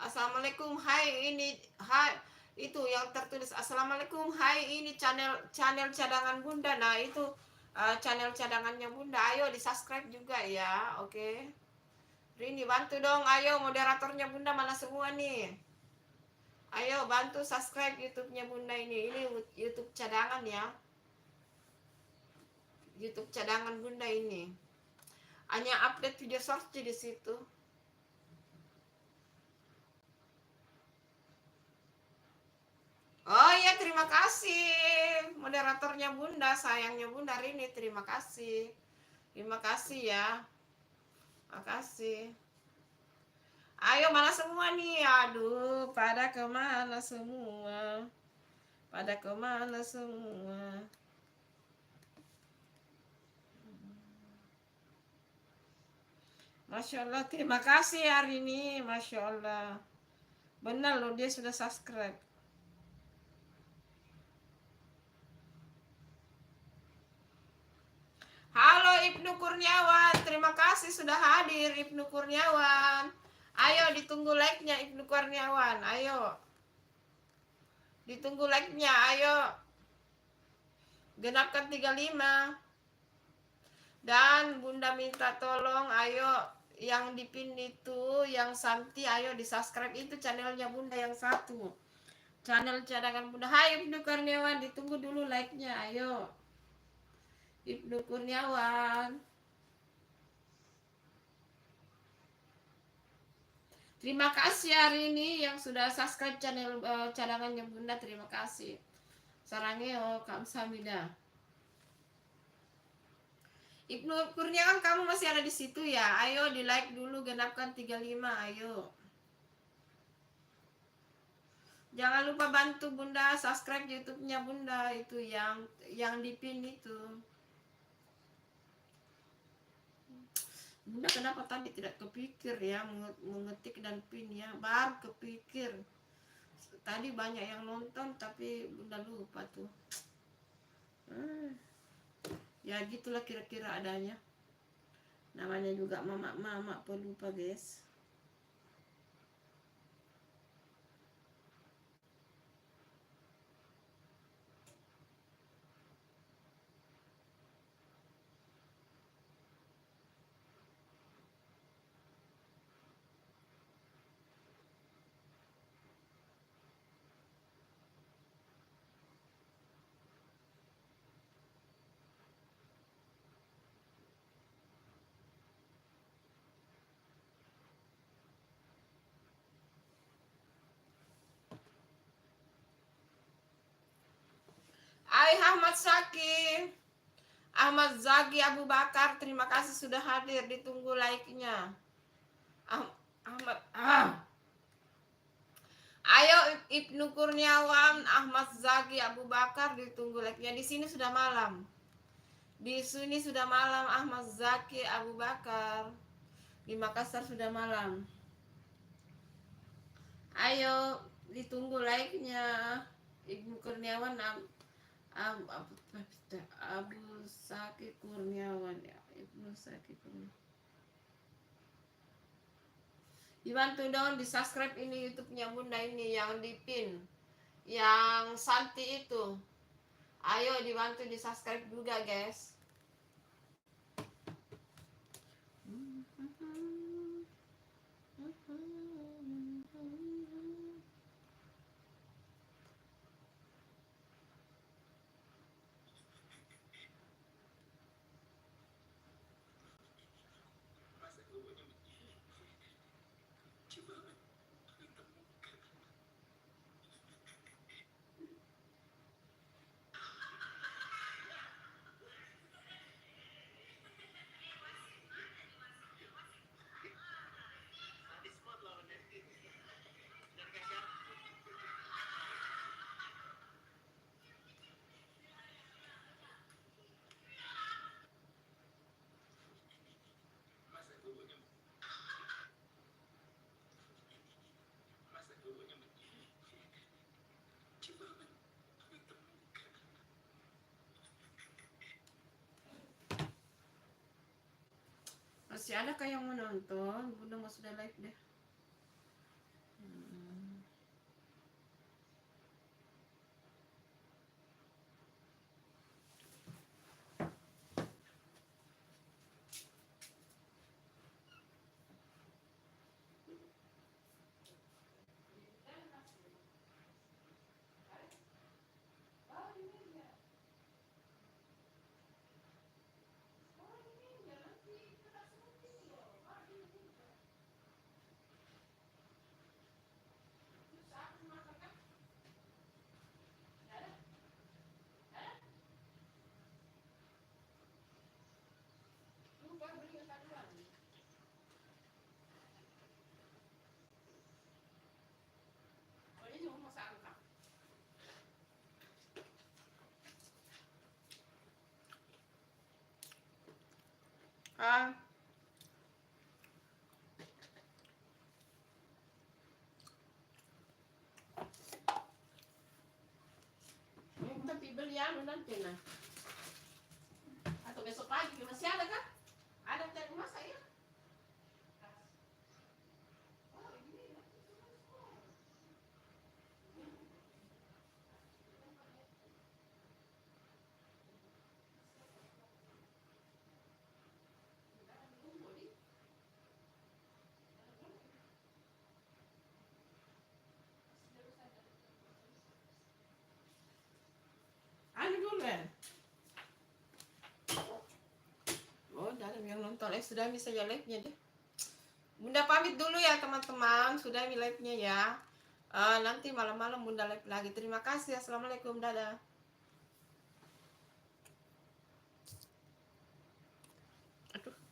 Assalamualaikum, hai ini, hai itu yang tertulis Assalamualaikum, hai ini channel cadangan Bunda. Nah itu channel cadangannya Bunda. Ayo di subscribe juga ya, oke. Rini bantu dong, ayo moderatornya Bunda mana semua nih. Ayo bantu subscribe YouTube-nya Bunda ini YouTube cadangan ya. YouTube cadangan Bunda ini. Hanya update video short di situ. Oh iya, terima kasih moderatornya Bunda, sayangnya Bunda Rini, terima kasih. Terima kasih ya. Makasih. Ayo mana semua nih? Aduh, pada kemana semua? Pada kemana semua? Masya Allah, terima kasih hari ini, Masya Allah. Benar loh, dia sudah subscribe. Halo Ibnu Kurniawan, terima kasih sudah hadir Ibnu Kurniawan. Ayo ditunggu like-nya Ibnu Kurniawan, ayo. Ditunggu like-nya, ayo. Genapkan 35. Dan Bunda minta tolong, ayo yang dipin itu, yang Santi, ayo di subscribe itu channelnya Bunda yang satu. Channel cadangan Bunda. Hai Ibnu Kurniawan, ditunggu dulu like-nya, ayo. Ibnu Kurniawan. Terima kasih hari ini yang sudah subscribe channel cadangannya Bunda, terima kasih. Sarangeo, kamsahamnida. Ibnu Kurniawan, kamu masih ada di situ ya? Ayo di like dulu, genapkan 35, ayo. Jangan lupa bantu Bunda subscribe YouTube-nya Bunda, itu yang dipin itu. Bunda kenapa tadi tidak kepikir ya mengetik dan pin ya, baru kepikir. Tadi banyak yang nonton tapi Bunda lupa tuh. Ya gitulah kira-kira adanya. Namanya juga mama pelupa guys. Hai Ahmad Syakir, Ahmad Zaki Abu Bakar, terima kasih sudah hadir, ditunggu like-nya. Ahmad Ayo Ibnu Kurniawan, Ahmad Zaki Abu Bakar, ditunggu like-nya. Di sini sudah malam. Di sini sudah malam Ahmad Zaki Abu Bakar. Di Makassar sudah malam. Ayo ditunggu like-nya. Ibnu Kurniawan Abu Saki Kurniawan ya, Ibnu Saki Kurniawan. Dibantu dong di subscribe ini YouTube-nya Bunda ini yang dipin, yang Santi itu. Ayo dibantu di subscribe juga guys. Masih ada kah yang menonton? Bunda mau sudah live deh. Ah, tapi beli anu nanti nah. Atau besok pagi masih ada kan? Ada cari masa ya? Anu dulu ya. Oh, dalam yang nonton sudah bisa ya live-nya deh. Bunda pamit dulu ya teman-teman, sudah live-nya ya. Nanti malam-malam Bunda live lagi. Terima kasih. Assalamualaikum, dadah.